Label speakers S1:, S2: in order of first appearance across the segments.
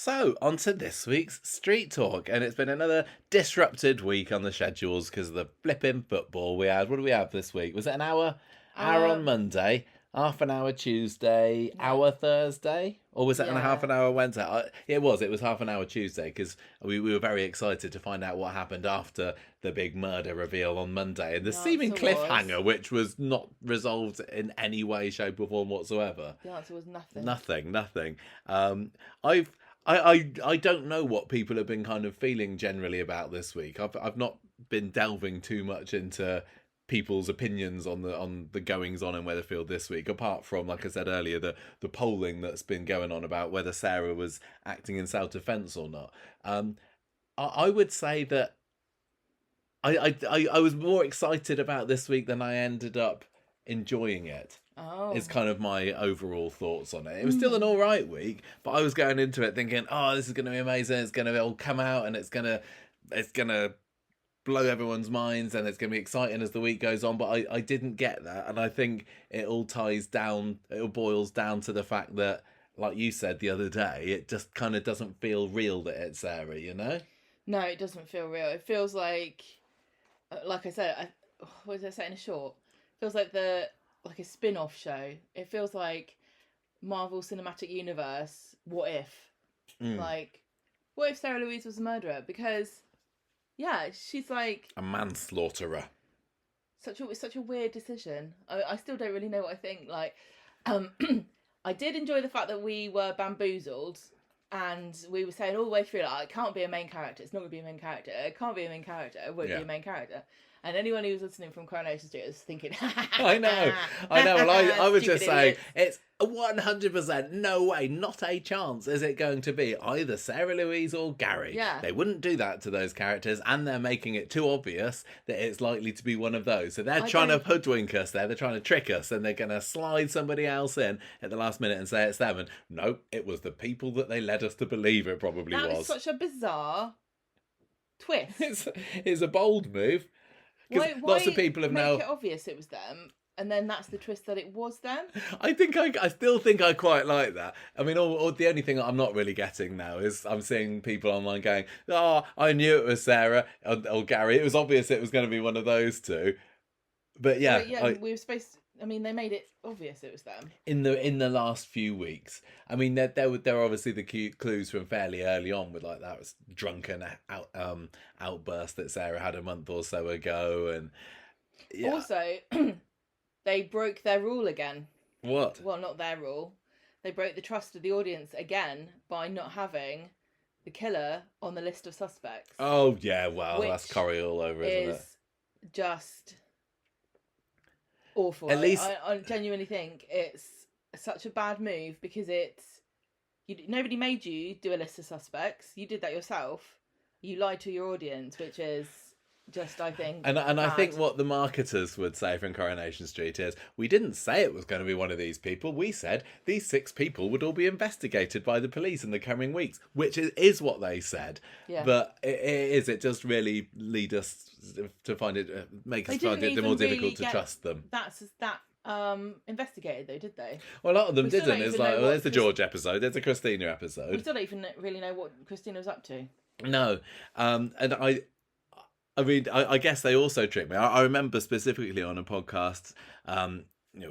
S1: So, on to this week's Street Talk, and it's been another disrupted week on the schedules because of the flipping football we had. What do we have this week? Was it an hour? Hour on Monday, half an hour Tuesday, hour Thursday? Or was it a half an hour Wednesday? It was half an hour Tuesday because we were very excited to find out what happened after the big murder reveal on Monday and the seeming cliffhanger, which was not resolved in any way, shape or form whatsoever.
S2: The answer was nothing.
S1: Nothing. I don't know what people have been kind of feeling generally about this week. I've not been delving too much into people's opinions on the goings on in Weatherfield this week, apart from, like I said earlier, the polling that's been going on about whether Sarah was acting in self-defense or not. I would say that I was more excited about this week than I ended up enjoying it. Is kind of my overall thoughts on it. It was still an all right week, but I was going into it thinking, oh, this is going to be amazing. It's going to all come out and it's going to blow everyone's minds and it's going to be exciting as the week goes on. But I didn't get that. And I think it all boils down to the fact that, like you said the other day, it just kind of doesn't feel real that it's Sarah, you know?
S2: No, it doesn't feel real. It feels like I said, what did I say in a short? It feels like a spin-off show. It feels like Marvel Cinematic Universe. What if? What if Sarah Louise was a murderer? Because, she's like
S1: a manslaughterer.
S2: Such a weird decision. I still don't really know what I think. I did enjoy the fact that we were bamboozled, and we were saying all the way through, it can't be a main character. It's not going to be a main character. It can't be a main character. It won't be a main character. And anyone who was listening from Coronation Street was thinking,
S1: I know. Well, I was just saying, it's 100% no way, not a chance is it going to be either Sarah Louise or Gary.
S2: Yeah.
S1: They wouldn't do that to those characters, and they're making it too obvious that it's likely to be one of those. So they're trying to hoodwink us there. They're trying to trick us, and they're going to slide somebody else in at the last minute and say it's them. And nope, it was the people that they led us to believe it probably was.
S2: That was such a bizarre twist.
S1: It's a bold move.
S2: Why
S1: lots of people have
S2: make it obvious it was them, and then that's the twist that it was them?
S1: I still think I quite like that. I mean, the only thing that I'm not really getting now is I'm seeing people online going, "Oh, I knew it was Sarah or Gary. It was obvious it was going to be one of those two." But
S2: we were supposed to, I mean, they made it obvious it was them
S1: in the last few weeks. I mean, there were obviously the clues from fairly early on with like that was drunken outburst that Sarah had a month or so ago, and
S2: also they broke their rule again.
S1: What?
S2: Well, not their rule. They broke the trust of the audience again by not having the killer on the list of suspects.
S1: Oh yeah, well that's Corrie all over, isn't it?
S2: Just awful.
S1: At least
S2: I genuinely think it's such a bad move because nobody made you do a list of suspects. You did that yourself. You lied to your audience, which is just, I think,
S1: and
S2: bad.
S1: I think what the marketers would say from Coronation Street is, we didn't say it was going to be one of these people. We said these 6 people would all be investigated by the police in the coming weeks, which is what they said.
S2: Yeah.
S1: But it just really lead us to find it, make us find it more difficult to trust them.
S2: That's investigated though, did they?
S1: Well, a lot of them didn't. It's like, there's the George episode, there's a Christina episode.
S2: We still don't even really know what Christina was up to.
S1: No, and I mean, I guess they also tricked me. I remember specifically on a podcast,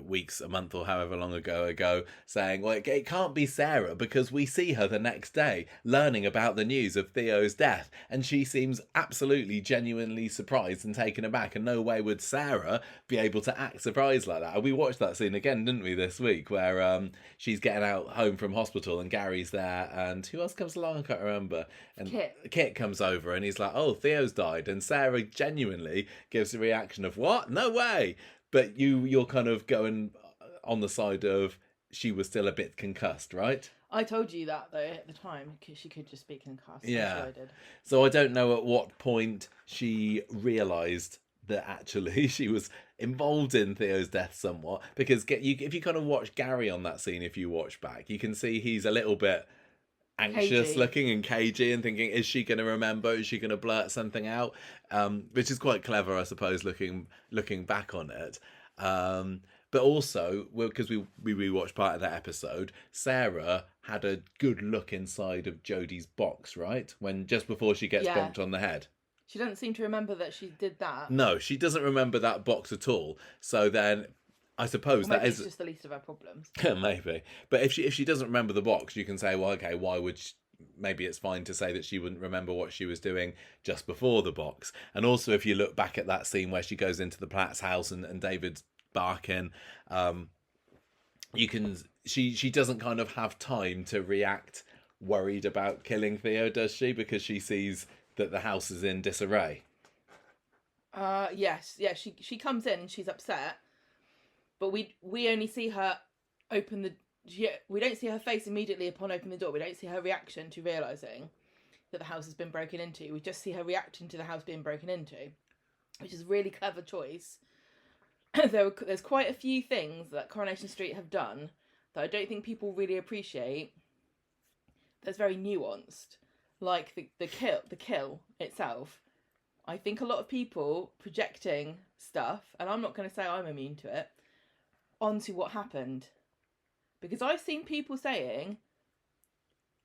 S1: weeks, a month or however long ago, saying, well, it can't be Sarah because we see her the next day learning about the news of Theo's death, and she seems absolutely genuinely surprised and taken aback, and no way would Sarah be able to act surprised like that. And we watched that scene again, didn't we, this week, where she's getting out home from hospital and Gary's there, and who else comes along? I can't remember. And Kit comes over and he's like, oh, Theo's died, and Sarah genuinely gives a reaction of, what? No way! But you're kind of going on the side of she was still a bit concussed, right?
S2: I told you that, though, at the time, because she could just be concussed.
S1: Yeah.
S2: Sure I did.
S1: So I don't know at what point she realised that actually she was involved in Theo's death somewhat. Because if you kind of watch Gary on that scene, if you watch back, you can see he's a little bit anxious looking and cagey and thinking, is she going to remember? Is she going to blurt something out? Which is quite clever, I suppose, looking back on it. But also, because we rewatched part of that episode, Sarah had a good look inside of Jodie's box, right? When just before she gets
S2: Yeah.
S1: bonked on the head.
S2: She doesn't seem to remember that she did that.
S1: No, she doesn't remember that box at all. So then, I suppose
S2: Or maybe
S1: that
S2: it's
S1: is
S2: just the least of our problems.
S1: maybe. But if she doesn't remember the box, you can say, well, okay, why would she, maybe it's fine to say that she wouldn't remember what she was doing just before the box. And also, if you look back at that scene where she goes into the Platt's house and David's barking, you can she doesn't kind of have time to react worried about killing Theo, does she? Because she sees that the house is in disarray.
S2: Yes, yeah. She comes in and she's upset, but we only see her open the. We don't see her face immediately upon opening the door. We don't see her reaction to realizing that the house has been broken into. We just see her reacting to the house being broken into, which is a really clever choice. There's quite a few things that Coronation Street have done that I don't think people really appreciate. That's very nuanced, like the kill itself. I think a lot of people projecting stuff, and I'm not going to say I'm immune to it, onto what happened. Because I've seen people saying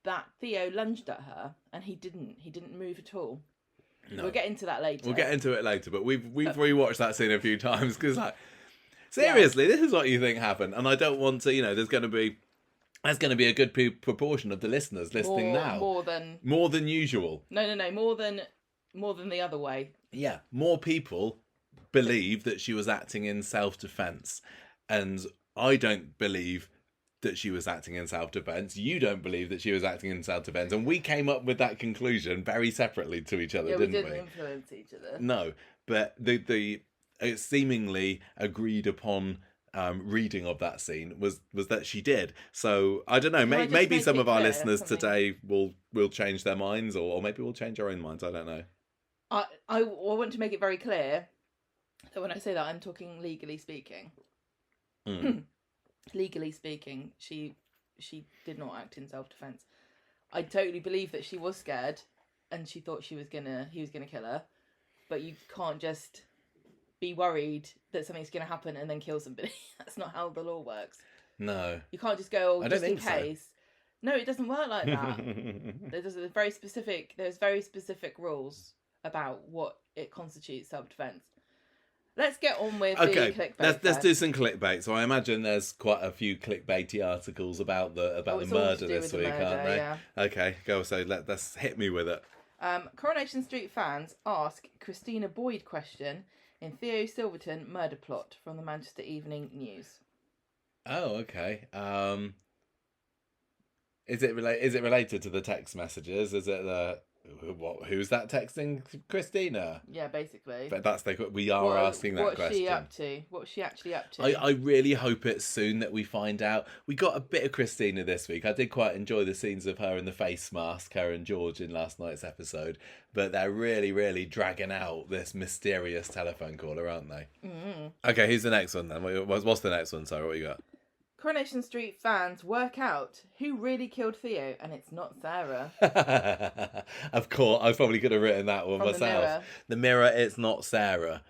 S2: that Theo lunged at her and he didn't move at all. No. We'll get into that later.
S1: We'll get into it later, but we've rewatched that scene a few times because, like, seriously, this is what you think happened, and I don't want to. There's going to be a good proportion of the listeners listening now. More than usual.
S2: No, more than the other way.
S1: Yeah, more people believe that she was acting in self-defense, and I don't believe that she was acting in self-defense. You don't believe that she was acting in self-defense, and we came up with that conclusion very separately to each other, didn't we?
S2: We didn't influence each other.
S1: No, but the seemingly agreed upon reading of that scene was that she did. So I don't know. Maybe some of our listeners today will change their minds, or maybe we'll change our own minds. I don't know.
S2: I want to make it very clear that when I say that, I'm talking legally speaking. Legally speaking, she did not act in self-defense. I totally believe that she was scared and she thought he was gonna kill her, but you can't just be worried that something's gonna happen and then kill somebody. That's not how the law works.
S1: No,
S2: you can't just go, just in case.
S1: So.
S2: No, it doesn't work like that. There's very specific rules about what it constitutes self-defense. Let's get on with the clickbait.
S1: Let's do some clickbait. So I imagine there's quite a few clickbaity articles about the murder this week, aren't they?
S2: Yeah.
S1: Okay, go. So let's hit me with it.
S2: Coronation Street fans ask Christina Boyd question in Theo Silverton murder plot from the Manchester Evening News.
S1: Oh, okay. Is it related to the text messages? Is it the who's that texting Christina?
S2: Yeah, basically.
S1: But we are asking that question.
S2: What's she up to? What's she actually up to?
S1: I really hope it's soon that we find out. We got a bit of Christina this week. I did quite enjoy the scenes of her in the face mask, her and George in last night's episode. But they're really, really dragging out this mysterious telephone caller, aren't they? Mm-hmm. Okay, who's the next one then? What's the next one, Sarah? What you got?
S2: Coronation Street fans work out who really killed Theo, and it's not Sarah.
S1: Of course, I probably could have written that one myself. The Mirror, it's not Sarah.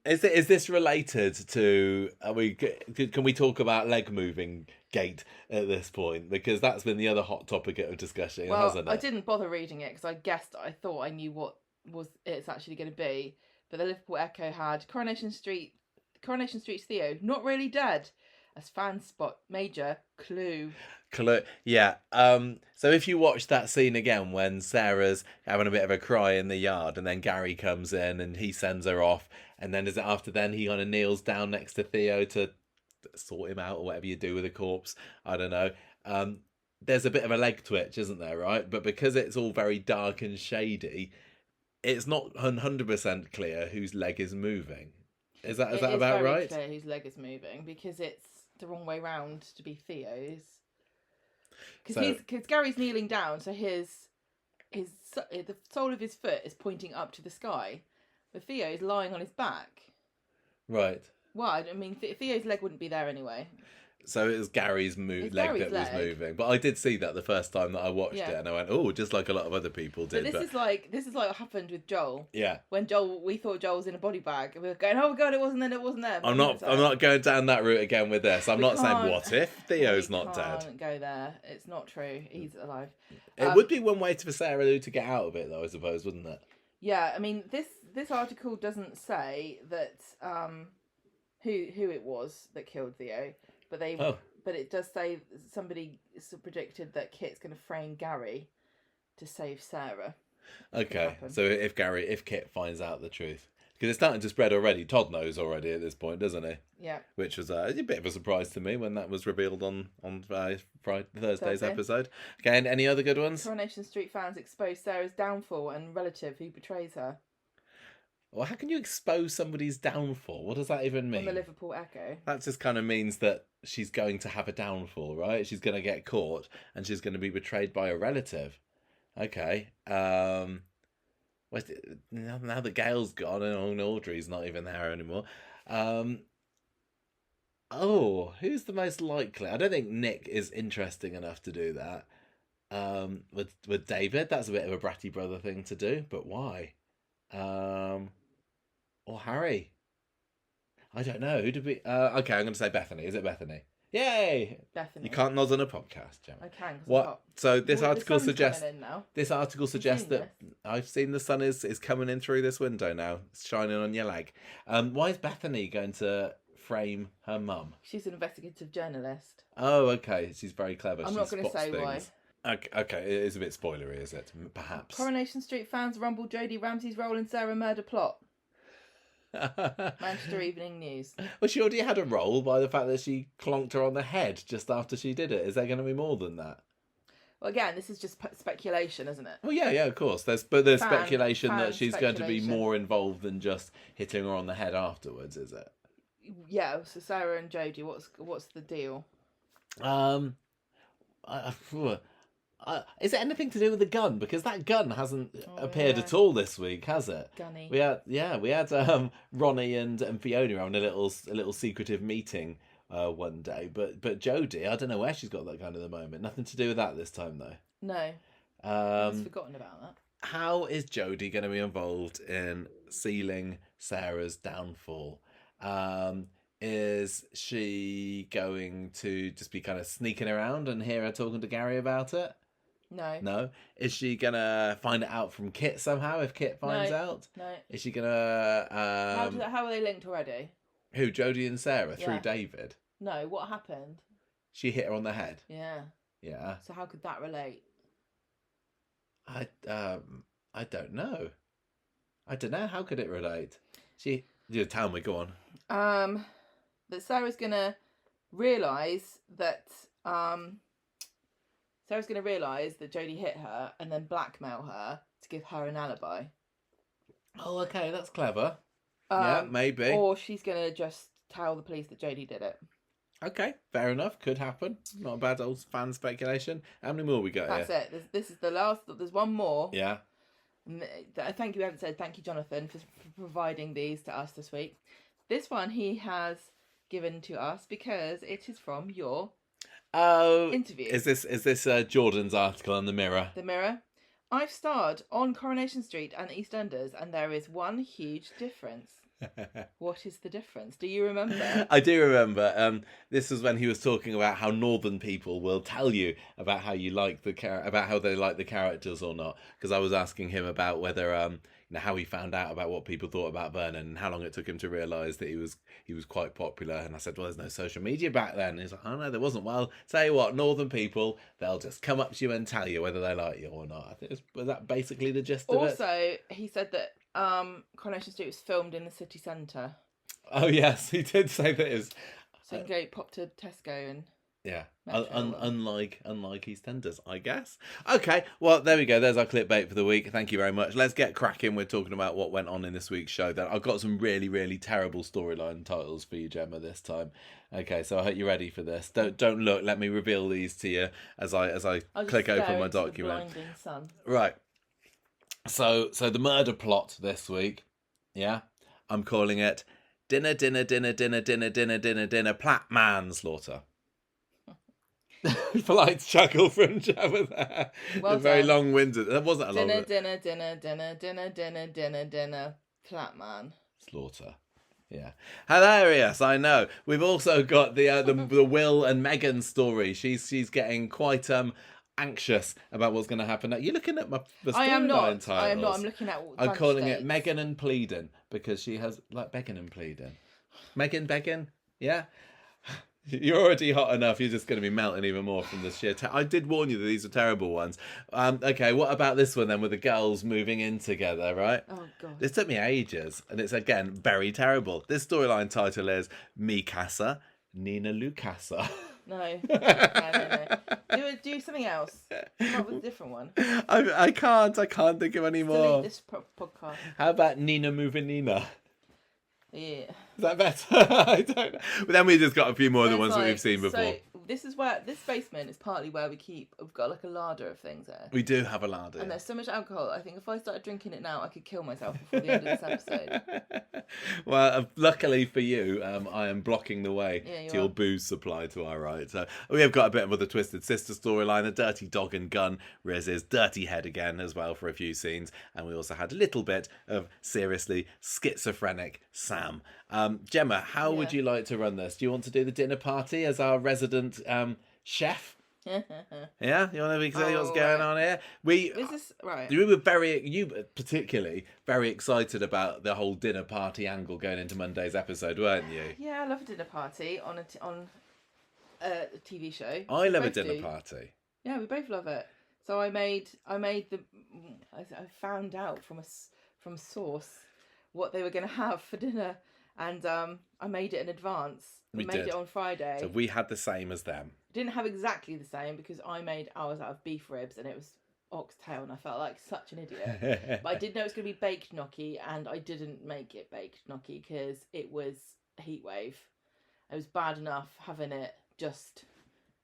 S1: Is this related to? Can we talk about leg moving gate at this point? Because that's been the other hot topic of discussion, hasn't it?
S2: I didn't bother reading it because I thought I knew what it's actually going to be. But the Liverpool Echo had Coronation Street's Theo not really dead, as fans spot major clue.
S1: Yeah. So if you watch that scene again when Sarah's having a bit of a cry in the yard and then Gary comes in and he sends her off, and then after then he kind of kneels down next to Theo to sort him out or whatever you do with a corpse. I don't know. There's a bit of a leg twitch, isn't there, right? But because it's all very dark and shady, it's not 100% clear whose leg is moving. Is that about right?
S2: It's very clear whose leg is moving because it's the wrong way round to be Theo's. Because Gary's kneeling down, so the sole of his foot is pointing up to the sky, but Theo is lying on his back.
S1: Right.
S2: Well, I mean, Theo's leg wouldn't be there anyway.
S1: So it was Gary's
S2: It's
S1: leg
S2: Gary's
S1: that was
S2: leg.
S1: moving. But I did see that the first time that I watched
S2: Yeah.
S1: it, and I went, oh, just like a lot of other people did.
S2: But this is like what happened with Joel.
S1: Yeah.
S2: When we thought Joel was in a body bag, and we were going, oh my god, it wasn't there.
S1: I'm not going down that route again with this. I'm not saying what if Theo's not dead.
S2: Can't go there. It's not true. He's alive.
S1: It would be one way for Sarah Lou to get out of it, though, I suppose, wouldn't it?
S2: Yeah, I mean, this article doesn't say that who it was that killed Theo, but it does say somebody predicted that Kit's going to frame Gary to save Sarah.
S1: Okay, so if Kit finds out the truth, because it's starting to spread already. Todd knows already at this point, doesn't he?
S2: Yeah.
S1: Which was a bit of a surprise to me when that was revealed on Thursday's episode. Okay, and any other good ones?
S2: Coronation Street fans expose Sarah's downfall and relative who betrays her.
S1: Well, how can you expose somebody's downfall? What does that even mean?
S2: From the Liverpool Echo.
S1: That just kind of means that she's going to have a downfall, right? She's going to get caught and she's going to be betrayed by a relative. Okay. Now that Gail's gone and Audrey's not even there anymore. Who's the most likely? I don't think Nick is interesting enough to do that. With David, that's a bit of a bratty brother thing to do, but why? Or Harry? I don't know. Who did we? Okay, I'm going to say Bethany. Is it Bethany? Yay!
S2: Bethany.
S1: You can't nod on a podcast, Gemma.
S2: I can.
S1: What? So this article suggests.
S2: This
S1: article suggests that I've seen the sun is coming in through this window now. It's shining on your leg. Why is Bethany going to frame her mum?
S2: She's an investigative journalist.
S1: Oh, okay. She's very clever.
S2: I'm not going to say why.
S1: Okay, it is a bit spoilery, is it? Perhaps.
S2: Coronation Street fans rumble Jodie Ramsey's role in Sarah murder plot. Manchester Evening News.
S1: Well, she already had a role by the fact that she clonked her on the head just after she did it. Is there going to be more than that?
S2: Well, again, this is just speculation, isn't it?
S1: Well, yeah, of course. There's speculation that she's going to be more involved than just hitting her on the head afterwards, is it?
S2: Yeah. So Sarah and Jodie, what's the deal?
S1: Is it anything to do with the gun? Because that gun hasn't appeared at all this week, has it?
S2: Gunny.
S1: We had Ronnie and Fiona having a little secretive meeting one day, but Jodie, I don't know where she's got that gun at the moment. Nothing to do with that this time though.
S2: No. I've forgotten about that.
S1: How is Jodie going to be involved in sealing Sarah's downfall? Is she going to just be kind of sneaking around and hear her talking to Gary about it? No. Is she gonna find it out from Kit somehow if Kit finds out?
S2: No.
S1: Is she gonna
S2: how are they linked already?
S1: Who, Jodie and Sarah through David?
S2: No, what happened?
S1: She hit her on the head.
S2: Yeah.
S1: Yeah.
S2: So how could that relate?
S1: I don't know. How could it relate? Tell me, go
S2: on. That Sarah's gonna realise that Jodie hit her and then blackmail her to give her an alibi.
S1: Oh, okay, that's clever. Yeah, maybe.
S2: Or she's gonna just tell the police that Jodie did it.
S1: Okay, fair enough. Could happen. Not a bad old fan speculation. How many more we got
S2: here? That's it. This is the last. There's one more.
S1: Yeah.
S2: Thank you. We haven't said thank you, Jonathan, for providing these to us this week. This one he has given to us because it is from your interview.
S1: Is this Jordan's article in the Mirror?
S2: The Mirror. I've starred on Coronation Street and EastEnders, and there is one huge difference. What is the difference? Do you remember?
S1: I do remember. This was when he was talking about how Northern people will tell you about how you like about how they like the characters or not. Because I was asking him about whether how he found out about what people thought about Vernon and how long it took him to realise that he was quite popular. And I said, well, there's no social media back then. And he's like, oh no, there wasn't. Well, tell you what, Northern people, they'll just come up to you and tell you whether they like you or not. I think was that basically the gist of it.
S2: Also, he said that Coronation Street was filmed in the city centre.
S1: Oh yes, he did say that it was.
S2: So you can go pop to Tesco and.
S1: Yeah, unlike EastEnders, I guess. Okay, well, there we go. There's our clickbait for the week. Thank you very much. Let's get cracking. We're talking about what went on in this week's show. Then I've got some really, really terrible storyline titles for you, Gemma, this time. Okay, so I hope you're ready for this. Don't look. Let me reveal these to you as I click open my document.
S2: The blinding sun.
S1: Right. So the murder plot this week. Yeah, I'm calling it dinner, Platt manslaughter. Polite chuckle from Jabba there.
S2: Well
S1: Very
S2: done.
S1: long-winded. That wasn't a long
S2: Dinner. Flat man.
S1: slaughter. Yeah, hilarious. I know. We've also got the Will and Megan story. She's getting quite anxious about what's going to happen. You're looking at the storyline titles.
S2: I am not. I'm looking at.
S1: I'm calling it Megan and Pleading because she has like begging and pleading. Megan begging, yeah. You're already hot enough. You're just going to be melting even more from this sheer. I did warn you that these are terrible ones. Okay, what about this one then with the girls moving in together, right?
S2: Oh, God.
S1: This took me ages, and it's, again, very terrible. This storyline title is Me Casa, Nina Lucasa.
S2: No. Do something else. Come up with a different one.
S1: I can't think of any more.
S2: Delete this podcast.
S1: How about Nina moving Nina?
S2: Yeah.
S1: Is that better? I don't know. But then we just got a few more of the ones that we've seen before.
S2: So this is where this basement is partly where we've got like a larder of things there.
S1: We do have a larder.
S2: And there's so much alcohol. I think if I started drinking it now, I could kill myself before the end of this episode.
S1: Well, luckily for you, I am blocking the way
S2: Yeah,
S1: to your booze supply to our right. So we have got a bit of the Twisted Sister storyline, a dirty dog and gun, Riz's dirty head again as well for a few scenes. And we also had a little bit of seriously schizophrenic Sam. Gemma, how would you like to run this? Do you want to do the dinner party as our resident chef? Yeah, you want to see what's going on here?
S2: Is this right?
S1: You were particularly very excited about the whole dinner party angle going into Monday's episode, weren't you?
S2: Yeah, I love a dinner party on a TV show.
S1: I love a dinner party.
S2: Yeah, we both love it. So I found out from a source what they were going to have for dinner, and I made it in advance. We made it on Friday.
S1: So we had the same as them.
S2: Didn't have exactly the same because I made ours out of beef ribs and it was oxtail, and I felt like such an idiot. But I did know it was going to be baked gnocchi, and I didn't make it baked gnocchi because it was a heat wave. It was bad enough having it just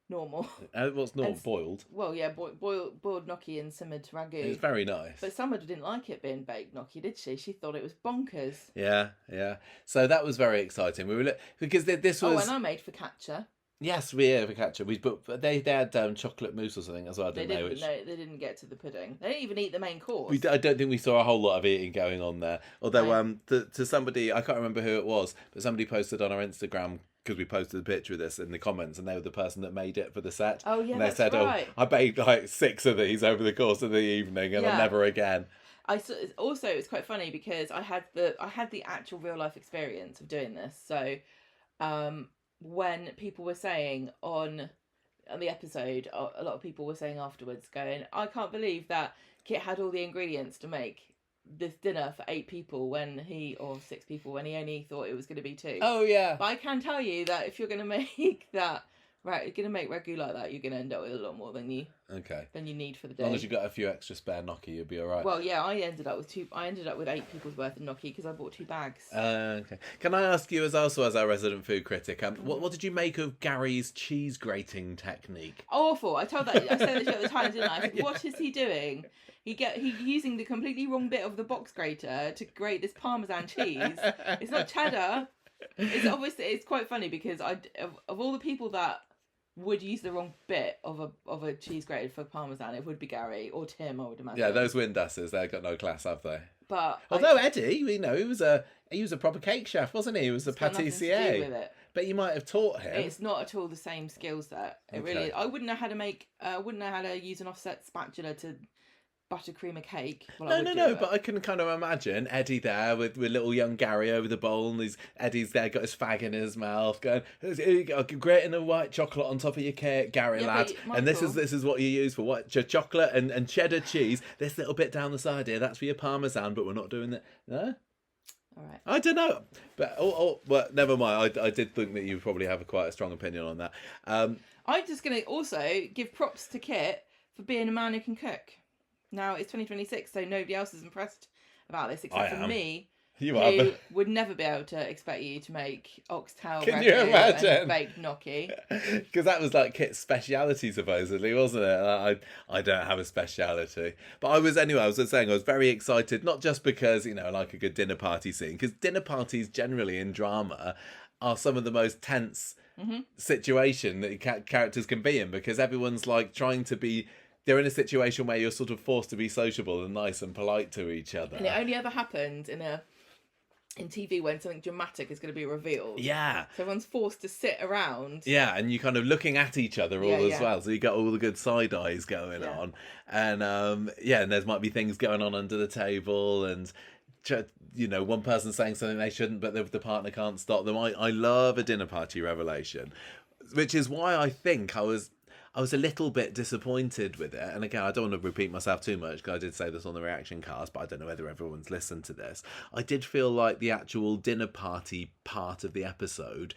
S2: normal.
S1: What's normal? Boiled?
S2: Well, yeah, boiled gnocchi and simmered ragu.
S1: It was very nice.
S2: But somebody didn't like it being baked gnocchi, did she? She thought it was bonkers.
S1: Yeah. So that was very exciting. Because this was...
S2: Oh, and I made focaccia.
S1: Yes, we had focaccia. But they had chocolate mousse or something as well, didn't they?
S2: No, they didn't get to the pudding. They didn't even eat the main course.
S1: I don't think we saw a whole lot of eating going on there. Although to somebody, I can't remember who it was, but somebody posted on our Instagram, because we posted a picture of this in the comments, and they were the person that made it for the set.
S2: Oh, yeah,
S1: and they
S2: that's
S1: said,
S2: right.
S1: I baked like 6 of these over the course of the evening, and never again.
S2: Also, it's quite funny because I had the actual real life experience of doing this. So, when people were saying on the episode, a lot of people were saying afterwards, going, "I can't believe that Kit had all the ingredients to make this dinner for 8 people or 6 people when he only thought it was going to be 2."
S1: Oh yeah.
S2: But I can tell you that if you're going to make that, right, you're going to make ragu like that, you're going to end up with a lot more than you need for the day.
S1: As long as you got a few extra spare gnocchi, you'll be all right.
S2: Well, yeah, I ended up with 8 people's worth of gnocchi because I bought 2 bags.
S1: Okay. Can I ask you, as our resident food critic, what did you make of Gary's cheese grating technique?
S2: Awful! I said this at the time, didn't I? I said, what is he doing? He's using the completely wrong bit of the box grater to grate this Parmesan cheese. It's not cheddar. It's quite funny because of all the people that would use the wrong bit of a cheese grater for Parmesan, it would be Gary or Tim, I would imagine.
S1: Yeah, those Windasses, they've got no class, have they?
S2: But
S1: although Eddie, he was a proper cake chef, wasn't he? He was a pâtissier.
S2: With it.
S1: But you might have taught him.
S2: It's not at all the same skill set. It really is. I wouldn't know how to use an offset spatula to buttercream a cake.
S1: No, but I can kind of imagine Eddie there with little young Gary over the bowl, and Eddie's there, got his fag in his mouth, going, "Here you go, grating a white chocolate on top of your cake, Gary lad, and this is what you use for white chocolate and cheddar cheese. This little bit down the side here, that's for your Parmesan, but we're not doing that." No.
S2: All right.
S1: I don't know, but well, never mind. I did think that you probably have quite a strong opinion on that.
S2: I'm just going to also give props to Kit for being a man who can cook. Now, it's 2026, so nobody else is impressed about this except for me, who would never be able to expect you to make oxtail
S1: Can you imagine?
S2: And baked gnocchi.
S1: Because that was like Kit's speciality, supposedly, wasn't it? I don't have a speciality. But I was saying I was very excited, not just because, I like a good dinner party scene, because dinner parties generally in drama are some of the most tense situation that characters can be in, because everyone's like trying to be. They're in a situation where you're sort of forced to be sociable and nice and polite to each other.
S2: And it only ever happened in TV when something dramatic is going to be revealed.
S1: Yeah.
S2: So everyone's forced to sit around.
S1: Yeah, and you're kind of looking at each other all as well. So you got all the good side eyes going on. And and there might be things going on under the table, and one person saying something they shouldn't, but the partner can't stop them. I love a dinner party revelation, which is why I think I was a little bit disappointed with it. And again, I don't want to repeat myself too much, because I did say this on the reaction cast, but I don't know whether everyone's listened to this. I did feel like the actual dinner party part of the episode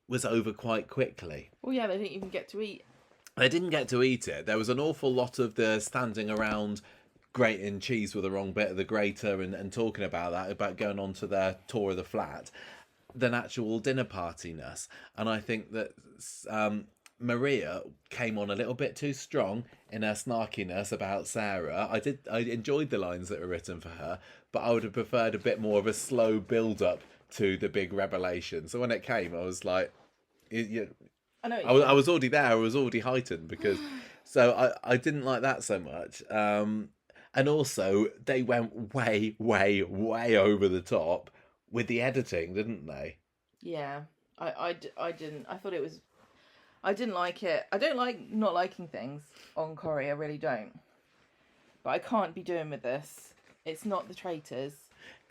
S1: was over quite quickly.
S2: Well, yeah, they didn't even get to eat.
S1: They didn't get to eat it. There was an awful lot of the standing around grating cheese with the wrong bit of the grater and talking about going on to their tour of the flat, than actual dinner partiness. And I think that Maria came on a little bit too strong in her snarkiness about Sarah. I enjoyed the lines that were written for her, but I would have preferred a bit more of a slow build up to the big revelation. So when it came, I was like, I was already there. I was already heightened, because so I didn't like that so much. And also they went way, way, way over the top with the editing, didn't they?
S2: Yeah, I didn't. I thought it was. I didn't like it. I don't like not liking things on Corrie. I really don't. But I can't be doing with this. It's not the traitors.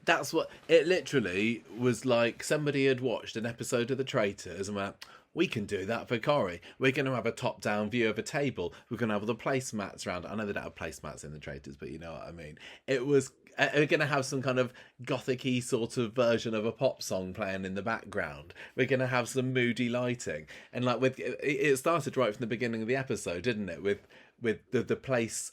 S1: That's what it literally was like. Somebody had watched an episode of The Traitors and went, we can do that for Corrie. We're going to have a top-down view of a table. We're going to have all the placemats around. I know they don't have placemats in The Traitors, but you know what I mean. It was... We're going to have some kind of gothic-y sort of version of a pop song playing in the background. We're going to have some moody lighting. And like it started right from the beginning of the episode, didn't it? With the place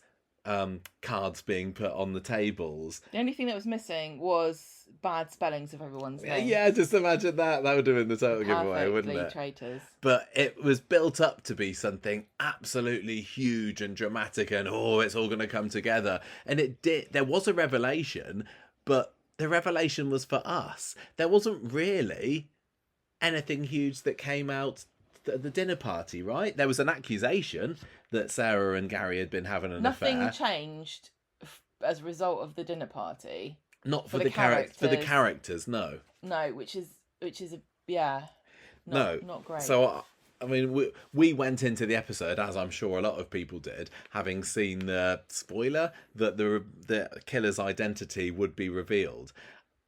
S1: cards being put on the tables.
S2: The only thing that was missing was bad spellings of everyone's name.
S1: Yeah, just imagine that. That would have been the total giveaway, wouldn't it?
S2: Traitors.
S1: But it was built up to be something absolutely huge and dramatic, and it's all going to come together. And it did. There was a revelation, but the revelation was for us. There wasn't really anything huge that came out at the dinner party, right? There was an accusation that Sarah and Gary had been having an affair.
S2: Nothing changed as a result of the dinner party.
S1: Not for the characters. For the characters, no.
S2: No, which is not great.
S1: So I mean, we went into the episode, as I'm sure a lot of people did, having seen the spoiler that the killer's identity would be revealed,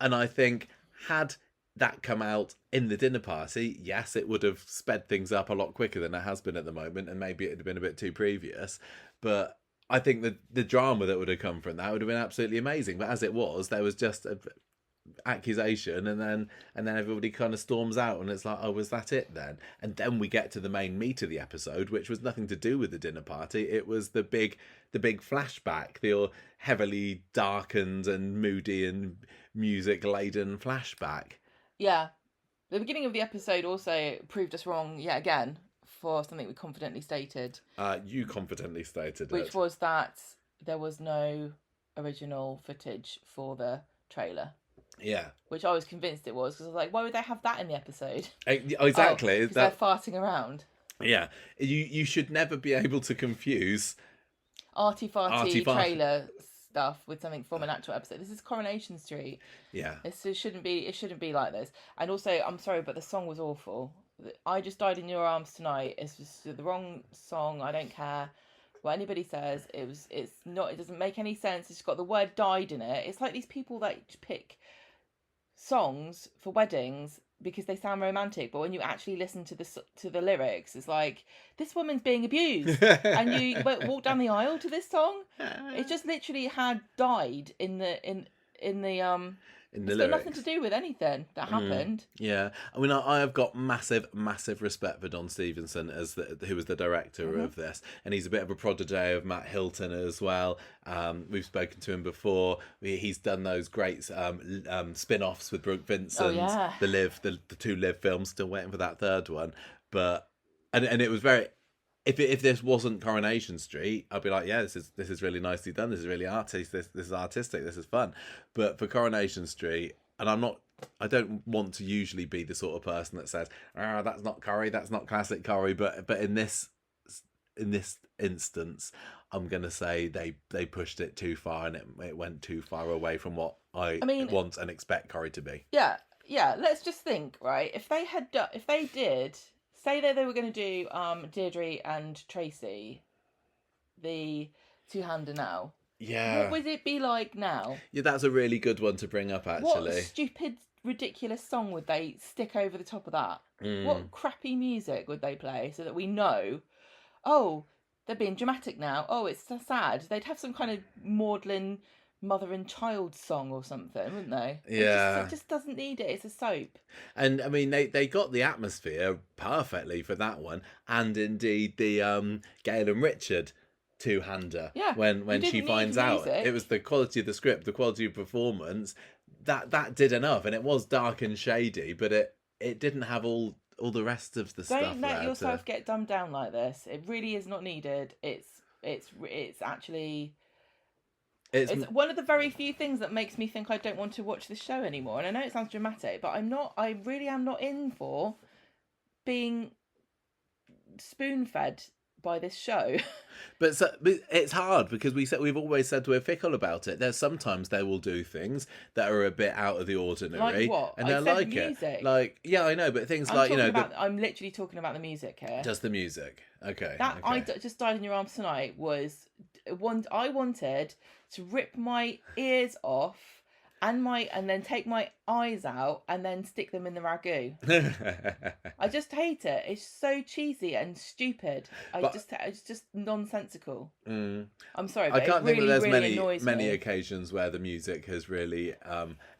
S1: and I think had that come out in the dinner party, yes, it would have sped things up a lot quicker than it has been at the moment, and maybe it had been a bit too previous, but I think that the drama that would have come from that would have been absolutely amazing. But as it was, there was just an accusation, and then everybody kind of storms out, and it's like, oh, was that it then? And then we get to the main meat of the episode, which was nothing to do with the dinner party. It was the big flashback, the heavily darkened and moody and music laden flashback.
S2: Yeah, the beginning of the episode also proved us wrong yet again. For something we confidently stated.
S1: You confidently stated
S2: which was that there was no original footage for the trailer.
S1: Yeah.
S2: Which I was convinced it was, because I was like, why would they have that in the episode?
S1: Exactly.
S2: Because they're farting around.
S1: Yeah. You should never be able to confuse
S2: arty-farty trailer stuff with something from an actual episode. This is Coronation Street.
S1: Yeah.
S2: It shouldn't be like this. And also, I'm sorry, but the song was awful. I Just Died in Your Arms Tonight. It's just the wrong song. I don't care what anybody says. It doesn't make any sense. It's got the word died in it. It's like these people that pick songs for weddings because they sound romantic, but when you actually listen to the lyrics, it's like, this woman's being abused, and you walk down the aisle to this song. It just literally had died in the it's got nothing to do with anything that happened.
S1: Yeah, I mean, I have got massive respect for Don Stevenson who was the director of this, and he's a bit of a protege of Matt Hilton as well. We've spoken to him before. He's done those great spin-offs with Brooke Vincent, the two Live films. Still waiting for that third one, but and it was very. If this wasn't Coronation Street, I'd be like, yeah, this is really nicely done. This is really artistic. This is artistic. This is fun. But for Coronation Street, and I'm not I don't want to usually be the sort of person that says, that's not Corrie, that's not classic Corrie, but in this instance, I'm gonna say they pushed it too far, and it went too far away from what I
S2: mean,
S1: want and expect Corrie to be.
S2: Yeah. Let's just think, right? If they did say that they were going to do Deirdre and Tracy, the two-hander now.
S1: Yeah.
S2: What would it be like now?
S1: Yeah, that's a really good one to bring up, actually.
S2: What stupid, ridiculous song would they stick over the top of that? What crappy music would they play so that we know, oh, they're being dramatic now. Oh, it's so sad. They'd have some kind of maudlin mother and child song or something, wouldn't they?
S1: Yeah.
S2: It just doesn't need it. It's a soap.
S1: And I mean, they got the atmosphere perfectly for that one, and indeed the Gail and Richard two-hander.
S2: Yeah,
S1: when she finds out, it was the quality of the script, the quality of performance that did enough, and it was dark and shady, but it didn't have all the rest of the stuff.
S2: Don't let yourself get dumbed down like this. It really is not needed. It's actually. It's one of the very few things that makes me think I don't want to watch this show anymore. And I know it sounds dramatic, but I really am not in for being spoon-fed by this show.
S1: But it's hard because we've always said we're fickle about it. There's sometimes they will do things that are a bit out of the ordinary.
S2: Like what?
S1: And they're like
S2: music.
S1: It. Like, yeah, I know, but things like,
S2: I'm literally talking about the music here.
S1: Just the music. Okay.
S2: I Just Died in Your Arms Tonight was one I wanted to rip my ears off and then take my eyes out and then stick them in the ragu. I just hate it. It's so cheesy and stupid. It's just nonsensical. I'm sorry, but
S1: I can't
S2: think
S1: that there's
S2: really
S1: many occasions where the music has really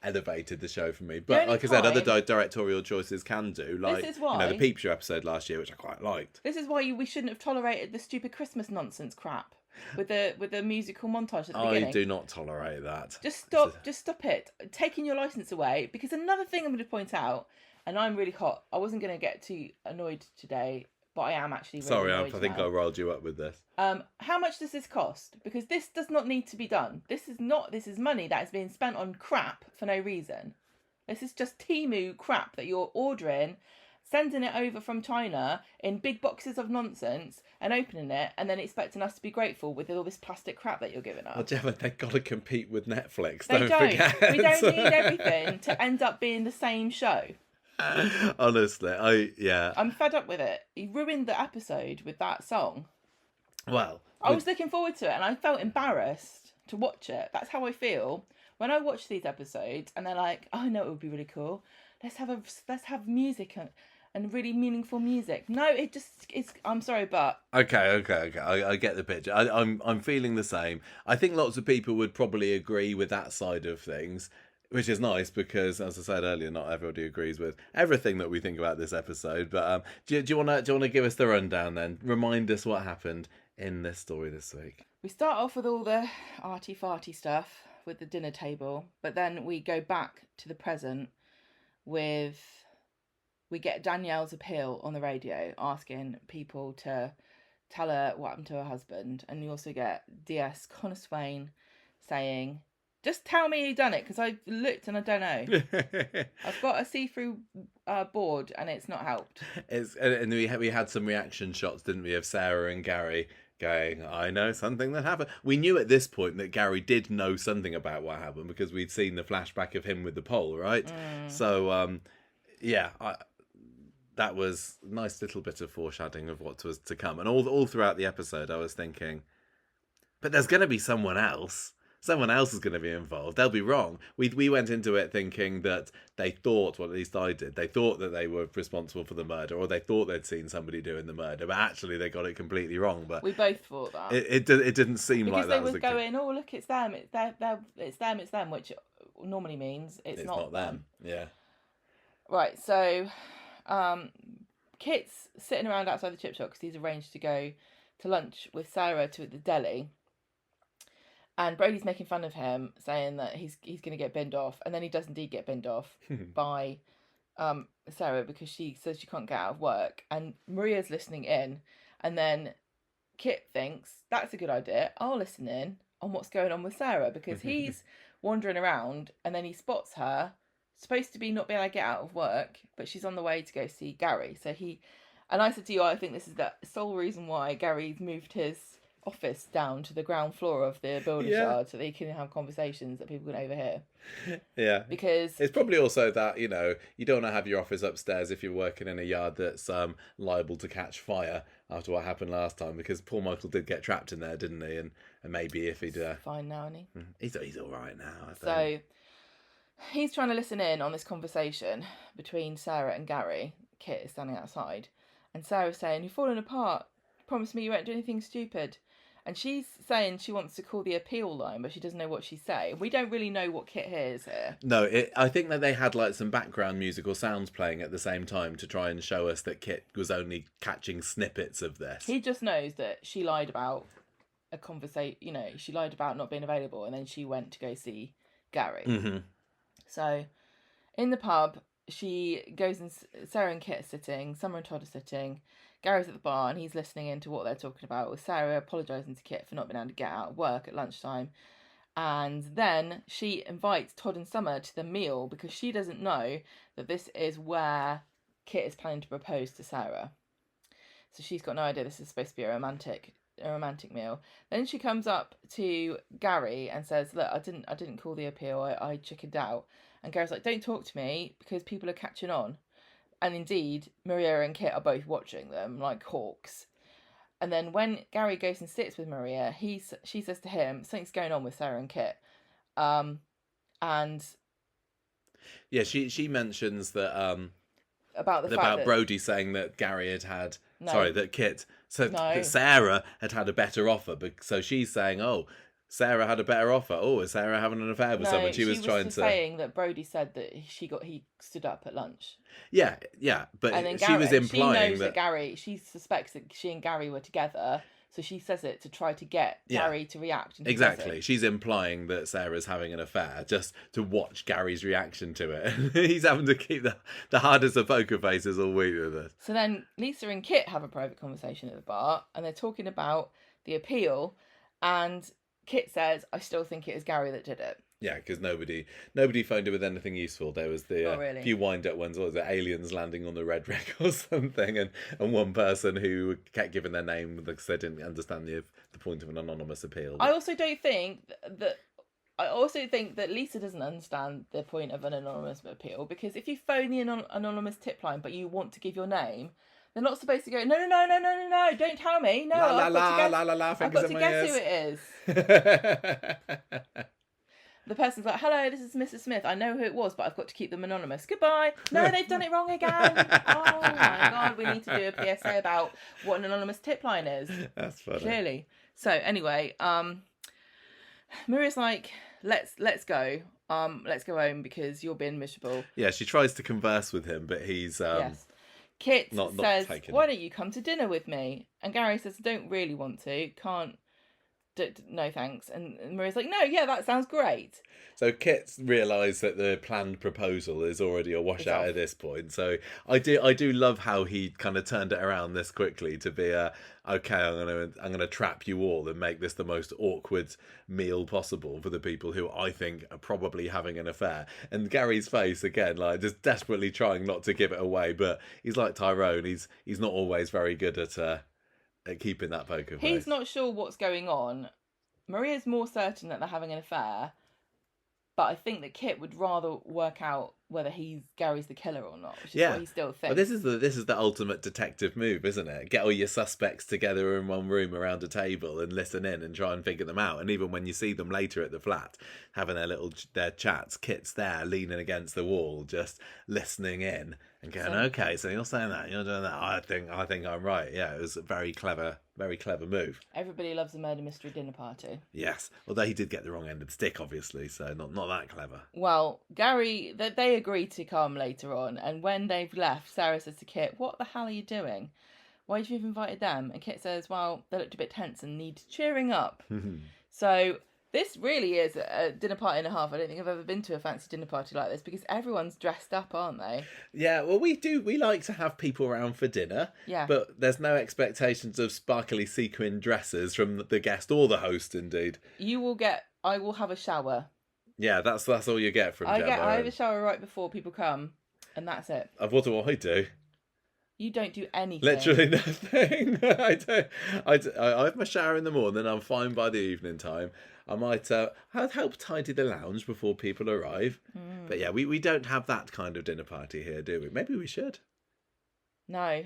S1: elevated the show for me. But like I said, other directorial choices can do. Like,
S2: this is why,
S1: the Peep Show episode last year, which I quite liked.
S2: This is why we shouldn't have tolerated the stupid Christmas nonsense crap. With the musical montage at the beginning.
S1: I do not tolerate that.
S2: Just stop it. Taking your license away. Because another thing I'm going to point out, and I'm really hot. I wasn't going to get too annoyed today, but I am actually really annoyed.
S1: Sorry, I think I rolled you up with this.
S2: How much does this cost? Because this does not need to be done. This is money that is being spent on crap for no reason. This is just Temu crap that you're ordering, sending it over from China in big boxes of nonsense and opening it and then expecting us to be grateful with all this plastic crap that you're giving us.
S1: Well, Gemma, they've got to compete with Netflix.
S2: They don't.
S1: Forget.
S2: We don't need everything to end up being the same show.
S1: Honestly, I'm
S2: fed up with it. You ruined the episode with that song.
S1: Well,
S2: I was looking forward to it and I felt embarrassed to watch it. That's how I feel when I watch these episodes and they're like, oh, I know it would be really cool. Let's have music and really meaningful music. No, it's. I'm sorry, but
S1: okay. I get the picture. I'm feeling the same. I think lots of people would probably agree with that side of things, which is nice because, as I said earlier, not everybody agrees with everything that we think about this episode. But do you want to give us the rundown then? Remind us what happened in this story this week.
S2: We start off with all the arty-farty stuff with the dinner table, but then we go back to the present with. We get Danielle's appeal on the radio asking people to tell her what happened to her husband. And you also get DS Connor Swain saying, just tell me you done it because I looked and I don't know. I've got a see-through board and it's not helped.
S1: And we had some reaction shots, didn't we, of Sarah and Gary going, I know something that happened. We knew at this point that Gary did know something about what happened because we'd seen the flashback of him with the pole, right? So, that was a nice little bit of foreshadowing of what was to come. And all throughout the episode, I was thinking, but there's going to be someone else. Someone else is going to be involved. They'll be wrong. We went into it thinking that they thought, well, at least I did, they thought that they were responsible for the murder, or they thought they'd seen somebody doing the murder, but actually they got it completely wrong. But
S2: we both thought that.
S1: It didn't seem
S2: because
S1: like that was
S2: the case. Because they were going, oh, look, it's them. It's them, which normally means it's not them.
S1: Yeah.
S2: Right, so... Kit's sitting around outside the chip shop because he's arranged to go to lunch with Sarah to the deli, and Brody's making fun of him, saying that he's going to get binned off, and then he does indeed get binned off by Sarah because she says she can't get out of work, and Maria's listening in, and then Kit thinks that's a good idea. I'll listen in on what's going on with Sarah because he's wandering around, and then he spots her supposed to be not being able to get out of work, but she's on the way to go see Gary. And I said to you, I think this is the sole reason why Gary's moved his office down to the ground floor of the builder's yard so they can have conversations that people can overhear.
S1: Yeah.
S2: Because
S1: it's probably also that, you don't want to have your office upstairs if you're working in a yard that's liable to catch fire after what happened last time, because poor Michael did get trapped in there, didn't he? And maybe if he'd...
S2: fine now, isn't he?
S1: He's all right now, I think.
S2: So he's trying to listen in on this conversation between Sarah and Gary. Kit is standing outside. And Sarah's saying, "You're falling apart. Promise me you won't do anything stupid." And she's saying she wants to call the appeal line, but she doesn't know what she's saying. We don't really know what Kit hears here.
S1: No, I think that they had some background music or sounds playing at the same time to try and show us that Kit was only catching snippets of this.
S2: He just knows that she lied about a conversation. She lied about not being available, and then she went to go see Gary.
S1: Mm-hmm.
S2: So, in the pub, she goes and Sarah and Kit are sitting. Summer and Todd are sitting. Gary's at the bar and he's listening into what they're talking about, with Sarah apologising to Kit for not being able to get out of work at lunchtime. And then she invites Todd and Summer to the meal because she doesn't know that this is where Kit is planning to propose to Sarah. So she's got no idea this is supposed to be a romantic meal. Then she comes up to Gary and says, "Look, I didn't call the appeal. I chickened out." And Gary's like, "Don't talk to me because people are catching on." And indeed, Maria and Kit are both watching them like hawks. And then when Gary goes and sits with Maria, she says to him, something's going on with Sarah and Kit. And
S1: yeah, she mentions that
S2: about the fact
S1: about
S2: that
S1: Brody saying that Gary had
S2: No.
S1: sorry, that Kit said
S2: No.
S1: that Sarah had a better offer. But so she's saying, "Oh, Sarah had a better offer. Oh, is Sarah having an affair with someone?" She was trying to
S2: saying that Brody said that he stood up at lunch.
S1: Yeah, but
S2: And then
S1: she was implying
S2: she knows that she suspects that she and Gary were together, so she says it to try to get Gary to react. And
S1: exactly. She's implying that Sarah's having an affair just to watch Gary's reaction to it. He's having to keep the hardest of poker faces all week with us.
S2: So then Lisa and Kit have a private conversation at the bar, and they're talking about the appeal, and Kit says, "I still think it was Gary that did it."
S1: Yeah, because nobody phoned her with anything useful. There was the few wind-up ones. What was it? Aliens landing on the Red Wreck or something, and one person who kept giving their name because they didn't understand the point of an anonymous appeal.
S2: I also think that Lisa doesn't understand the point of an anonymous appeal, because if you phone the anonymous tip line but you want to give your name, they're not supposed to go, no, don't tell me. No, I've got to guess who it is. The person's like, "Hello, this is Mrs. Smith. I know who it was, but I've got to keep them anonymous. Goodbye." No, they've done it wrong again. Oh my God, we need to do a PSA about what an anonymous tip line is.
S1: That's funny.
S2: Clearly. So anyway, Maria's like, let's go. Let's go home because you're being miserable.
S1: Yeah, she tries to converse with him, but he's
S2: yes. Kit
S1: not
S2: says,
S1: taking
S2: "Why
S1: it.
S2: don't you come to dinner with me?" And Gary says, "I don't really want to. Can't. No thanks." And Maria's like, "No, yeah, that sounds great."
S1: So Kit's realised that the planned proposal is already a washout at this point. So I do love how he kind of turned it around this quickly to be okay, I'm gonna trap you all and make this the most awkward meal possible for the people who I think are probably having an affair. And Gary's face again, like just desperately trying not to give it away, but he's like Tyrone. He's not always very good at keeping that poker face.
S2: He's not sure what's going on. Maria's more certain that they're having an affair, but I think that Kit would rather work out whether Gary's the killer or not, which is what he still thinks.
S1: But this is the ultimate detective move, isn't it? Get all your suspects together in one room around a table and listen in and try and figure them out. And even when you see them later at the flat having their chats, Kit's there leaning against the wall, just listening in and going, "Okay, so you're saying that, you're doing that. I think I'm right." Yeah, it was a very clever move.
S2: Everybody loves a murder mystery dinner party.
S1: Yes, although he did get the wrong end of the stick, obviously, so not that clever.
S2: Well, Gary, they agree to come later on, and when they've left, Sarah says to Kit, "What the hell are you doing? Why did you have invited them?" And Kit says, "Well, they looked a bit tense and need cheering up." So this really is a dinner party and a half. I don't think I've ever been to a fancy dinner party like this, because everyone's dressed up, aren't they?
S1: Yeah, well, we like to have people around for dinner.
S2: Yeah.
S1: But there's no expectations of sparkly sequin dresses from the guest or the host, indeed.
S2: I will have a shower
S1: Yeah, that's all you get from Gemma.
S2: I have a shower right before people come, and that's it.
S1: What do I do?
S2: You don't do anything.
S1: Literally nothing. I don't. I have my shower in the morning. I'm fine by the evening time. I might help tidy the lounge before people arrive. But yeah, we don't have that kind of dinner party here, do we? Maybe we should.
S2: No.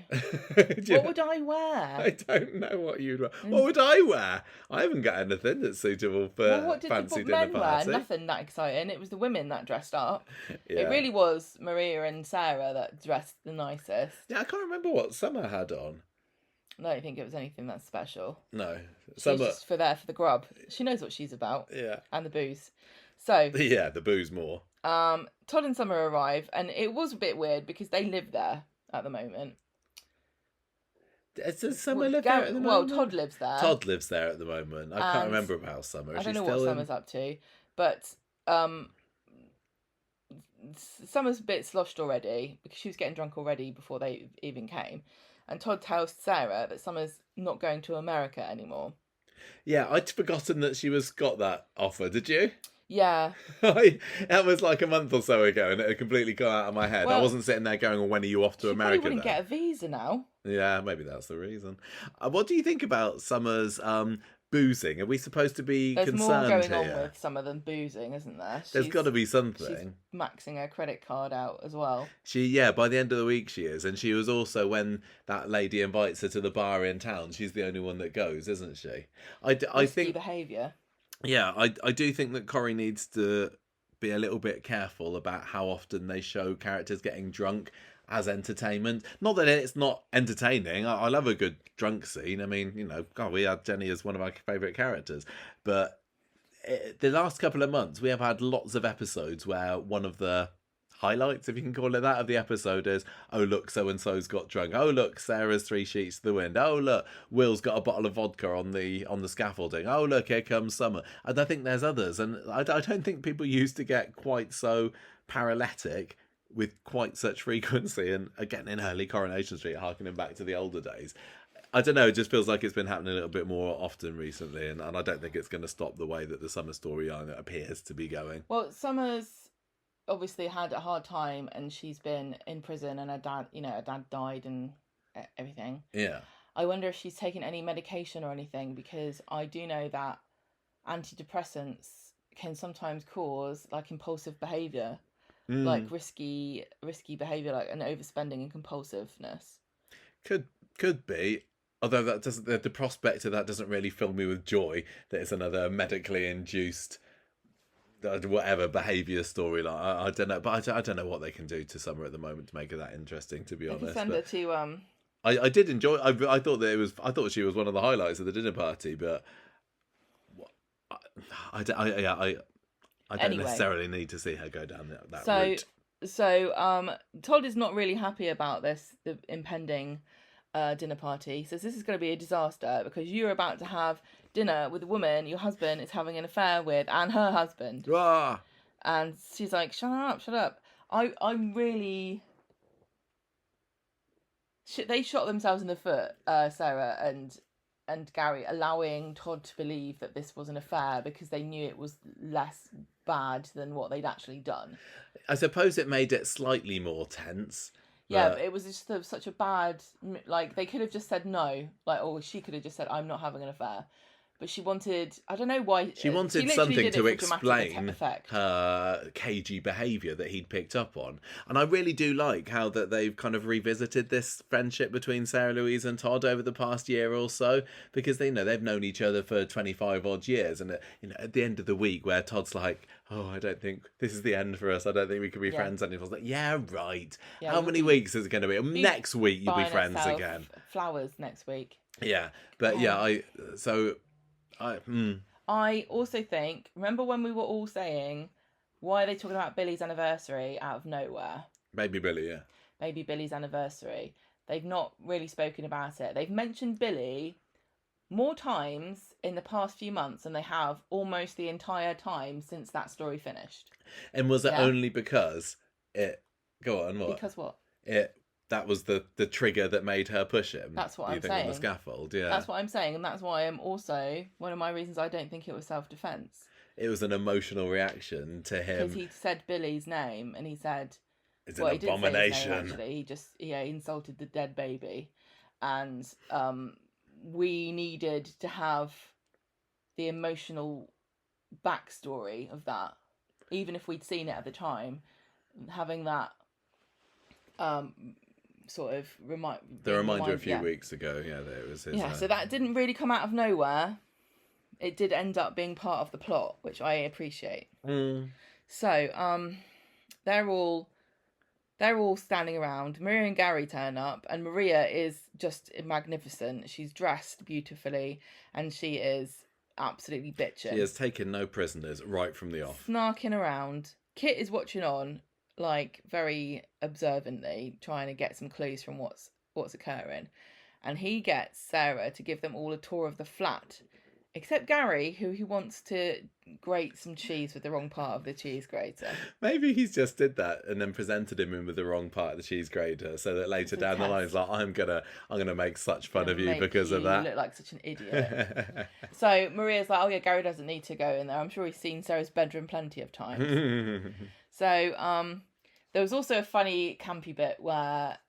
S2: What would I wear?
S1: I don't know what you'd wear. What would I wear? I haven't got anything that's suitable for
S2: what did
S1: fancy
S2: the
S1: dinner
S2: men
S1: party.
S2: wear? Nothing that exciting. It was the women that dressed up.
S1: Yeah.
S2: It really was Maria and Sarah that dressed the nicest.
S1: Yeah, I can't remember what Summer had on.
S2: I don't think it was anything that special.
S1: No.
S2: She's just for the grub. She knows what she's about.
S1: Yeah.
S2: And the booze. So
S1: yeah, the booze more.
S2: Todd and Summer arrive, and it was a bit weird because they live there at the moment.
S1: Does Summer live there at the moment?
S2: Well, Todd lives there.
S1: Todd lives there at the moment. I can't remember about Summer.
S2: I don't know what Summer's up to, but Summer's a bit sloshed already because she was getting drunk already before they even came. And Todd tells Sarah that Summer's not going to America anymore.
S1: Yeah, I'd forgotten that she got that offer. Did you?
S2: Yeah.
S1: That was like a month or so ago, and it had completely gone out of my head.
S2: Well,
S1: I wasn't sitting there going, well, when are you off to America?
S2: She wouldn't get a visa now.
S1: Yeah, maybe that's the reason. What do you think about Summer's boozing? Are we supposed to be concerned here?
S2: There's more going on with Summer than boozing, isn't there?
S1: There's got to be something.
S2: She's maxing her credit card out as well.
S1: By the end of the week she is. And she was also, when that lady invites her to the bar in town, she's the only one that goes, isn't she? I think
S2: behaviour.
S1: Yeah, I do think that Corrie needs to be a little bit careful about how often they show characters getting drunk as entertainment. Not that it's not entertaining. I love a good drunk scene. I mean, God, we had Jenny as one of our favourite characters. But the last couple of months, we have had lots of episodes where one of the highlights, if you can call it that, of the episode is, oh look, so and so's got drunk. Oh look, Sarah's 3 sheets to the wind. Oh look, Will's got a bottle of vodka on the scaffolding. Oh look, here comes Summer. And I think there's others, and I don't think people used to get quite so paralytic with quite such frequency. And again, in early Coronation Street, harkening back to the older days, I don't know, it just feels like it's been happening a little bit more often recently, and I don't think it's going to stop the way that the Summer storyline appears to be going.
S2: Well, Summer's obviously had a hard time, and she's been in prison, and her dad died and everything.
S1: Yeah.
S2: I wonder if she's taken any medication or anything, because I do know that antidepressants can sometimes cause like impulsive behaviour, like risky behaviour, like an overspending and compulsiveness.
S1: Could be. Although that doesn't, the prospect of that doesn't really fill me with joy. That it's another medically induced whatever behaviour storyline. I don't know, but I don't know what they can do to Summer at the moment to make it that interesting, to be honest.
S2: Can send her to
S1: I did enjoy. I thought that I thought she was one of the highlights of the dinner party, but I don't necessarily need to see her go down that route.
S2: So Todd is not really happy about the impending dinner party. Says this is going to be a disaster because you're about to have dinner with a woman your husband is having an affair with, and her husband.
S1: Ah.
S2: And she's like, shut up. I'm really... They shot themselves in the foot, Sarah and Gary, allowing Todd to believe that this was an affair because they knew it was less bad than what they'd actually done.
S1: I suppose it made it slightly more tense.
S2: Yeah, but it was just such a bad... Like, they could have just said no. Like, or she could have just said, I'm not having an affair. But she wanted... I don't know why...
S1: She wanted something to explain her cagey behaviour that he'd picked up on. And I really do like how that they've kind of revisited this friendship between Sarah Louise and Todd over the past year or so. Because they've known each other for 25 odd years. And at the end of the week where Todd's like, oh, I don't think this is the end for us. I don't think we can be friends anymore. I was like, yeah, right. Yeah, how many weeks is it going to be? Next week you'll be friends again.
S2: Flowers next week.
S1: Yeah. But
S2: I also think, remember when we were all saying, why are they talking about Billy's anniversary out of nowhere?
S1: Maybe Billy, yeah.
S2: Maybe Billy's anniversary. They've not really spoken about it. They've mentioned Billy more times in the past few months than they have almost the entire time since that story finished.
S1: And was it only because it... Go on, what?
S2: Because what?
S1: That was the trigger that made her push him.
S2: That's what I'm saying.
S1: On the scaffold, yeah.
S2: That's what I'm saying, and that's why I'm also one of my reasons I don't think it was self-defense.
S1: it was an emotional reaction to
S2: Because
S1: him.
S2: he said Billy's name, and he said,
S1: It's
S2: well,
S1: an
S2: he didn't say his name,
S1: abomination.
S2: actually. He just, he insulted the dead baby. And we needed to have the emotional backstory of that. Even if we'd seen it at the time, having that sort of
S1: reminder a few weeks ago, that it was his.
S2: So that didn't really come out of nowhere. It did end up being part of the plot, which I appreciate. So they're all standing around. Maria and Gary turn up, and Maria is just magnificent. She's dressed beautifully, and she is absolutely bitching.
S1: She has taken no prisoners right from the off.
S2: Snarking around. Kit is watching on, like, very observantly, trying to get some clues from what's occurring. And he gets Sarah to give them all a tour of the flat. Except Gary, who he wants to grate some cheese with the wrong part of the cheese grater.
S1: Maybe he's just did that and then presented him with the wrong part of the cheese grater, so that later down the line he's like, I'm gonna make such fun of you because of that.
S2: You look like such an idiot. So Maria's like, oh yeah, Gary doesn't need to go in there. I'm sure he's seen Sarah's bedroom plenty of times. So there was also a funny campy bit where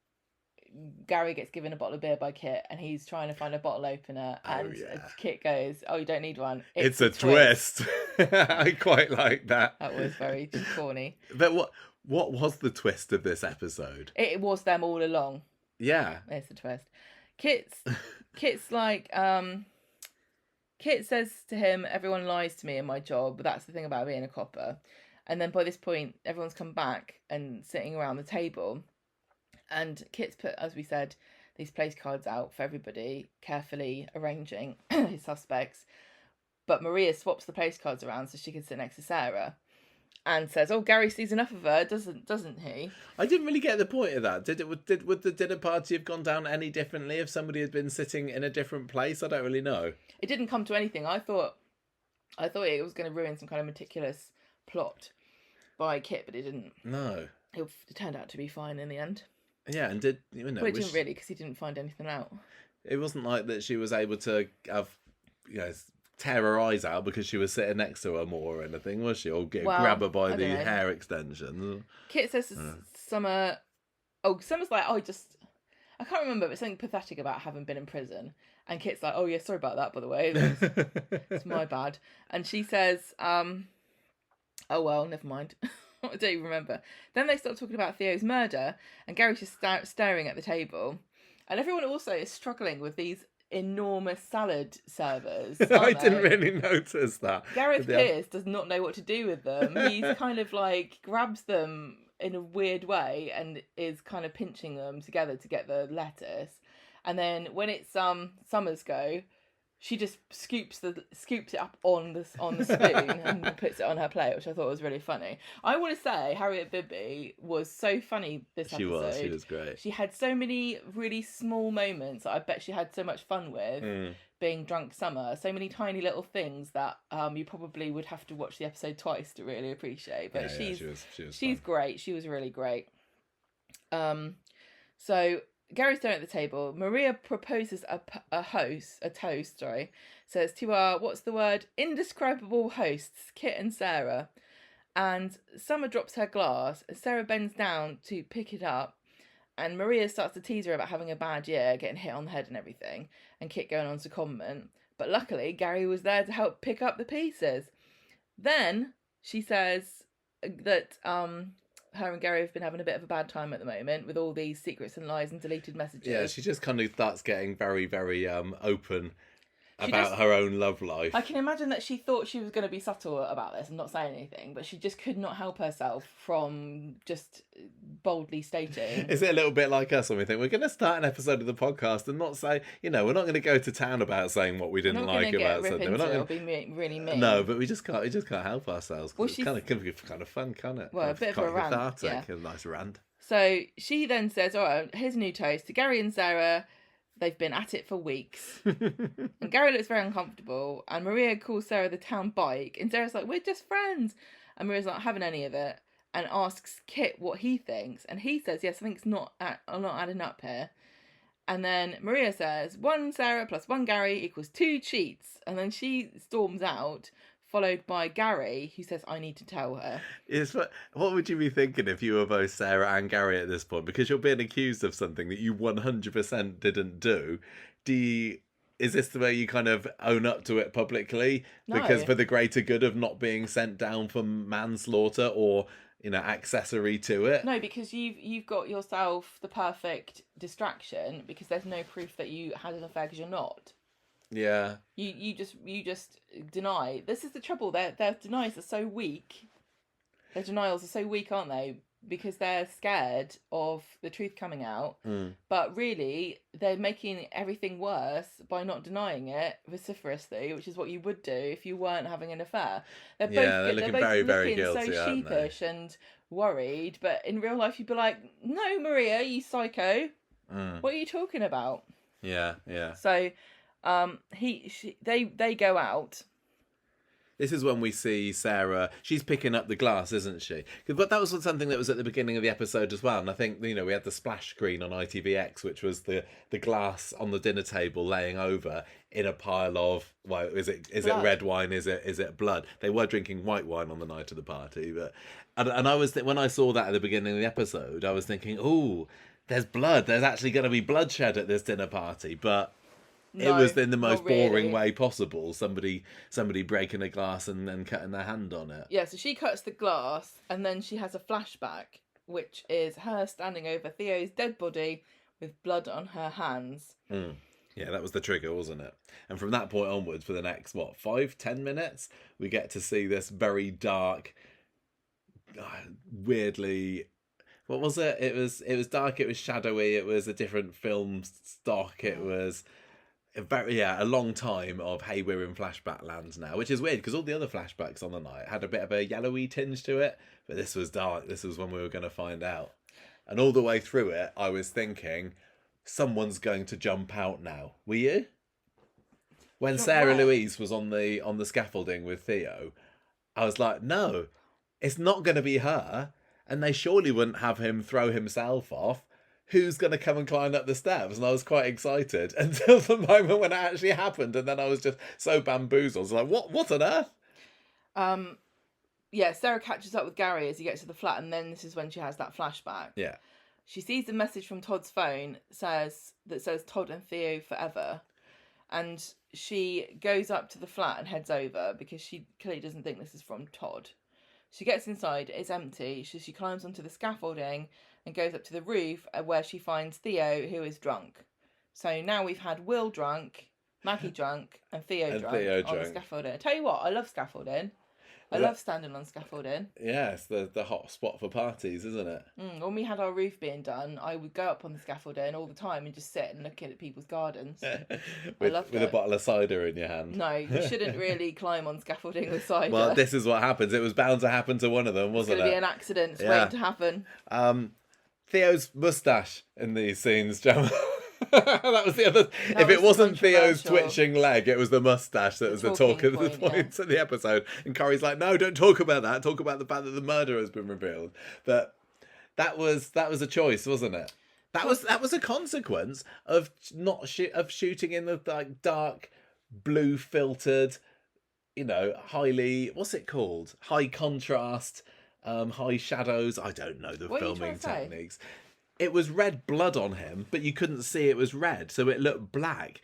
S2: Gary gets given a bottle of beer by Kit, and he's trying to find a bottle opener, and Kit goes, oh, you don't need one.
S1: It's a twist. I quite like that.
S2: That was very corny.
S1: But what was the twist of this episode?
S2: It was them all along.
S1: Yeah.
S2: It's the twist. Kit's like, Kit says to him, everyone lies to me in my job, but that's the thing about being a copper. And then by this point, everyone's come back and sitting around the table. And Kit's put, as we said, these place cards out for everybody, carefully arranging his suspects. But Maria swaps the place cards around so she can sit next to Sarah, and says, "Oh, Gary sees enough of her, doesn't he?"
S1: I didn't really get the point of that. Would the dinner party have gone down any differently if somebody had been sitting in a different place? I don't really know.
S2: It didn't come to anything. I thought it was going to ruin some kind of meticulous plot by Kit, but it didn't.
S1: No.
S2: It turned out to be fine in the end.
S1: Yeah, and
S2: But it didn't really, because he didn't find anything out.
S1: It wasn't like that she was able to have, tear her eyes out because she was sitting next to her more or anything, was she? Or grab her by the hair extensions.
S2: Kit says to Summer, Summer's like, I can't remember, but something pathetic about having been in prison. And Kit's like, oh yeah, sorry about that, by the way. It's my bad. And she says, oh well, never mind. I don't even remember. Then they start talking about Theo's murder, and Gary's just staring at the table. And everyone also is struggling with these enormous salad servers.
S1: I didn't really notice that.
S2: Gareth Pierce does not know what to do with them. He's kind of like grabs them in a weird way and is kind of pinching them together to get the lettuce. And then when it's Summer's go, she just scoops it up on the spoon and puts it on her plate, which I thought was really funny. I want to say Harriet Bibby was so funny this episode.
S1: She was great.
S2: She had so many really small moments that I bet she had so much fun with being drunk Summer. So many tiny little things that you probably would have to watch the episode twice to really appreciate. But she's great. She was really great. So Gary's down at the table. Maria proposes a toast, says to our, what's the word, indescribable hosts, Kit and Sarah. And Summer drops her glass, and Sarah bends down to pick it up, and Maria starts to tease her about having a bad year, getting hit on the head and everything, and Kit going on to comment. But luckily, Gary was there to help pick up the pieces. Then she says that her and Gary have been having a bit of a bad time at the moment with all these secrets and lies and deleted messages.
S1: Yeah, she just kind of starts getting very, very open about her own love life.
S2: I can imagine that she thought she was going to be subtle about this and not say anything, but she just could not help herself from just boldly stating.
S1: Is it a little bit like us when we think we're going to start an episode of the podcast and not say, we're not going to go to town about saying what we didn't like about something. We're not going
S2: to be really mean.
S1: No, but we just can't help ourselves. Well, it's kind of fun, can't it?
S2: Well, a bit of a rant.
S1: Cathartic, a nice rant.
S2: So she then says, all right, here's a new toast to Gary and Sarah. They've been at it for weeks. And Gary looks very uncomfortable. And Maria calls Sarah the town bike. And Sarah's like, we're just friends. And Maria's not having any of it. And asks Kit what he thinks. And he says, yes, I think it's not adding up here. And then Maria says, 1 Sarah plus 1 Gary equals 2 cheats. And then she storms out, followed by Gary, who says, I need to tell her.
S1: What would you be thinking if you were both Sarah and Gary at this point? Because you're being accused of something that you 100% didn't do. Is this the way you kind of own up to it publicly?
S2: No.
S1: Because for the greater good of not being sent down for manslaughter or, accessory to it?
S2: No, because you've got yourself the perfect distraction, because there's no proof that you had an affair, because you're not.
S1: Yeah.
S2: You just deny. This is the trouble. Their denials are so weak. Their denials are so weak, aren't they? Because they're scared of the truth coming out. But really, they're making everything worse by not denying it vociferously, which is what you would do if you weren't having an affair.
S1: They're looking very, very guilty,
S2: so
S1: aren't they?
S2: sheepish and worried. But in real life, you'd be like, "No, Maria, you psycho. What are you talking about?"
S1: Yeah, yeah.
S2: So, they go out.
S1: This is when we see Sarah. She's picking up the glass, isn't she? But that was something that was at the beginning of the episode as well. And I think, we had the splash screen on ITVX, which was the glass on the dinner table laying over in a pile of, well, is it red wine? Is it blood? They were drinking white wine on the night of the party, but and I was when I saw that at the beginning of the episode, I was thinking, oh, there's blood. There's actually going to be bloodshed at this dinner party, but. No, it was in the most boring way possible. Somebody breaking a glass and then cutting their hand on it.
S2: Yeah, so she cuts the glass and then she has a flashback, which is her standing over Theo's dead body with blood on her hands.
S1: Yeah, that was the trigger, wasn't it? And from that point onwards, for the next, 5-10 minutes, we get to see this very dark, weirdly... What was it? It was dark, it was shadowy, it was a different film stock, it was... a long time of, hey, we're in flashback land now, which is weird because all the other flashbacks on the night had a bit of a yellowy tinge to it, but this was dark. This was when we were going to find out. And all the way through it, I was thinking, someone's going to jump out now. Were you? When Sarah Louise was on the scaffolding with Theo, I was like, no, it's not going to be her, and they surely wouldn't have him throw himself off. Who's going to come and climb up the steps? And I was quite excited until the moment when it actually happened. And then I was just so bamboozled. I was like, what on earth?
S2: Yeah, Sarah catches up with Gary as he gets to the flat. And then this is when she has that flashback.
S1: Yeah.
S2: She sees the message from Todd's phone that says Todd and Theo forever. And she goes up to the flat and heads over because she clearly doesn't think this is from Todd. She gets inside, it's empty. She climbs onto the scaffolding and goes up to the roof where she finds Theo, who is drunk. So now we've had Will drunk, Maggie drunk, and Theo drunk on the scaffolding. I tell you what, I love scaffolding. I love standing on scaffolding.
S1: Yeah, it's the hot spot for parties, isn't it?
S2: When we had our roof being done, I would go up on the scaffolding all the time and just sit and look at people's gardens.
S1: with a bottle of cider in your hand.
S2: No, you shouldn't really climb on scaffolding with cider.
S1: Well, this is what happens. It was bound to happen to one of them, wasn't it?
S2: It's going to be an accident. It's waiting to happen.
S1: Theo's moustache in these scenes, Gemma. That was the other. If it wasn't Theo's twitching leg, it was the moustache that was the talk of the points of the episode. And Corrie's like, "No, don't talk about that. Talk about the fact that the murder has been revealed." But that was a choice, wasn't it? That was a consequence of of shooting in the dark blue filtered, highly, what's it called? High contrast, high shadows. I don't know the filming techniques. It was red blood on him, but you couldn't see it was red, so it looked black.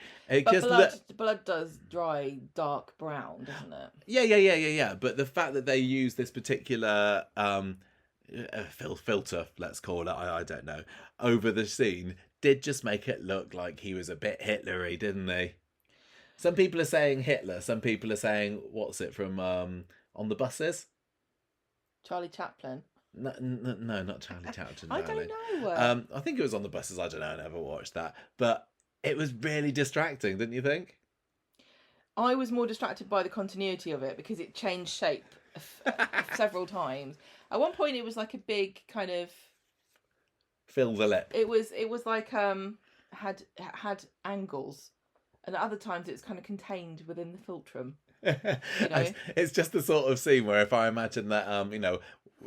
S2: Blood does dry dark brown, doesn't it?
S1: Yeah. But the fact that they use this particular filter, let's call it, I don't know, over the scene, did just make it look like he was a bit Hitlery, didn't they? Some people are saying Hitler. Some people are saying, what's it from On the Buses?
S2: Charlie Chaplin.
S1: No, not Charlie Chaplin.
S2: I don't know.
S1: I think it was On the Buses. I don't know. I never watched that. But it was really distracting, didn't you think?
S2: I was more distracted by the continuity of it because it changed shape several times. At one point, it was like a big kind of...
S1: Fill the lip.
S2: It was like had angles. and at other times it's kind of contained within the philtrum.
S1: It's just the sort of scene where if I imagine that,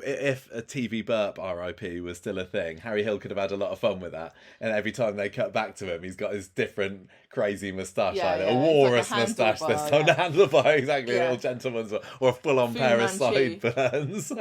S1: if a TV burp RIP was still a thing, Harry Hill could have had a lot of fun with that. And every time they cut back to him, he's got his different crazy moustache, a walrus moustache this time, the handlebar, exactly, a little gentleman's, or a full-on pair of sideburns.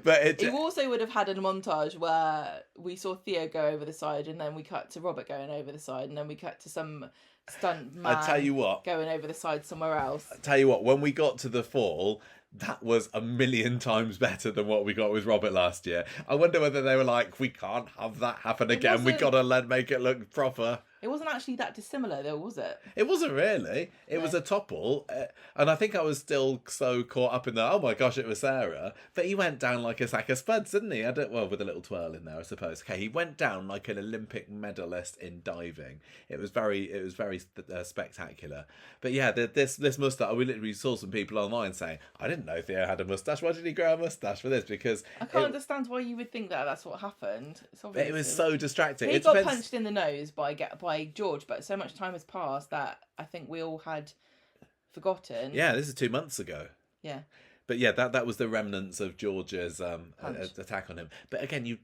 S1: But
S2: he also would have had a montage where we saw Theo go over the side, and then we cut to Robert going over the side, and then we cut to some stunt man
S1: I tell you what,
S2: going over the side somewhere else.
S1: I tell you what, when we got to the fall, that was a million times better than what we got with Robert last year. I wonder whether they were like, we can't have that happen again. We got to make it look proper.
S2: It wasn't actually that dissimilar, though, was it?
S1: It wasn't really. It was a topple. And I think I was still so caught up in the, oh my gosh, it was Sarah. But he went down like a sack of spuds, didn't he? Well, with a little twirl in there, I suppose. Okay, he went down like an Olympic medalist in diving. It was very spectacular. But yeah, this moustache, we literally saw some people online saying, I didn't know Theo had a moustache. Why did he grow a moustache for this? Because
S2: I can't understand why you would think that's what happened.
S1: It was so distracting.
S2: He got punched in the nose by George, but so much time has passed that I think we all had forgotten.
S1: Yeah, this is 2 months ago.
S2: Yeah.
S1: But yeah, that was the remnants of George's attack on him. But again,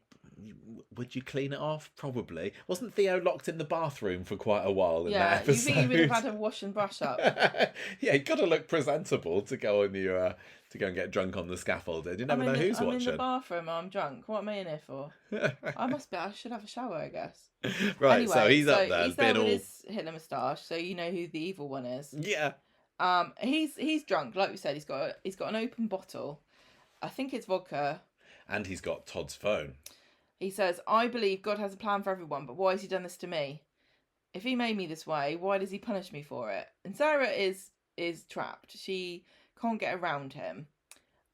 S1: would you clean it off? Probably. Wasn't Theo locked in the bathroom for quite a while in that episode?
S2: You think he would have had a wash and brush up?
S1: Yeah, you got to look presentable to go on your to go and get drunk on the scaffolding. You never know who's watching.
S2: I'm in the bathroom. I'm drunk. What am I in here for? I should have a shower, I guess.
S1: Right.
S2: Anyway,
S1: so he's up there.
S2: He's there with his Hitler moustache, so you know who the evil one is.
S1: Yeah.
S2: He's drunk, like we said. He's got an open bottle. I think it's vodka.
S1: And he's got Todd's phone.
S2: He says, "I believe God has a plan for everyone, but why has he done this to me? If he made me this way, why does he punish me for it?" And Sarah is trapped. She can't get around him.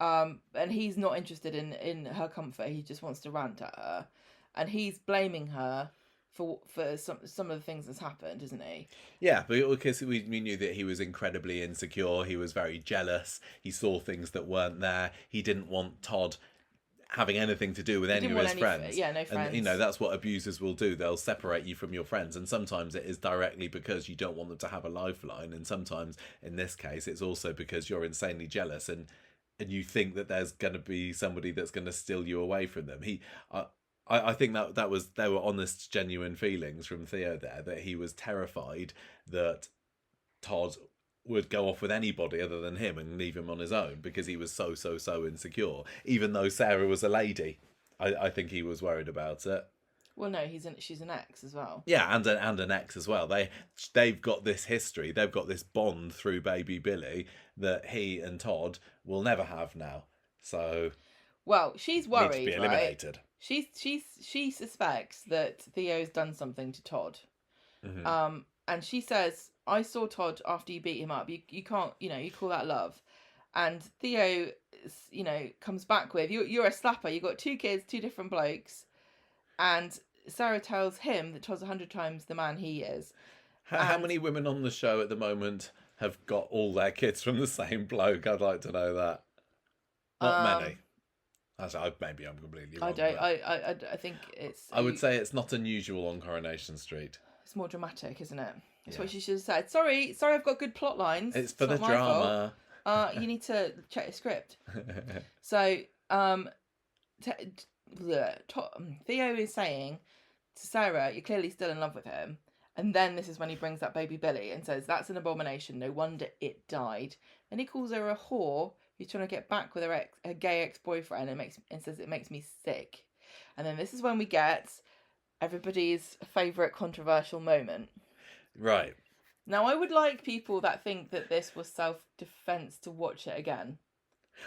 S2: And he's not interested in her comfort. He just wants to rant at her. And he's blaming her for some of the things that's happened, isn't he?
S1: Yeah, because we knew that he was incredibly insecure. He was very jealous. He saw things that weren't there. He didn't want Todd having anything to do with any of his friends.
S2: Yeah, no friends.
S1: And, that's what abusers will do. They'll separate you from your friends. And sometimes it is directly because you don't want them to have a lifeline. And sometimes, in this case, it's also because you're insanely jealous and you think that there's going to be somebody that's going to steal you away from them. I think that there were honest, genuine feelings from Theo there, that he was terrified that Todd would go off with anybody other than him and leave him on his own because he was so insecure. Even though Sarah was a lady, I think he was worried about it.
S2: Well, no, she's an ex as well.
S1: Yeah, and an ex as well. They've got this history. They've got this bond through Baby Billy that he and Todd will never have now. So,
S2: well, she's worried.
S1: Needs to be eliminated.
S2: Right? She suspects that Theo's done something to Todd.
S1: Mm-hmm.
S2: And she says, "I saw Todd after you beat him up. You can't, you call that love." And Theo, comes back with, "You're a slapper. You got 2 kids, 2 different blokes." And Sarah tells him that Todd's 100 times the man he is.
S1: How many women on the show at the moment have got all their kids from the same bloke? I'd like to know that. Not many. Maybe I'm completely wrong.
S2: I think it's...
S1: I would say it's not unusual on Coronation Street.
S2: It's more dramatic, isn't it? That's what she should have said. Sorry, I've got good plot lines.
S1: It's for the drama.
S2: You need to check your script. So, Theo is saying to Sarah, "You're clearly still in love with him." And then this is when he brings up Baby Billy and says, "That's an abomination. No wonder it died." And he calls her a whore who's trying to get back with her gay ex-boyfriend and says it makes me sick. And then this is when we get everybody's favourite controversial moment.
S1: Right.
S2: Now, I would like people that think that this was self-defence to watch it again.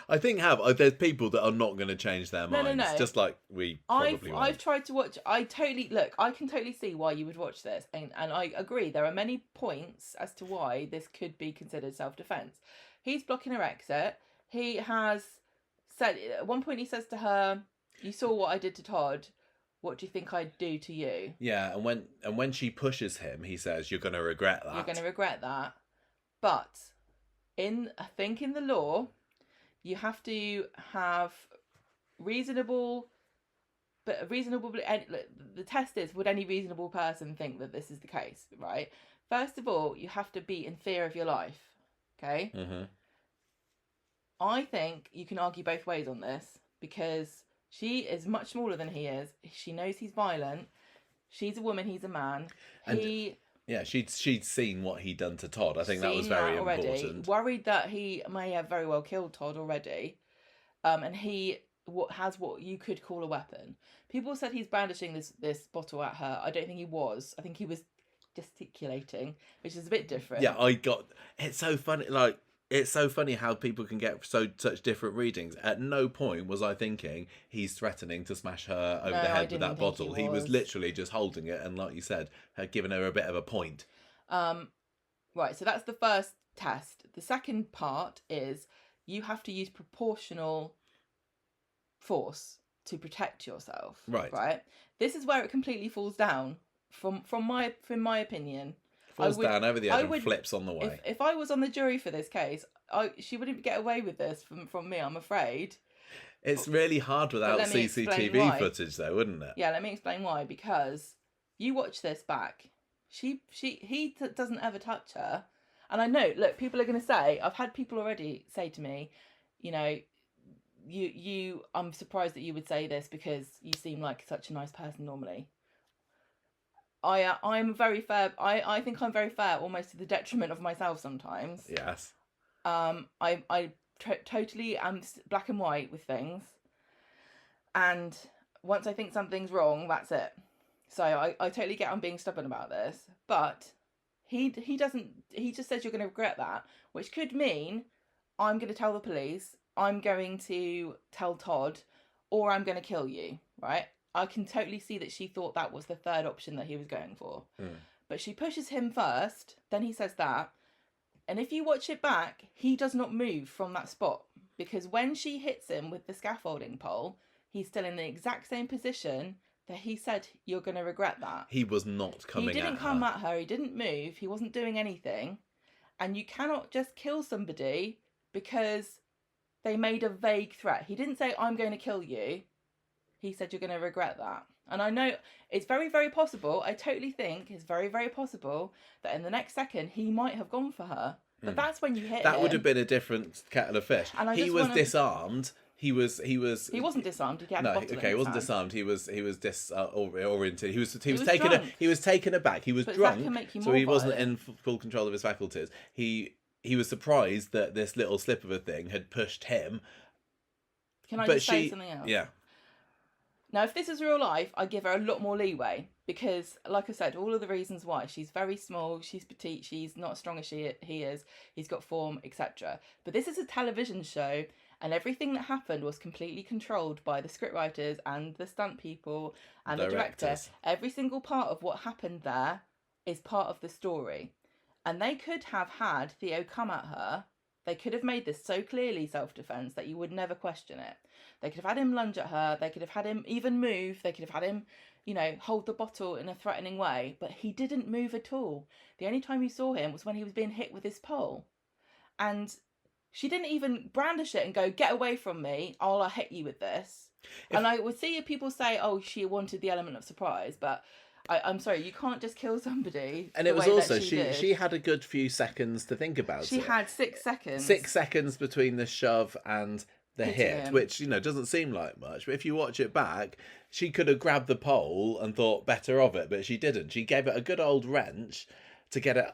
S1: I think there's people that are not going to change their minds. No. Just like we probably
S2: I've tried to watch. I can totally see why you would watch this, and I agree. There are many points as to why this could be considered self-defence. He's blocking her exit. He has said at one point, he says to her, "You saw what I did to Todd. What do you think I'd do to you?"
S1: Yeah, and when she pushes him, he says, "You're going to regret that.
S2: You're going to regret that." But I think in the law, you have to have reasonable. The test is, would any reasonable person think that this is the case, right? First of all, you have to be in fear of your life. Okay?
S1: Mm-hmm.
S2: I think you can argue both ways on this because she is much smaller than he is. She knows he's violent. She's a woman, he's a man.
S1: Yeah, she'd seen what he'd done to Todd. I think that was very important.
S2: Worried that he may have very well killed Todd already. And he has what you could call a weapon. People said he's brandishing this bottle at her. I don't think he was. I think he was gesticulating, which is a bit different.
S1: Yeah, it's so funny. Like, it's so funny how people can get such different readings. At no point was I thinking he's threatening to smash her over the head with that bottle. He was literally just holding it and, like you said, had given her a bit of a point.
S2: Right, so that's the first test. The second part is you have to use proportional force to protect yourself. Right. This is where it completely falls down. From my opinion,
S1: falls down over the edge and flips on the way.
S2: If I was on the jury for this case, she wouldn't get away with this from me, I'm afraid.
S1: It's really hard without CCTV footage, though, wouldn't it?
S2: Yeah, let me explain why. Because you watch this back, he doesn't ever touch her, and I know. Look, people are going to say, I've had people already say to me, you know, I'm surprised that you would say this because you seem like such a nice person normally. I'm very fair. I think I'm very fair, almost to the detriment of myself sometimes.
S1: Yes.
S2: I totally am black and white with things, and once I think something's wrong, that's it. So I totally get I'm being stubborn about this, but he doesn't. He just says you're going to regret that, which could mean I'm going to tell the police, I'm going to tell Todd, or I'm going to kill you. Right? I can totally see that she thought that was the third option that he was going for. But she pushes him first, then he says that. And if you watch it back, he does not move from that spot. Because when she hits him with the scaffolding pole, he's still in the exact same position that he said, you're going to regret that.
S1: He was not coming at her.
S2: He didn't come at her, he didn't move, he wasn't doing anything. And you cannot just kill somebody because they made a vague threat. He didn't say, I'm going to kill you. He said, you're going to regret that. And I know it's very, very possible. I totally think it's very, very possible that in the next second, he might have gone for her. But that's when you hit him.
S1: That would have been a different kettle of fish. And he was disarmed. He wasn't
S2: disarmed. He had a bottle
S1: he wasn't disarmed. He was disoriented. He was taken aback. He was drunk, so he wasn't in full control of his faculties. He was surprised that this little slip of a thing had pushed him.
S2: Can I just say something else?
S1: Yeah.
S2: Now, if this is real life, I give her a lot more leeway because, like I said, all of the reasons why. She's very small, she's petite, she's not as strong as he is, he's got form, etc. But this is a television show, and everything that happened was completely controlled by the scriptwriters and the stunt people and the director. Every single part of what happened there is part of the story. And they could have had Theo come at her. They could have made this so clearly self-defense that you would never question it. They could have had him lunge at her. They could have had him even move. They could have had him, hold the bottle in a threatening way. But he didn't move at all. The only time you saw him was when he was being hit with his pole. And she didn't even brandish it and go, get away from me. I'll hit you with this. And I would see people say, oh, she wanted the element of surprise. But I'm sorry, you can't just kill somebody.
S1: And it was also, she had a good few seconds to think about it.
S2: She had 6 seconds.
S1: 6 seconds between the shove and the hit, which, doesn't seem like much. But if you watch it back, she could have grabbed the pole and thought better of it, but she didn't. She gave it a good old wrench to get it.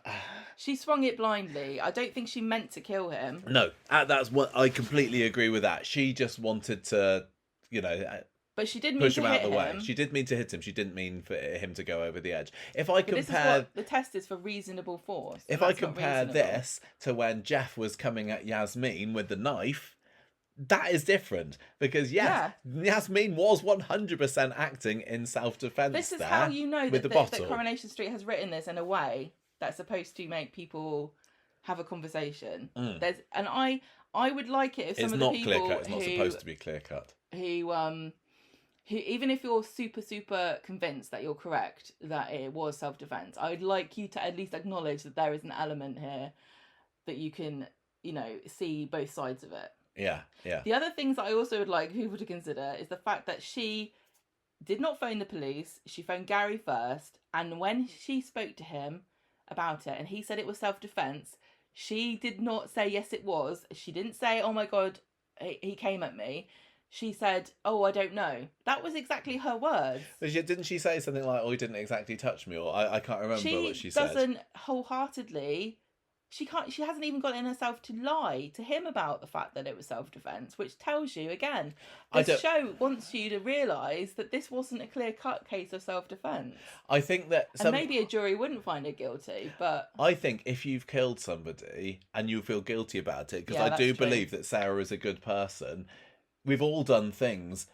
S2: She swung it blindly. I don't think she meant to kill him.
S1: No, that's what I completely agree with that. She just wanted to,
S2: but she did mean
S1: push
S2: to
S1: him out
S2: hit
S1: of the way.
S2: him.
S1: She did mean to hit him. She didn't mean for him to go over the edge. If I compare,
S2: this is what the test is for reasonable force.
S1: If I compare this to when Jeff was coming at Yasmin with the knife, that is different because Yasmin was 100% acting in self-defense.
S2: This is how you know
S1: that
S2: Coronation Street has written this in a way that's supposed to make people have a conversation. And I would like it if some of the people
S1: clear cut. It's not supposed to be clear cut.
S2: Who even if you're super convinced that you're correct, that it was self-defense, I would like you to at least acknowledge that there is an element here that you can, see both sides of it.
S1: Yeah.
S2: The other things that I also would like people to consider is the fact that she did not phone the police. She phoned Gary first, and when she spoke to him, about it, and he said it was self-defense. She did not say yes it was. She didn't say, oh my god, he came at me. She said, oh, I don't know. That was exactly her words.
S1: But didn't she say something like, oh, he didn't exactly touch me, or I can't remember what she said.
S2: She doesn't wholeheartedly. She hasn't even got it in herself to lie to him about the fact that it was self-defense, which tells you, again, this show wants you to realise that this wasn't a clear-cut case of self-defense.
S1: I think that...
S2: And maybe a jury wouldn't find her guilty, but...
S1: I think if you've killed somebody and you feel guilty about it, because I do believe that Sarah is a good person, we've all done things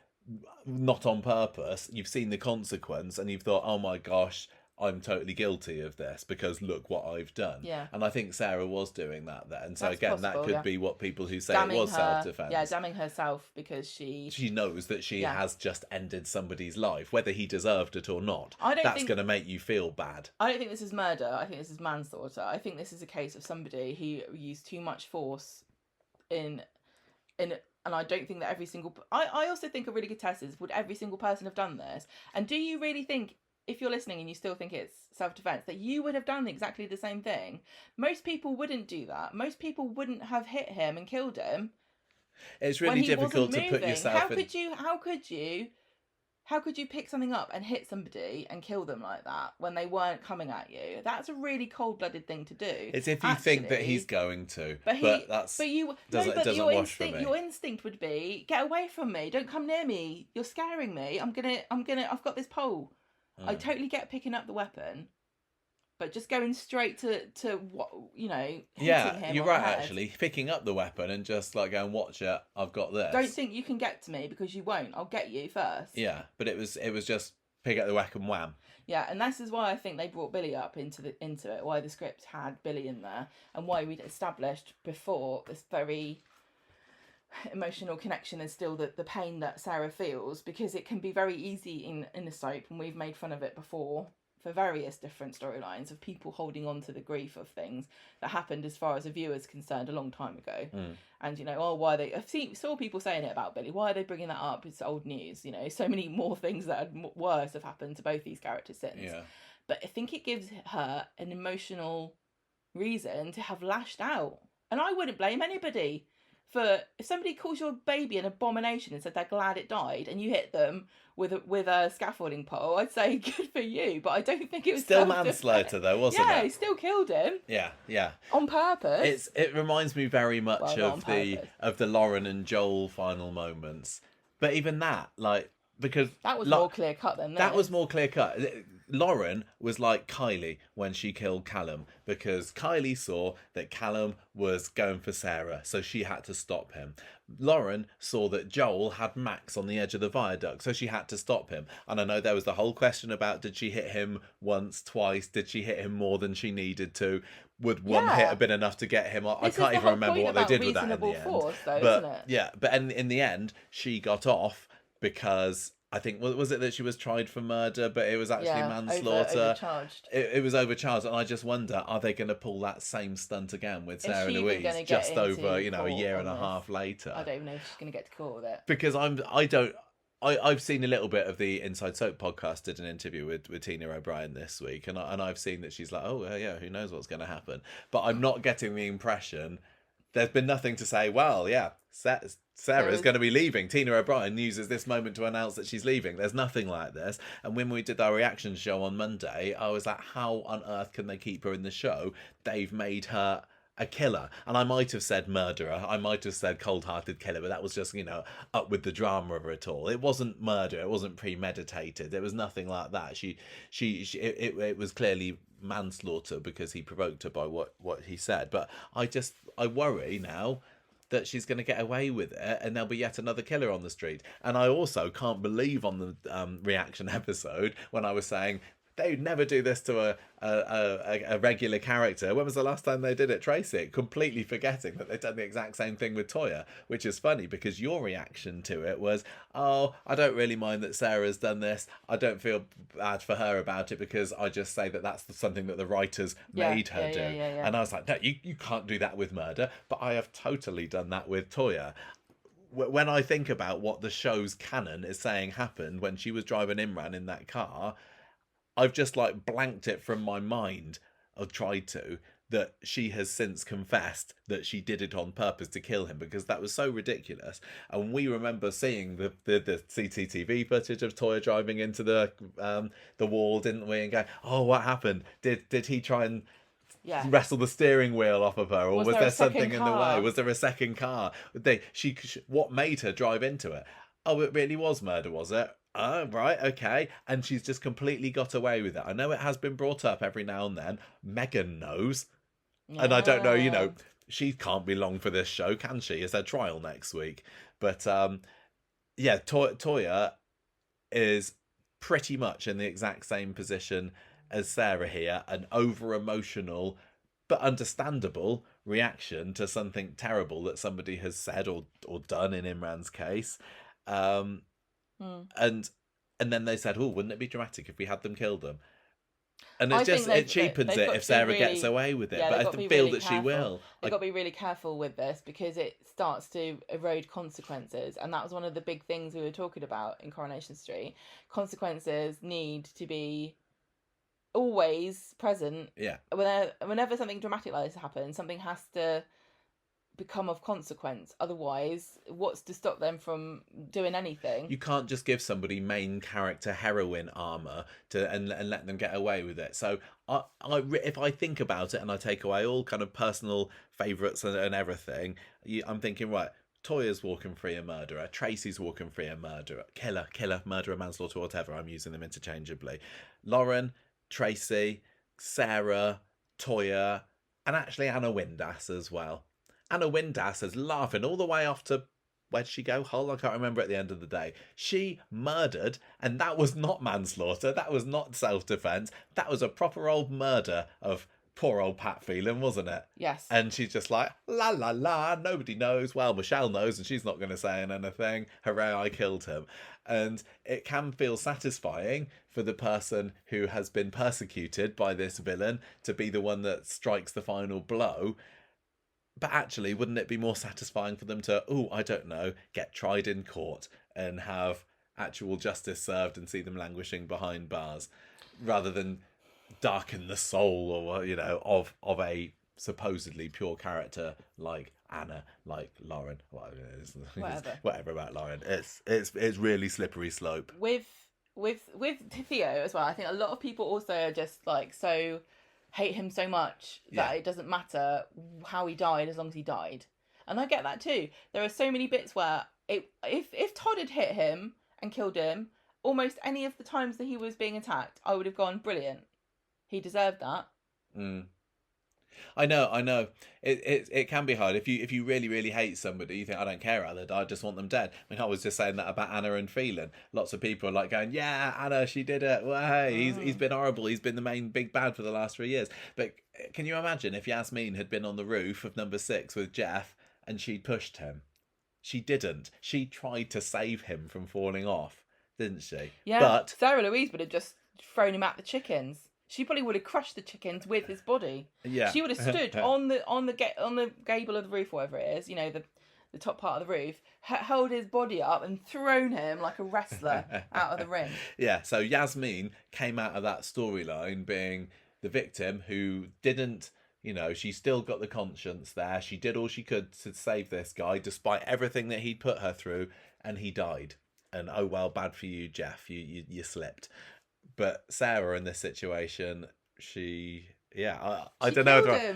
S1: not on purpose. You've seen the consequence and you've thought, oh my gosh, I'm totally guilty of this because look what I've done.
S2: Yeah.
S1: And I think Sarah was doing that then. So
S2: That's
S1: again,
S2: possible,
S1: that could be what people who say
S2: damning
S1: it was
S2: her,
S1: self-defense.
S2: Yeah, damning herself because she
S1: knows that she has just ended somebody's life, whether he deserved it or not. That's going to make you feel bad.
S2: I don't think this is murder. I think this is manslaughter. I think this is a case of somebody who used too much force in and I don't think that every single... I also think a really good test is, would every single person have done this? And do you really think, if you're listening and you still think it's self-defense, that you would have done exactly the same thing? Most people wouldn't do that. Most people wouldn't have hit him and killed him.
S1: It's really difficult to put yourself
S2: How could you pick something up and hit somebody and kill them like that when they weren't coming at you? That's a really cold-blooded thing to do.
S1: It's if you think that he's going to, but your
S2: instinct would be, get away from me, don't come near me, you're scaring me. I've got this pole. I totally get picking up the weapon, but just going straight to what, hitting him.
S1: You're right. Actually, picking up the weapon and just like going, watch it. I've got this.
S2: Don't think you can get to me because you won't. I'll get you first.
S1: Yeah, but it was just pick up the weapon, wham.
S2: Yeah, and this is why I think they brought Billy up into it. Why the script had Billy in there, and why we'd established before this very emotional connection is still the pain that Sarah feels, because it can be very easy in a soap, and we've made fun of it before for various different storylines of people holding on to the grief of things that happened as far as a viewer's concerned a long time ago. And saw people saying it about Billy, why are they bringing that up? It's old news. So many more things that are worse have happened to both these characters since. But I think it gives her an emotional reason to have lashed out, and I wouldn't blame anybody for, if somebody calls your baby an abomination and said they're glad it died, and you hit them with a scaffolding pole, I'd say good for you. But I don't think it was
S1: still manslaughter though, wasn't it?
S2: Yeah, he still killed him.
S1: Yeah.
S2: On purpose.
S1: It reminds me very much of the Lauren and Joel final moments. But even that, because
S2: that was more clear cut than this.
S1: That was more clear cut. Lauren was like Kylie when she killed Callum, because Kylie saw that Callum was going for Sarah, so she had to stop him. Lauren saw that Joel had Max on the edge of the viaduct, so she had to stop him. And I know there was the whole question about, did she hit him once, twice? Did she hit him more than she needed to? Would one hit have been enough to get him? I can't even remember what they did with that in the end.
S2: Force, though, isn't it?
S1: Yeah, but in the end, she got off because... I think, was it that she was tried for murder, but it was actually manslaughter?
S2: Overcharged.
S1: It was overcharged, and I just wonder, are they going to pull that same stunt again with Sarah Louise just over, a year and a half later?
S2: I don't even know if she's going to get to court with it.
S1: Because I've seen a little bit of the Inside Soap podcast, did an interview with Tina O'Brien this week, and I've seen that she's like, oh yeah, who knows what's going to happen? But I'm not getting the impression. There's been nothing to say, well, yeah, Sarah's going to be leaving. Tina O'Brien uses this moment to announce that she's leaving. There's nothing like this. And when we did our reaction show on Monday, I was like, how on earth can they keep her in the show? They've made her a killer. And I might have said murderer. I might have said cold-hearted killer, but that was just, up with the drama of it all. It wasn't murder. It wasn't premeditated. There was nothing like that. It was clearly manslaughter because he provoked her by what he said. But I worry now that she's going to get away with it and there'll be yet another killer on the street. And I also can't believe on the reaction episode when I was saying they'd never do this to a regular character. When was the last time they did it? Tracy, completely forgetting that they'd done the exact same thing with Toya, which is funny because your reaction to it was, oh, I don't really mind that Sarah's done this. I don't feel bad for her about it because I just say that that's something that the writers made her do. Yeah. And I was like, no, you can't do that with murder. But I have totally done that with Toya. When I think about what the show's canon is saying happened when she was driving Imran in that car, I've just blanked it from my mind or tried to, that she has since confessed that she did it on purpose to kill him, because that was so ridiculous. And we remember seeing the CCTV footage of Toya driving into the wall, didn't we? And going, oh, what happened? Did he try and wrestle the steering wheel off of her, or was there something in the way? Was there a second car? What made her drive into it? Oh, it really was murder, was it? Oh, right, okay. And she's just completely got away with it. I know it has been brought up every now and then. Megan knows. And I don't know, she can't be long for this show, can she? It's her trial next week. But, Toya is pretty much in the exact same position as Sarah here. An over-emotional, but understandable reaction to something terrible that somebody has said or done in Imran's case. And then they said, oh, wouldn't it be dramatic if we had them kill them? And it cheapens it if Sarah gets away with it. But I feel that she will.
S2: They've got to be really careful with this, because it starts to erode consequences. And that was one of the big things we were talking about in Coronation Street. Consequences need to be always present.
S1: Yeah.
S2: Whenever something dramatic like this happens, something has to become of consequence. Otherwise, what's to stop them from doing anything?
S1: You can't just give somebody main character heroine armor and let them get away with it. So if I think about it and I take away all kind of personal favourites and everything, I'm thinking, right, Toya's walking free a murderer, Tracy's walking free a murderer, killer, murderer, manslaughter, whatever. I'm using them interchangeably. Lauren, Tracy, Sarah, Toya, and actually Anna Windass as well. Anna Windass is laughing all the way off to, where'd she go? Hull? I can't remember at the end of the day. She murdered, and that was not manslaughter. That was not self-defense. That was a proper old murder of poor old Pat Phelan, wasn't it?
S2: Yes.
S1: And she's just like, la, la, la, nobody knows. Well, Michelle knows, and she's not going to say anything. Hooray, I killed him. And it can feel satisfying for the person who has been persecuted by this villain to be the one that strikes the final blow. But actually, wouldn't it be more satisfying for them to, I don't know, get tried in court and have actual justice served and see them languishing behind bars, rather than darken the soul, or of a supposedly pure character like Anna, like Lauren, whatever about Lauren. It's really slippery slope.
S2: With Theo as well. I think a lot of people also are just like so hate him so much that it doesn't matter how he died as long as he died. And I get that too. There are so many bits where if Todd had hit him and killed him, almost any of the times that he was being attacked, I would have gone, brilliant. He deserved that.
S1: I know. It can be hard if you really, really hate somebody. You think, I don't care how they die, I just want them dead. I mean, I was just saying that about Anna and Phelan. Lots of people are like going, yeah, Anna, she did it. Well, hey, he's been horrible. He's been the main big bad for the last 3 years. But can you imagine if Yasmin had been on the roof of number 6 with Jeff and she'd pushed him? She didn't. She tried to save him from falling off, didn't she?
S2: Yeah.
S1: But
S2: Sarah Louise would have just thrown him at the chickens. She probably would have crushed the chickens with his body.
S1: Yeah.
S2: She would have stood on the gable of the roof, whatever it is, the top part of the roof, held his body up and thrown him like a wrestler out of the ring.
S1: Yeah, so Yasmin came out of that storyline being the victim who didn't, she still got the conscience there. She did all she could to save this guy despite everything that he'd put her through, and he died. And oh well, bad for you, Jeff. You slipped. But Sarah in this situation, I don't know.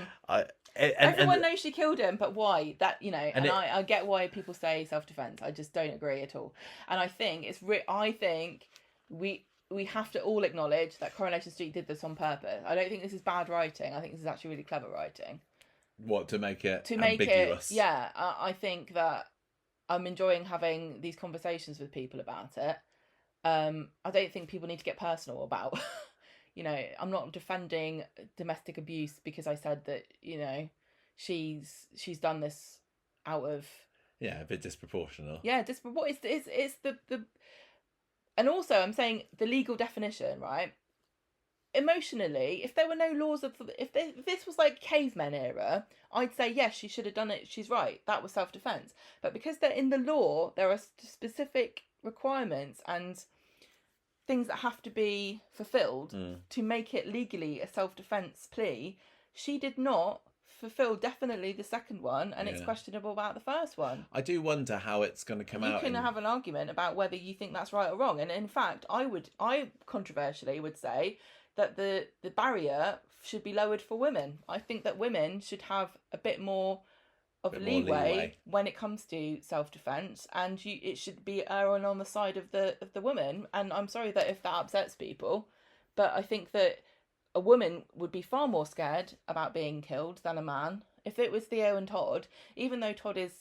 S2: Everyone knows she killed him, but why? I get why people say self-defense. I just don't agree at all. And I think I think we have to all acknowledge that Coronation Street did this on purpose. I don't think this is bad writing. I think this is actually really clever writing.
S1: What, to make it ambiguous?
S2: Yeah, I think that I'm enjoying having these conversations with people about it. I don't think people need to get personal about, I'm not defending domestic abuse because I said that, she's done this out of...
S1: Yeah, a bit disproportional.
S2: Yeah, it's the... And also I'm saying the legal definition, right? Emotionally, if there were no laws if this was like cavemen era, I'd say yes, she should have done it. She's right. That was self-defense. But because they're in the law, there are specific requirements and things that have to be fulfilled to make it legally a self-defense plea, she did not fulfill definitely the second one, and it's questionable about the first one.
S1: I do wonder how it's going to come out.
S2: You can have an argument about whether you think that's right or wrong, and in fact, I controversially would say that the barrier should be lowered for women. I think that women should have a bit more of leeway when it comes to self-defense, and it should be erring on the side of the woman. And I'm sorry that if that upsets people, but I think that a woman would be far more scared about being killed than a man. If it was Theo and Todd, even though Todd is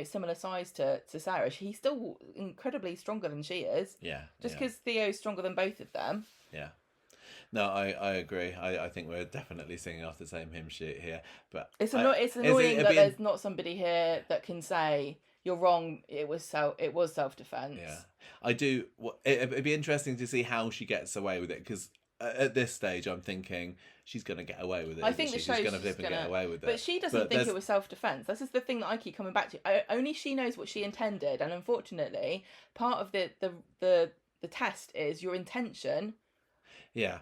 S2: similar size to Sarah, he's still incredibly stronger than she is.
S1: Yeah.
S2: Just because Theo's stronger than both of them.
S1: Yeah. No, I agree. I think we're definitely singing off the same hymn sheet here. But
S2: it's annoying that there's not somebody here that can say you're wrong. It was self-defense.
S1: Yeah, I do. It'd be interesting to see how she gets away with it, because at this stage, I'm thinking she's going to get away with it.
S2: I think
S1: she's going to flip and get away with it.
S2: But she doesn't think it was self-defense. This is the thing that I keep coming back to. Only she knows what she intended, and unfortunately, part of the test is your intention.
S1: Yeah.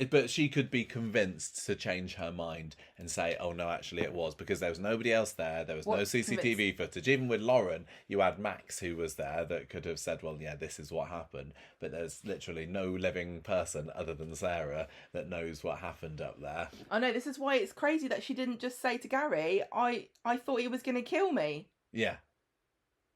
S1: But she could be convinced to change her mind and say, oh, no, actually it was, because there was nobody else there. There was no CCTV footage. Even with Lauren, you had Max, who was there, that could have said, well, yeah, this is what happened. But there's literally no living person other than Sarah that knows what happened up there.
S2: I know. This is why it's crazy that she didn't just say to Gary, I thought he was going to kill me.
S1: Yeah.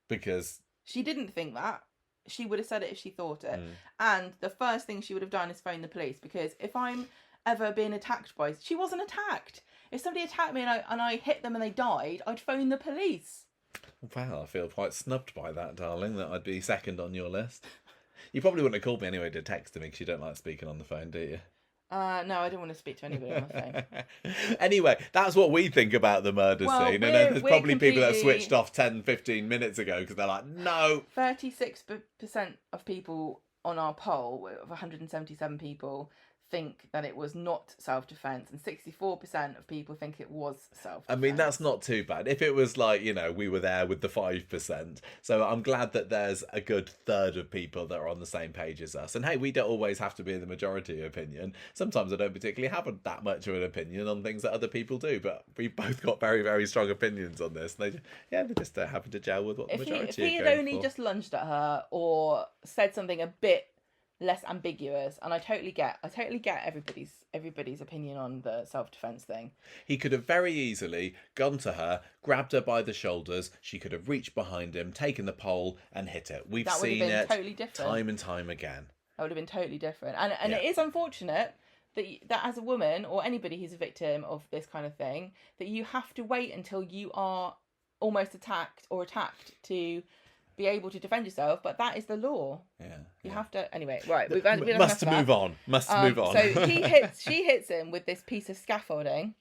S1: Because
S2: she didn't think that. She would have said it if she thought it. And the first thing she would have done is phone the police, because if I'm ever being attacked by... She wasn't attacked. If somebody attacked me and I hit them and they died, I'd phone the police.
S1: Wow, I feel quite snubbed by that, darling, that I'd be second on your list. You probably wouldn't have called me anyway to text me, because you don't like speaking on the phone, do you?
S2: No, I don't want to speak to anybody on the phone.
S1: Anyway, that's what we think about the murder scene. And there's probably people that have switched off 10, 15 minutes ago because they're like, no. 36%
S2: of people on our poll, of 177 people, think that it was not self-defense, and 64% of people think it was self-defense.
S1: I mean, that's not too bad. If it was like, we were there with the 5%. So I'm glad that there's a good third of people that are on the same page as us. And hey, we don't always have to be in the majority opinion. Sometimes I don't particularly have that much of an opinion on things that other people do, but we've both got very, very strong opinions on this. They just don't happen to gel with what the majority
S2: if he had only just lunged at her or said something a bit less ambiguous, and I totally get everybody's opinion on the self-defense thing.
S1: He could have very easily gone to her, grabbed her by the shoulders. She could have reached behind him, taken the pole and hit it. We've seen it totally time and time again.
S2: That would have been totally different. And it is unfortunate that as a woman, or anybody who's a victim of this kind of thing, that you have to wait until you are almost attacked to be able to defend yourself, but that is the law. You have to anyway. Right, we
S1: must move on.
S2: So she hits him with this piece of scaffolding,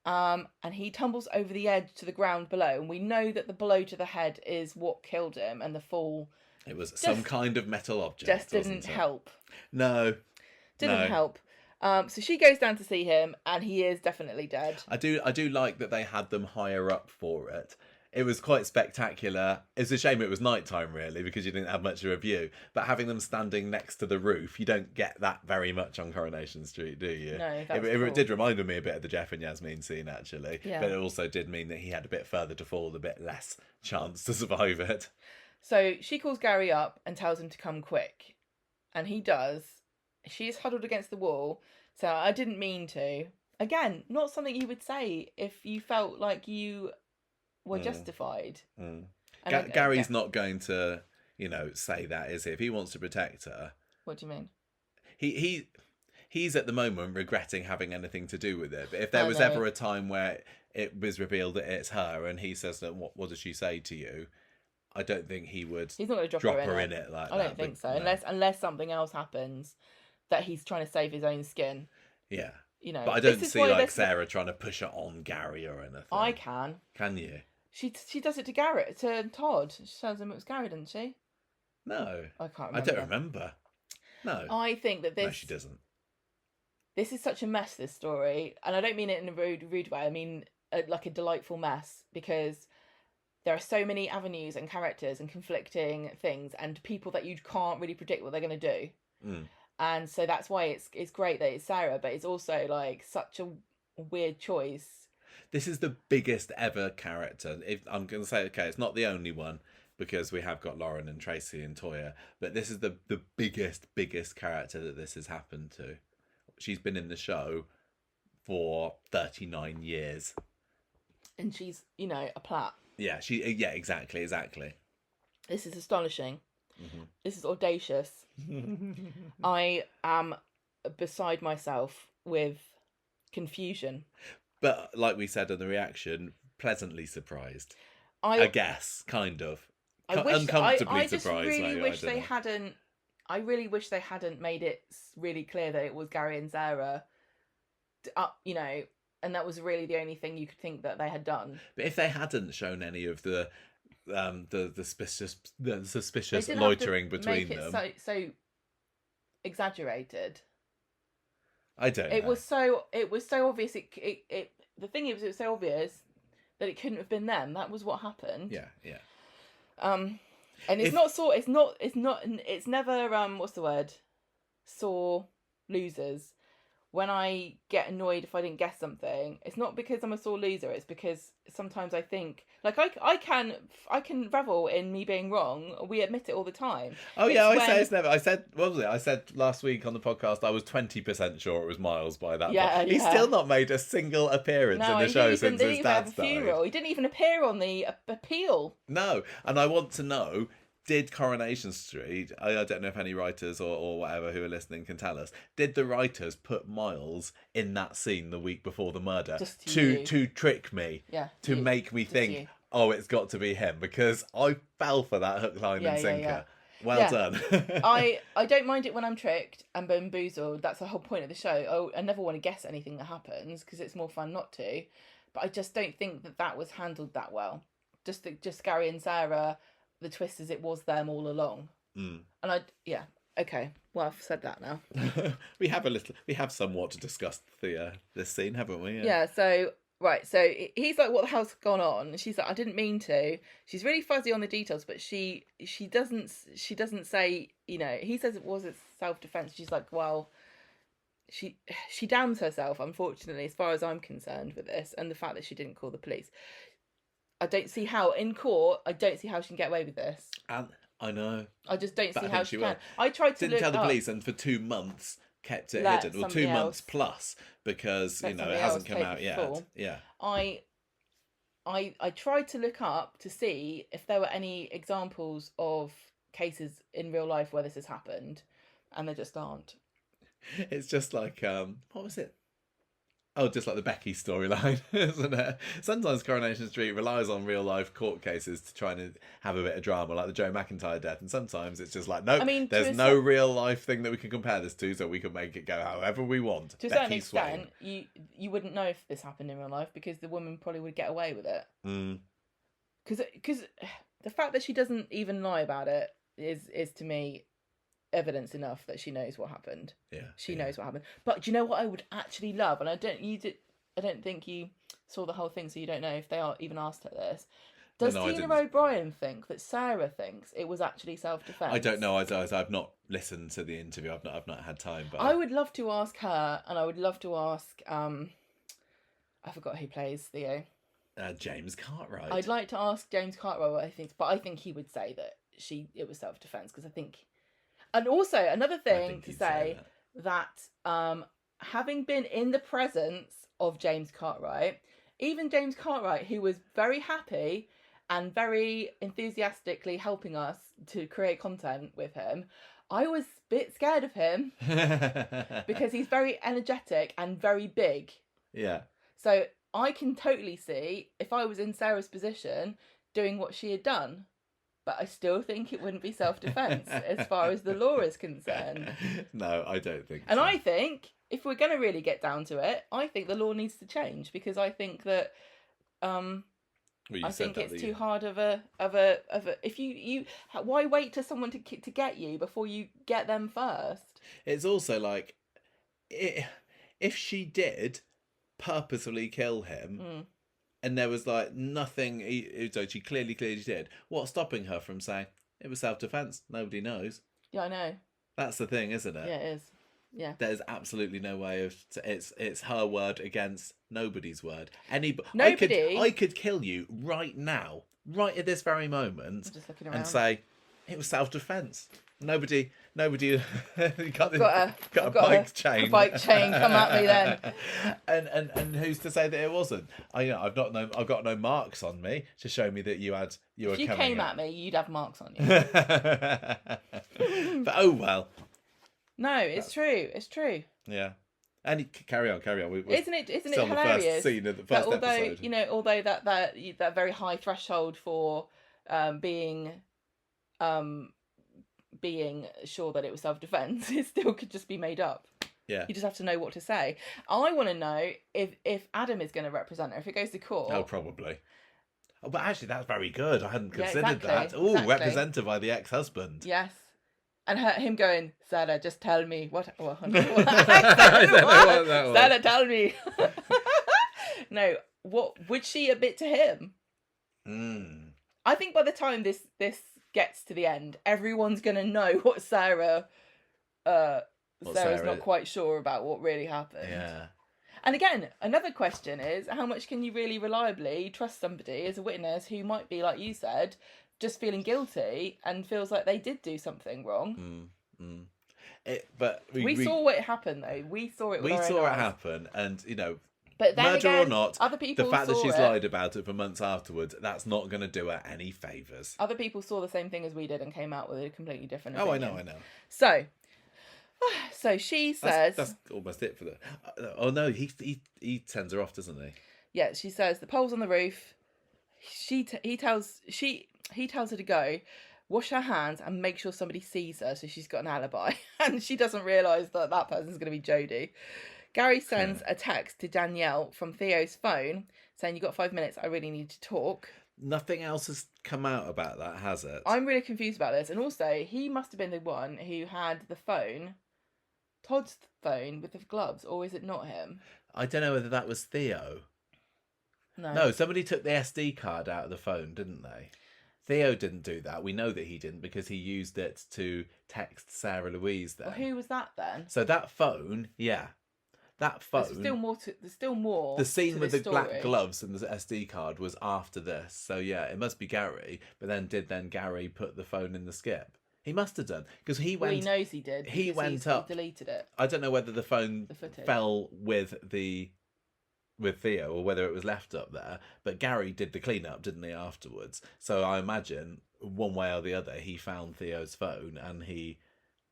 S2: and he tumbles over the edge to the ground below. And we know that the blow to the head is what killed him, and the fall.
S1: It was some kind of metal object.
S2: Just didn't help.
S1: No,
S2: didn't help. So she goes down to see him, and he is definitely dead.
S1: I do like that they had them higher up for it. It was quite spectacular. It's a shame it was nighttime, really, because you didn't have much of a view. But having them standing next to the roof, you don't get that very much on Coronation Street, do you?
S2: No,
S1: it did remind me a bit of the Jeff and Yasmin scene, actually. Yeah. But it also did mean that he had a bit further to fall, a bit less chance to survive it.
S2: So she calls Gary up and tells him to come quick. And he does. She is huddled against the wall. So I didn't mean to. Again, not something you would say if you felt like you were justified.
S1: Gary's not going to, say that, is he? If he wants to protect her.
S2: What do you mean?
S1: He's at the moment regretting having anything to do with it. But if there was ever a time where it was revealed that it's her, and he says that, what does she say to you? I don't think he would.
S2: He's not going to drop her in it like that. I don't think so, no. unless something else happens that he's trying to save his own skin.
S1: Yeah. But I don't see Sarah trying to push it on Gary or anything.
S2: I can.
S1: Can you?
S2: She does it to Todd. She tells him it was Gary, doesn't she?
S1: No.
S2: I can't remember.
S1: I don't remember. No.
S2: I think that this...
S1: No, she doesn't.
S2: This is such a mess, this story. And I don't mean it in a rude way. I mean like a delightful mess, because there are so many avenues and characters and conflicting things and people that you can't really predict what they're going to do. And so that's why it's great that it's Sarah, but it's also like such a weird choice.
S1: This is the biggest ever character. If I'm going to say, okay, it's not the only one because we have got Lauren and Tracy and Toya, but this is the biggest character that this has happened to. She's been in the show for 39 years.
S2: And she's, you know, a plat.
S1: Yeah, exactly.
S2: This is astonishing. This is audacious. I am beside myself with confusion.
S1: But like we said in the reaction, pleasantly surprised. I guess, kind of. Uncomfortably surprised.
S2: I really wish they hadn't. I really wish they hadn't made it really clear that it was Gary and Sarah. You know, and that was really the only thing you could think that they had done.
S1: But if they hadn't shown any of the suspicious loitering between them,
S2: so exaggerated.
S1: I don't know.
S2: It was so obvious. The thing is, it was so obvious that it couldn't have been them. That was what happened.
S1: Yeah.
S2: And it's never what's the word? Sore losers. When I get annoyed if I didn't guess something, it's not because I'm a sore loser. It's because sometimes I think, like, I can revel in me being wrong. We admit it all the time.
S1: Oh yeah, I say it's never. I said, what was it? I said last week on the podcast I was 20% sure it was Miles by that point. He's still not made a single appearance in the show since his dad's died.
S2: He didn't even appear on the appeal.
S1: No, and I want to know. Did Coronation Street, I don't know if any writers or whatever who are listening can tell us, did the writers put Miles in that scene the week before the murder to trick me? To make me think, oh, it's got to be him? Because I fell for that hook, line and sinker. Well done.
S2: I don't mind it when I'm tricked and bamboozled. That's the whole point of the show. I never want to guess anything that happens because it's more fun not to. But I just don't think that was handled that well. Just Gary and Sarah... The twist is it was them all along. And okay. Well, I've said that now.
S1: we have somewhat to discuss this scene, haven't we?
S2: Yeah. So he's like, "What the hell's gone on?" And she's like, "I didn't mean to." She's really fuzzy on the details, but she doesn't say. You know, he says it was self-defense. She's like, "Well." She damns herself, unfortunately, as far as I'm concerned with this, and the fact that she didn't call the police. I don't see how, in court, she can get away with this.
S1: And I know.
S2: I just don't see how she can. I tried to
S1: didn't tell the police, and for 2 months kept it hidden. Well, 2 months plus, because, you know, it hasn't come out yet. Yeah.
S2: I tried to look up to see if there were any examples of cases in real life where this has happened, and there just aren't.
S1: It's just like, what was it? Oh, just like the Becky storyline, isn't it? Sometimes Coronation Street relies on real life court cases to try and have a bit of drama, like the Joe McIntyre death. And sometimes it's just like, nope, there's no real life thing that we can compare this to, so we can make it go however we want.
S2: To a certain extent, you wouldn't know if this happened in real life because the woman probably would get away with it. Because the fact that she doesn't even lie about it is to me evidence enough that she knows what happened. She knows what happened. But do you know what I would actually love? And I don't think you saw the whole thing, so you don't know if they are even asked her this. Does Tina O'Brien think that Sarah thinks it was actually self-defense?
S1: I don't know. I've not listened to the interview. I've not had time. But
S2: I would love to ask her, and I would love to ask. I forgot who plays Theo.
S1: James Cartwright.
S2: I'd like to ask James Cartwright what he thinks, but I think he would say that it was self-defense because I think. And also, another thing to say that having been in the presence of James Cartwright, even James Cartwright, who was very happy and very enthusiastically helping us to create content with him, I was a bit scared of him because he's very energetic and very big.
S1: Yeah.
S2: So I can totally see, if I was in Sarah's position, doing what she had done. But I still think it wouldn't be self-defense as far as the law is concerned.
S1: No, I don't think
S2: and
S1: so.
S2: I think, if we're going to really get down to it, I think the law needs to change because I think that it's too hard of a if you why wait to someone to get you before you get them first?
S1: It's also like if she did purposefully kill him. And there was like nothing. So she clearly did. What's stopping her from saying it was self-defense? Nobody knows.
S2: Yeah, I know.
S1: That's the thing, isn't it?
S2: Yeah, it is. Yeah.
S1: There's absolutely no way of it's her word against nobody's word.
S2: Nobody.
S1: I could kill you right now, right at this very moment,
S2: I'm just looking
S1: and
S2: around.
S1: say it was self-defense. Nobody. You got
S2: I've
S1: a bike chain.
S2: A bike chain. Come at me then.
S1: And who's to say that it wasn't? I've got no marks on me to show me that you were.
S2: If you
S1: coming
S2: came at me, you'd have marks on you.
S1: But oh well.
S2: No, it's true. It's true.
S1: Yeah. And carry on.
S2: Isn't it
S1: still
S2: hilarious?
S1: The first scene of the first episode.
S2: Although that very high threshold for being sure that it was self-defense, it still could just be made up.
S1: Yeah.
S2: You just have to know what to say. I want to know if Adam is going to represent her if it goes to court.
S1: Oh, probably. Oh, but actually, that's very good. I hadn't considered that.
S2: Exactly.
S1: Oh, represented by the ex-husband.
S2: Yes. And him going, Sarah, just tell me what. Sarah, tell me. No, what would she admit to him? I think by the time this gets to the end, everyone's gonna know what Sarah's not quite sure about what really happened.
S1: Yeah.
S2: And again, another question is, how much can you really reliably trust somebody as a witness who might be, like you said, just feeling guilty and feels like they did do something wrong?
S1: But we
S2: saw what happened, though. We saw it. It
S1: happen, and
S2: but then
S1: murder
S2: again,
S1: or not,
S2: other people
S1: the fact that she's
S2: saw
S1: lied about it for months afterwards, that's not going to do her any favours.
S2: Other people saw the same thing as we did and came out with a completely different opinion.
S1: I know.
S2: So she says...
S1: That's almost it for the... Oh, no, he sends her off, doesn't he?
S2: Yeah, she says, the pole's on the roof. He tells her to go, wash her hands and make sure somebody sees her so she's got an alibi. And she doesn't realise that person's going to be Jodie. Gary sends a text to Danielle from Theo's phone saying, you got 5 minutes, I really need to talk.
S1: Nothing else has come out about that, has it?
S2: I'm really confused about this. And also, he must have been the one who had the phone... Todd's phone with the gloves, or is it not him?
S1: I don't know whether that was Theo. No, somebody took the SD card out of the phone, didn't they? Theo didn't do that. We know that he didn't because he used it to text Sarah Louise then.
S2: Well, who was that then?
S1: So that phone, that phone.
S2: There's still more.
S1: The scene with the
S2: story.
S1: black gloves and the SD card was after this. So yeah, it must be Gary. But then Gary put the phone in the skip? He must have done because he went.
S2: Well, he knows he did.
S1: He went up.
S2: Deleted it.
S1: I don't know whether the phone fell with Theo or whether it was left up there. But Gary did the cleanup, didn't he? Afterwards, so I imagine one way or the other, he found Theo's phone and he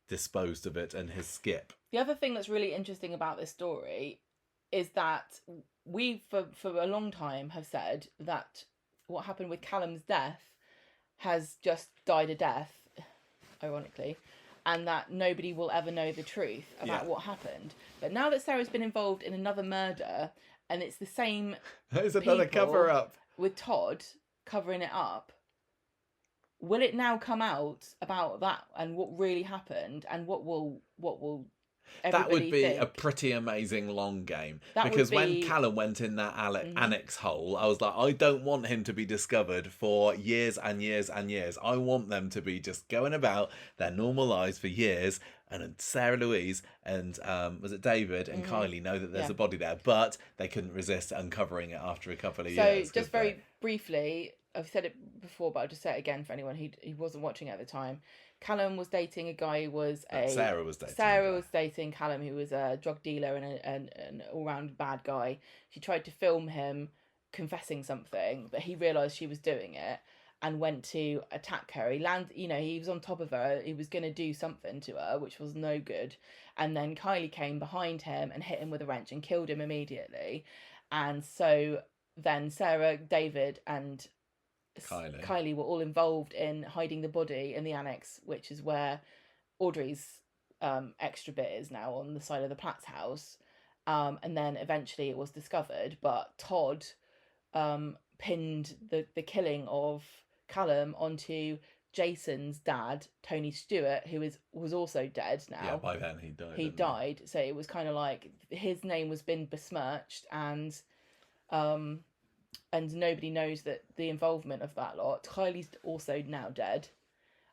S1: disposed of it in his skip.
S2: The other thing that's really interesting about this story is that we, for a long time, have said that what happened with Callum's death has just died a death. Ironically, and that nobody will ever know the truth about what happened. But now that Sarah's been involved in another murder, and it's the same
S1: There's another cover-up
S2: with Todd covering it up, will it now come out about that and what really happened and what will
S1: that would be
S2: think?
S1: A pretty amazing long game. Because when Callum went in that annex hole, I was like, I don't want him to be discovered for years and years and years. I want them to be just going about their normal lives for years. And Sarah Louise and was it David and Kylie know that there's a body there, but they couldn't resist uncovering it after a couple of years.
S2: So just very briefly, I've said it before, but I'll just say it again for anyone who wasn't watching at the time. Callum was dating a guy who was
S1: Sarah was dating.
S2: Sarah was dating Callum, who was a drug dealer and an all-round bad guy. She tried to film him confessing something, but he realised she was doing it and went to attack her. He was on top of her. He was going to do something to her, which was no good. And then Kylie came behind him and hit him with a wrench and killed him immediately. And so then Sarah, David, and Kylie were all involved in hiding the body in the annex, which is where Audrey's extra bit is now, on the side of the Platt's house. And then eventually it was discovered, but Todd pinned the killing of Callum onto Jason's dad, Tony Stewart, who was also dead now.
S1: Yeah, by then he died.
S2: He died, so it was kind of like his name was been besmirched, and nobody knows that the involvement of that lot. Kylie's also now dead.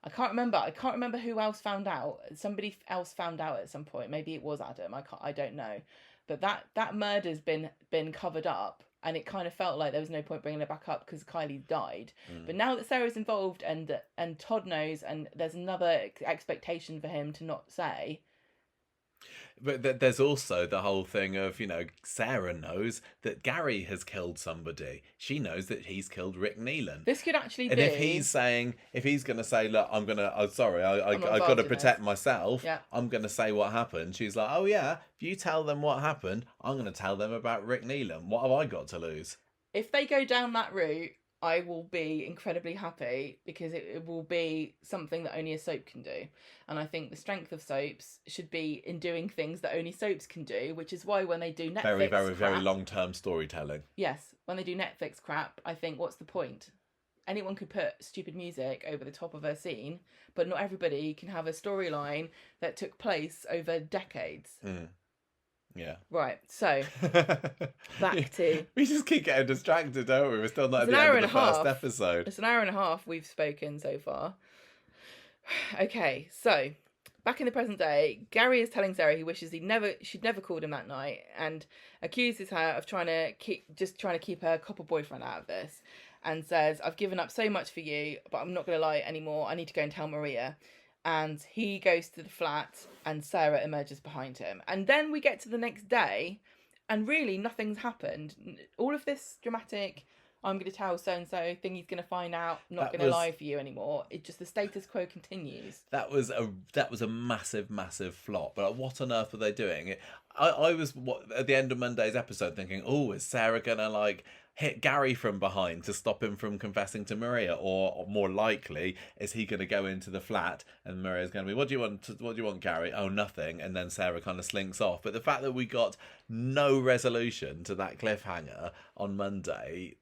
S2: I can't remember who else found out. Somebody else found out at some point. Maybe it was Adam. I don't know. But that murder's been covered up, and it kind of felt like there was no point bringing it back up because Kylie died. But now that Sarah's involved and Todd knows, and there's another expectation for him to not say.
S1: But there's also the whole thing of, Sarah knows that Gary has killed somebody. She knows that he's killed Rick Neelan.
S2: This could actually
S1: and
S2: be...
S1: if he's going to say, look, I got to protect myself.
S2: Yeah.
S1: I'm going to say what happened. She's like, oh yeah, if you tell them what happened, I'm going to tell them about Rick Neelan. What have I got to lose?
S2: If they go down that route, I will be incredibly happy, because it will be something that only a soap can do. And I think the strength of soaps should be in doing things that only soaps can do, which is why when they do Netflix
S1: very, very,
S2: crap,
S1: very long-term storytelling.
S2: Yes, when they do Netflix crap, I think, what's the point? Anyone could put stupid music over the top of a scene, but not everybody can have a storyline that took place over decades.
S1: Yeah.
S2: Right, so back to...
S1: We just keep getting distracted, don't we? We're still not at the end of the first episode.
S2: It's an hour and a half we've spoken so far. Okay, so back in the present day, Gary is telling Sarah he wishes she'd never called him that night, and accuses her of trying to keep her copper boyfriend out of this, and says, I've given up so much for you, but I'm not going to lie anymore. I need to go and tell Maria. And he goes to the flat, and Sarah emerges behind him. And then we get to the next day, and really nothing's happened. All of this dramatic, I'm going to tell so-and-so, thing he's going to find out, I'm not going to lie for you anymore. It just, the status quo continues.
S1: That was a massive, massive flop. But what on earth were they doing? I was at the end of Monday's episode thinking, oh, is Sarah going to hit Gary from behind to stop him from confessing to Maria, or more likely, is he going to go into the flat and Maria's going to be, what do you want, Gary? Oh, nothing. And then Sarah kind of slinks off. But the fact that we got no resolution to that cliffhanger on Monday,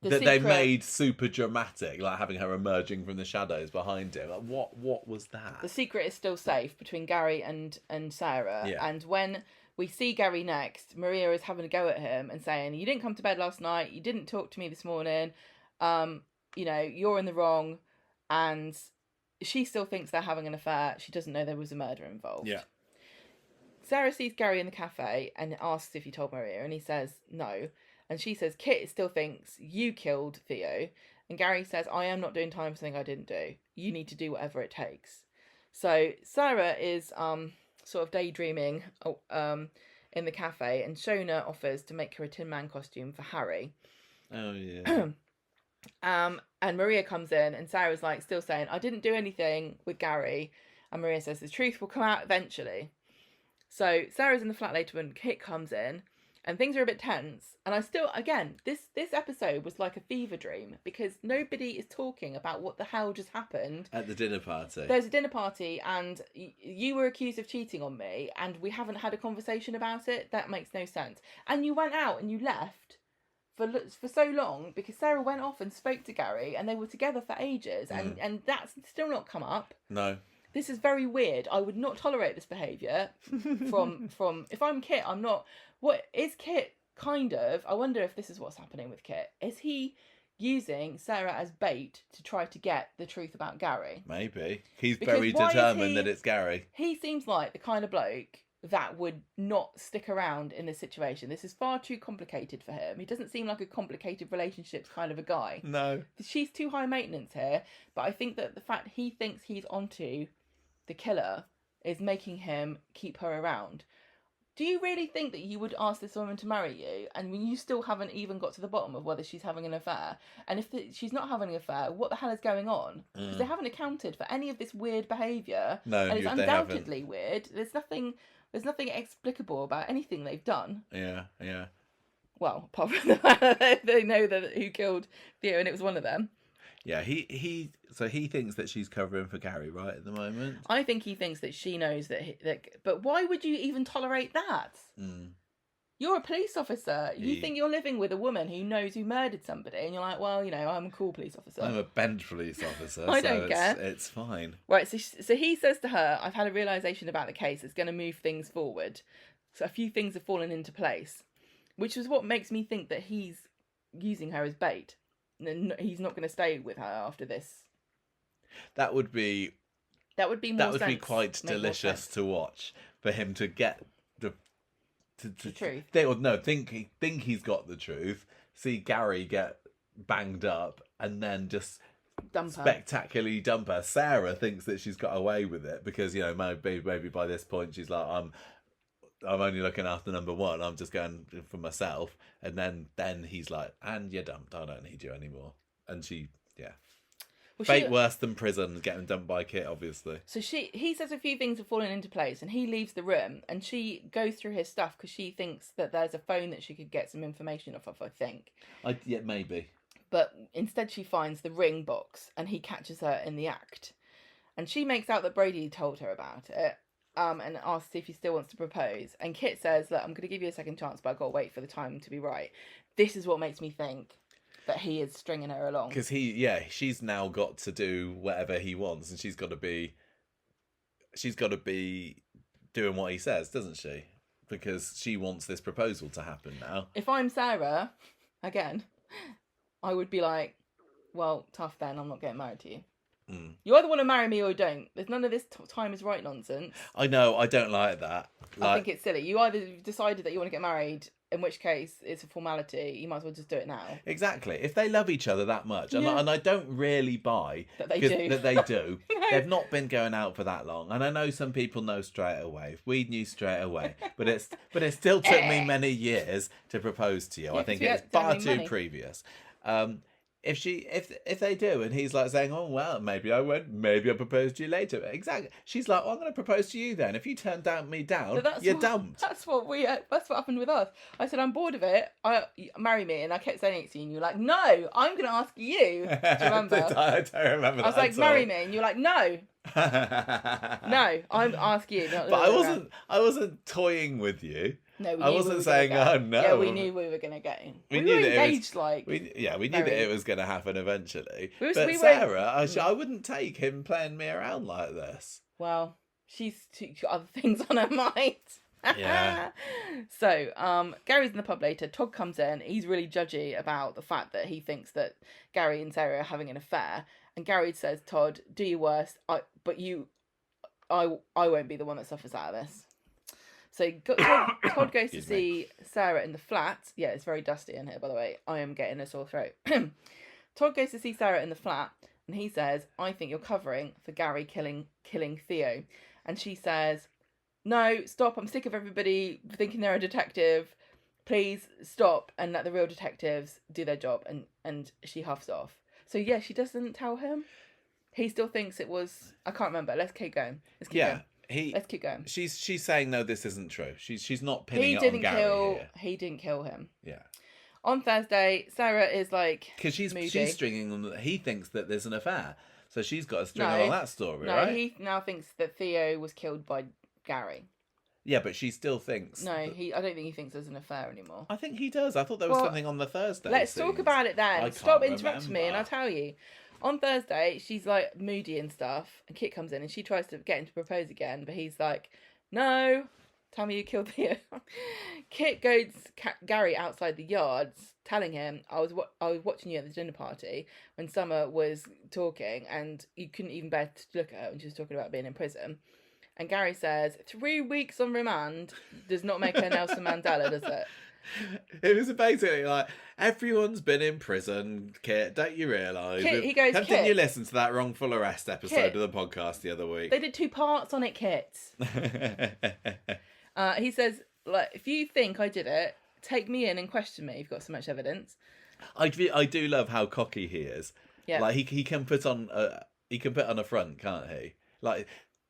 S1: they made super dramatic, like having her emerging from the shadows behind him. What was that?
S2: The secret is still safe between Gary and Sarah.
S1: Yeah.
S2: And when we see Gary next, Maria is having a go at him and saying, you didn't come to bed last night, you didn't talk to me this morning, you're in the wrong. And she still thinks they're having an affair. She doesn't know there was a murder involved.
S1: Yeah.
S2: Sarah sees Gary in the cafe and asks if he told Maria, and he says no. And she says, Kit still thinks you killed Theo. And Gary says, I am not doing time for something I didn't do. You need to do whatever it takes. So Sarah is sort of daydreaming in the cafe, and Shona offers to make her a Tin Man costume for Harry.
S1: Oh, yeah.
S2: And Maria comes in, and Sarah's still saying, I didn't do anything with Gary. And Maria says, the truth will come out eventually. So Sarah's in the flat later when Kit comes in, and things are a bit tense. And I still, again, this episode was like a fever dream, because nobody is talking about what the hell just happened.
S1: At the dinner party.
S2: There's a dinner party, and you were accused of cheating on me, and we haven't had a conversation about it. That makes no sense. And you went out and you left for so long, because Sarah went off and spoke to Gary, and they were together for ages, and that's still not come up.
S1: No.
S2: This is very weird. I would not tolerate this behaviour from if I'm Kit, I'm not. What is Kit kind of? I wonder if this is what's happening with Kit. Is he using Sarah as bait to try to get the truth about Gary?
S1: Maybe. He's very determined that it's Gary.
S2: He seems like the kind of bloke that would not stick around in this situation. This is far too complicated for him. He doesn't seem like a complicated relationships kind of a guy.
S1: No.
S2: She's too high maintenance here, but I think that the fact he thinks he's onto the killer is making him keep her around. Do you really think that you would ask this woman to marry you, and when you still haven't even got to the bottom of whether she's having an affair? And if she's not having an affair, what the hell is going on? Because they haven't accounted for any of this weird behaviour.
S1: No,
S2: and it's undoubtedly weird. There's nothing explicable about anything they've done.
S1: Yeah.
S2: Well, apart from the fact that they know who killed Theo, and it was one of them.
S1: Yeah, so he thinks that she's covering for Gary, right, at the moment?
S2: I think he thinks that she knows that but why would you even tolerate that? You're a police officer. You think you're living with a woman who knows who murdered somebody, and you're like, well, I'm a cool police officer.
S1: I'm a bench police officer.
S2: I don't care.
S1: It's fine.
S2: Right, so he says to her, I've had a realisation about the case that's going to move things forward. So a few things have fallen into place, which is what makes me think that he's using her as bait. And he's not going to stay with her after this
S1: That would be
S2: That would be more
S1: that would
S2: sense.
S1: be quite
S2: Make more
S1: delicious
S2: sense.
S1: to watch, for him to get
S2: Make more sense.
S1: to watch, for him to get the
S2: The truth.
S1: think he's got the truth, see Gary get banged up, and then just
S2: Dump her.
S1: spectacularly dump her. Sarah thinks that she's got away with it because, you know, maybe by this point she's like, I'm only looking after number one, I'm just going for myself. And then he's like, and you're dumped, I don't need you anymore. And she, yeah.
S2: Well,
S1: Fate worse than prison, getting dumped by Kit, obviously.
S2: So he says a few things have fallen into place, and he leaves the room, and she goes through his stuff because she thinks that there's a phone that she could get some information off of, I think.
S1: Yeah, maybe.
S2: But instead she finds the ring box, and he catches her in the act. And she makes out that Brady told her about it, and asks if he still wants to propose. And Kit says, look, I'm going to give you a second chance, but I've got to wait for the time to be right. This is what makes me think that he is stringing her along.
S1: Because she's now got to do whatever he wants, and she's got to be doing what he says, doesn't she? Because she wants this proposal to happen now.
S2: If I'm Sarah, again, I would be like, well, tough then, I'm not getting married to you.
S1: Mm.
S2: You either want to marry me or don't. There's none of this time is right nonsense.
S1: I know, I don't like that.
S2: I think it's silly. You either decided that you want to get married, in which case it's a formality. You might as well just do it now.
S1: Exactly. If they love each other that much, and I don't really buy
S2: that they do.
S1: That they do. No. They've not been going out for that long, and I know some people know straight away. We knew straight away, but it still took me many years to propose to you.
S2: Yeah,
S1: I think it's far too previous. If they do, and he's like saying, oh well, maybe I won't, maybe I'll propose to you later. Exactly. She's like, well, I'm going to propose to you then. If you turn me down, you're dumped.
S2: That's what happened with us. I said, I'm bored of it. Marry me, and I kept saying it to you, and you were like, no, I'm going to ask you. Do you remember?
S1: I don't remember.
S2: I was like, marry me, and you were like, no. No, I'm asking you.
S1: But I wasn't toying with you.
S2: No,
S1: I wasn't saying, oh no.
S2: Yeah, we knew we were going to get in. We
S1: knew
S2: were
S1: that
S2: engaged,
S1: we knew that it was going to happen eventually. But
S2: Sarah,
S1: I wouldn't take him playing me around like this.
S2: Well, she's got other things on her mind.
S1: Yeah.
S2: So, Gary's in the pub later. Todd comes in. He's really judgy about the fact that he thinks that Gary and Sarah are having an affair. And Gary says, Todd, do your worst. I won't be the one that suffers out of this. So Todd goes to see Sarah in the flat. Yeah, it's very dusty in here, by the way. I am getting a sore throat. Todd goes to see Sarah in the flat, and he says, I think you're covering for Gary killing Theo. And she says, no, stop. I'm sick of everybody thinking they're a detective. Please stop and let the real detectives do their job. And she huffs off. So, yeah, she doesn't tell him. He still thinks it was... I can't remember. Let's keep going. Going. Let's keep going.
S1: She's saying no, this isn't true. She's not pinning it on Gary here.
S2: He didn't kill him.
S1: Yeah.
S2: On Thursday, Sarah is like,
S1: because she's stringing on. He thinks that there's an affair, so she's got to string on that story,
S2: no,
S1: right?
S2: No, he now thinks that Theo was killed by Gary.
S1: Yeah, but she still thinks.
S2: No, I don't think he thinks there's an affair anymore.
S1: I think he does. I thought there was something on the Thursday.
S2: Let's talk about it then. Stop interrupting me, and I'll tell you. On Thursday, she's like moody and stuff, and Kit comes in and she tries to get him to propose again, but he's like, no, tell me you killed Theo. Kit goes Gary outside the yards, telling him, I was watching you at the dinner party when Summer was talking, and you couldn't even bear to look at her when she was talking about being in prison. And Gary says, 3 weeks on remand does not make her Nelson Mandela, does it?
S1: It was basically like, everyone's been in prison, Kit, don't you realise?
S2: He goes,
S1: didn't you listen to that wrongful arrest episode of the podcast the other week?
S2: They did 2 parts on it, Kit. He says, like, if you think I did it, take me in and question me. You've got so much evidence.
S1: I do love how cocky he is. Yeah. Like, he can put on a front, can't he? Like,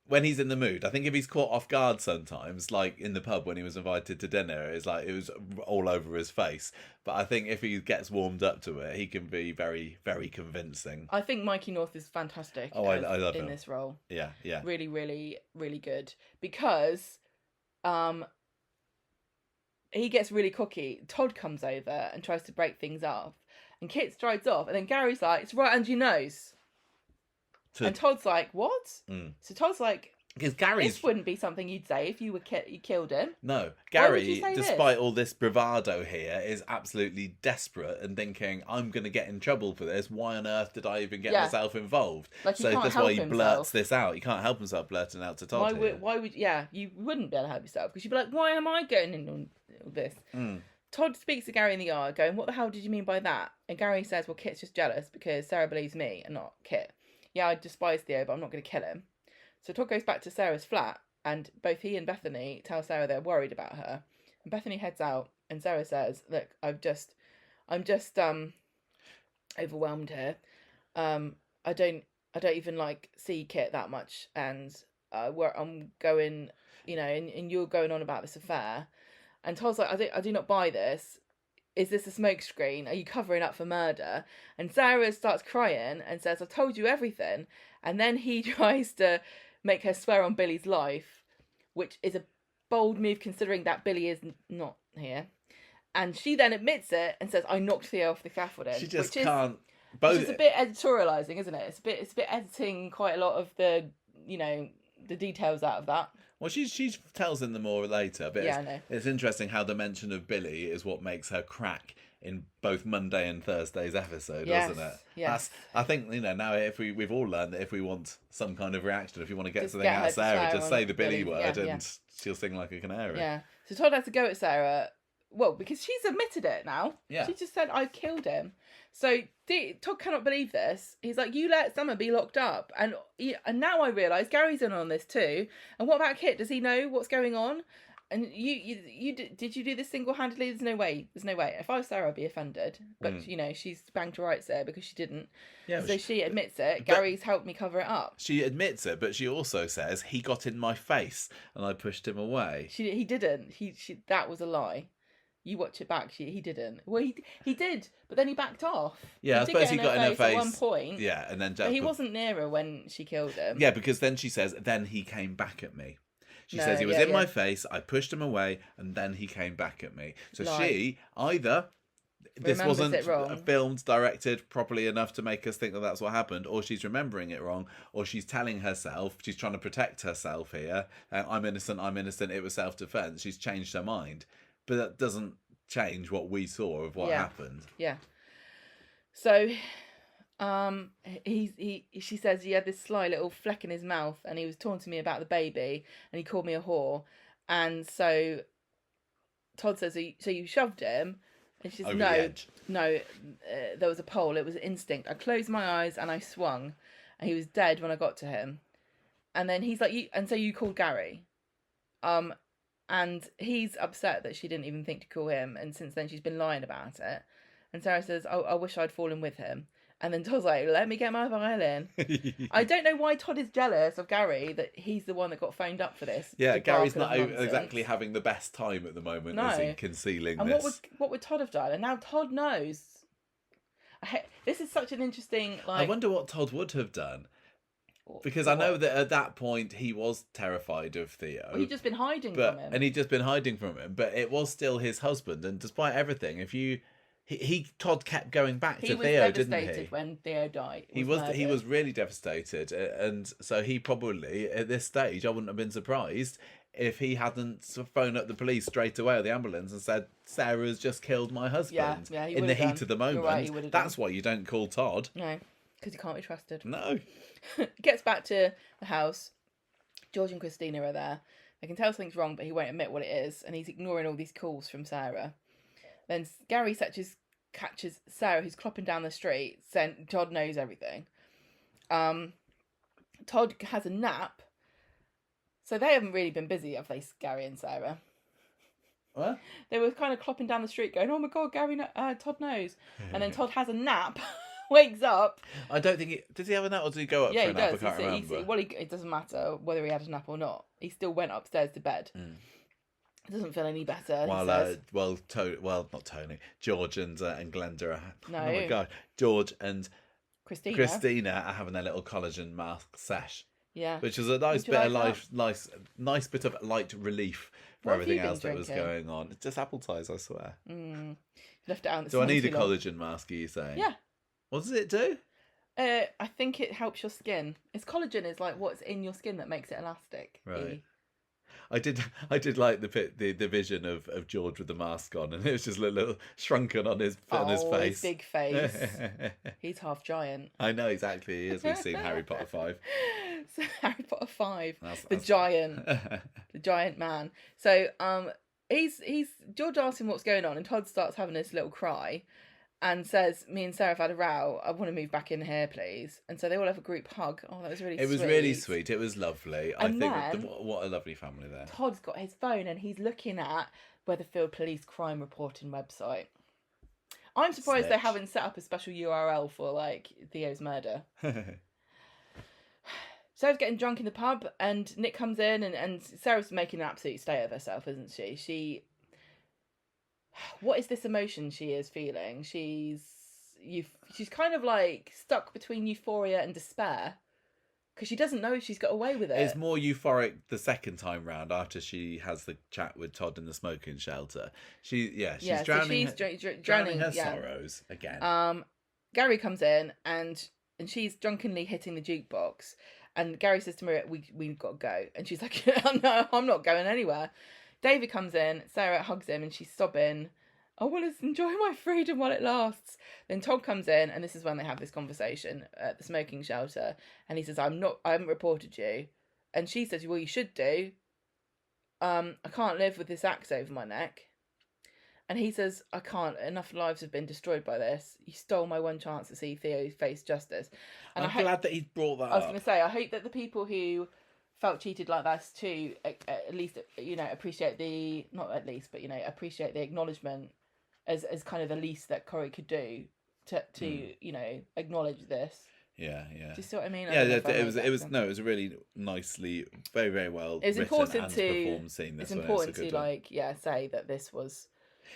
S1: when he's in the mood, I think if he's caught off guard sometimes, like in the pub when he was invited to dinner, it's like it was all over his face. But I think if he gets warmed up to it, he can be very, very convincing.
S2: I think Mikey North is fantastic.
S1: I love him
S2: in this role.
S1: Yeah.
S2: Really, really, really good. Because he gets really cocky. Todd comes over and tries to break things up. And Kit strides off. And then Gary's like, it's right under your nose. And Todd's like, what? So Todd's like...
S1: Because Gary's...
S2: This wouldn't be something you'd say if you killed him.
S1: No.
S2: Why would you
S1: Gary,
S2: say
S1: despite
S2: this?
S1: all this bravado here, is absolutely desperate and thinking, I'm going to get in trouble for this. Why on earth did I even get myself involved?
S2: Like, he
S1: so
S2: can't
S1: that's
S2: help
S1: why he
S2: himself.
S1: blurts this out. He can't help himself blurting out to Todd
S2: Why would you wouldn't be able to help yourself, because you'd be like, why am I getting in on all this? Todd speaks to Gary in the yard going, what the hell did you mean by that? And Gary says, well, Kit's just jealous because Sarah believes me and not Kit. Yeah, I despise Theo, but I'm not going to kill him. So Todd goes back to Sarah's flat, and both he and Bethany tell Sarah they're worried about her. And Bethany heads out, and Sarah says, look, I'm just overwhelmed here. I don't even like see Kit that much, and where I'm going, and you're going on about this affair. And Todd's like, I do not buy this. Is this a smokescreen? Are you covering up for murder? And Sarah starts crying and says, I've told you everything. And then he tries to make her swear on Billy's life, which is a bold move considering that Billy is not here. And she then admits it and says, I knocked Theo off the scaffolding.
S1: She just can't... Both...
S2: Which is a bit editorialising, isn't it? It's a bit editing quite a lot of the, the details out of that.
S1: Well, she tells him the more later, but
S2: I know.
S1: It's interesting how the mention of Billy is what makes her crack in both Monday and Thursday's episode, wasn't it?
S2: Yes.
S1: I think, now if we've all learned that if we want some kind of reaction, if you want to get
S2: Just
S1: something
S2: get
S1: out
S2: her
S1: of
S2: to
S1: Sarah,
S2: swear
S1: just
S2: on
S1: say the Billy
S2: Billy.
S1: word
S2: Yeah,
S1: and she'll sing like a canary.
S2: Yeah. So Todd has to go at Sarah. Well, because she's admitted it now.
S1: Yeah.
S2: She just said, I killed him. So Todd cannot believe this. He's like, you let Summer be locked up. And now I realise Gary's in on this too. And what about Kit? Does he know what's going on? And did you do this single-handedly? There's no way. If I was Sarah, I'd be offended. But, she's banged to rights there because she didn't. Yeah, so she admits it. Gary's helped me cover it up.
S1: She admits it, but she also says, he got in my face and I pushed him away.
S2: He didn't. That was a lie. You watch it back. He didn't. Well, he did, but then he backed off.
S1: Yeah, I suppose he got in her face
S2: at one point.
S1: Yeah, and then
S2: but he wasn't near her when she killed him.
S1: Yeah, because then she says, then he came back at me. She says he was in my face, I pushed him away, and then he came back at me. So she either this wasn't filmed, directed properly enough to make us think that that's what happened, or she's remembering it wrong, or she's telling herself, she's trying to protect herself here. I'm innocent, it was self-defense. She's changed her mind. But that doesn't change what we saw of what happened.
S2: Yeah. So, she says he had this sly little fleck in his mouth, and he was taunting me about the baby, and he called me a whore. And so Todd says, so you shoved him? And she says, no, there was a pole. It was an instinct. I closed my eyes and I swung, and he was dead when I got to him. And then he's like, so you called Gary? And he's upset that she didn't even think to call him, and since then she's been lying about it. And Sarah says, I wish I'd fallen with him. And then Todd's like, let me get my violin. I don't know why Todd is jealous of Gary, that he's the one that got phoned up for this.
S1: Yeah, Gary's not exactly having the best time at the moment, is he, concealing
S2: and
S1: this?
S2: What would Todd have done? And now Todd knows. This is such an interesting...
S1: I wonder what Todd would have done. Because I know that at that point he was terrified of Theo.
S2: Well, he'd just been hiding from him.
S1: And he'd just been hiding from him. But it was still his husband. And despite everything, Todd kept going back to Theo, didn't he?
S2: He was devastated when Theo died.
S1: He was really devastated. And so he probably, at this stage, I wouldn't have been surprised if he hadn't phoned up the police straight away, or the ambulance, and said, Sarah's just killed my husband.
S2: Yeah,
S1: in the heat of the moment.
S2: You're right,
S1: That's why you don't call Todd.
S2: No, because he can't be trusted.
S1: No.
S2: Gets back to the house. George and Christina are there. They can tell something's wrong, but he won't admit what it is, and he's ignoring all these calls from Sarah. Then Gary catches Sarah, who's clopping down the street, saying Todd knows everything. Todd has a nap, so they haven't really been busy, have they, Gary and Sarah?
S1: What?
S2: They were kind of clopping down the street, going, "Oh my God, Todd knows," and then Todd has a nap. Wakes up.
S1: I don't think does he have a nap, or does he go up for a nap? I can't remember.
S2: It doesn't matter whether he had a nap or not. He still went upstairs to bed. It doesn't feel any better.
S1: Not Tony. George and Glenda are.
S2: No.
S1: Oh my God, George and
S2: Christina
S1: are having their little collagen mask sesh.
S2: Yeah.
S1: Which is a nice bit of nice bit of light relief for everything else that was going on. It's just apple ties, I swear.
S2: Left it out.
S1: Do I need a collagen mask? Are you saying?
S2: Yeah.
S1: What does it do?
S2: I think it helps your skin. It's collagen is like what's in your skin that makes it elastic.
S1: Right. I did like the vision of George with the mask on, and it was just a little shrunken on his face.
S2: His big face. He's half giant.
S1: I know exactly. He is. We've seen Harry Potter 5.
S2: So Harry Potter 5,
S1: That's
S2: giant, the giant man. So he's George asks him what's going on, and Todd starts having this little cry, and says, "Me and Sarah have had a row. I want to move back in here, please." And so they all have a group hug. Oh, that was really.
S1: It was really sweet. It was lovely.
S2: And
S1: I think what a lovely family there.
S2: Todd's got his phone and he's looking at Weatherfield Police crime reporting website. I'm surprised they haven't set up a special URL for like Theo's murder. Sarah's getting drunk in the pub, and Nick comes in, and Sarah's making an absolute state of herself, isn't she? What is this emotion she is feeling? She's kind of like stuck between euphoria and despair, because she doesn't know if she's got away with it.
S1: It's more euphoric the second time round after she has the chat with Todd in the smoking shelter. She's drowning her sorrows again.
S2: Gary comes in and she's drunkenly hitting the jukebox, and Gary says to Maria, "We've got to go," and she's like, "No, I'm not going anywhere." David comes in, Sarah hugs him, and she's sobbing. "I want to enjoy my freedom while it lasts." Then Todd comes in, and this is when they have this conversation at the smoking shelter, and he says, I haven't reported you. And she says, "Well, you should do. I can't live with this axe over my neck." And he says, "I can't. Enough lives have been destroyed by this. You stole my one chance to see Theo face justice." And
S1: I'm glad that he brought that up.
S2: I was going to say, I hope that the people who felt cheated like that too, at least, appreciate appreciate the acknowledgement as kind of the least that Corrie could do to acknowledge this.
S1: Yeah.
S2: Do you see what I mean?
S1: It was a really nicely, very, very well written and performed scene.
S2: It's important to say that this was.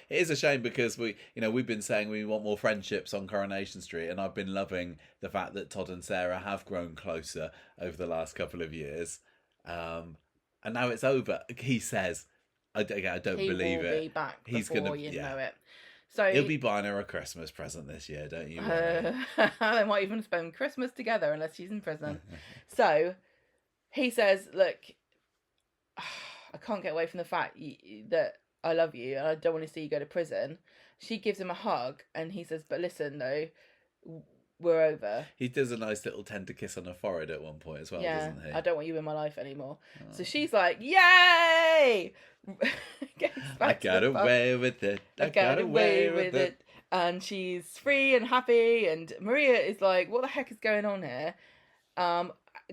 S1: It is a shame because we've been saying we want more friendships on Coronation Street, and I've been loving the fact that Todd and Sarah have grown closer over the last couple of years. And now it's over. He says, I don't believe it.
S2: He will be back before you know it. So
S1: he'll be buying her a Christmas present this year, don't you?
S2: They might even spend Christmas together unless she's in prison. So he says, "Look, I can't get away from the fact that I love you and I don't want to see you go to prison." She gives him a hug, and he says, "But listen, though, we're over." He
S1: does a nice little tender kiss on her forehead at one point as well, doesn't he?
S2: "I don't want you in my life anymore." Oh. So she's like, "Yay!"
S1: I got away with it. I got away with it.
S2: And she's free and happy, and Maria is like, "What the heck is going on here?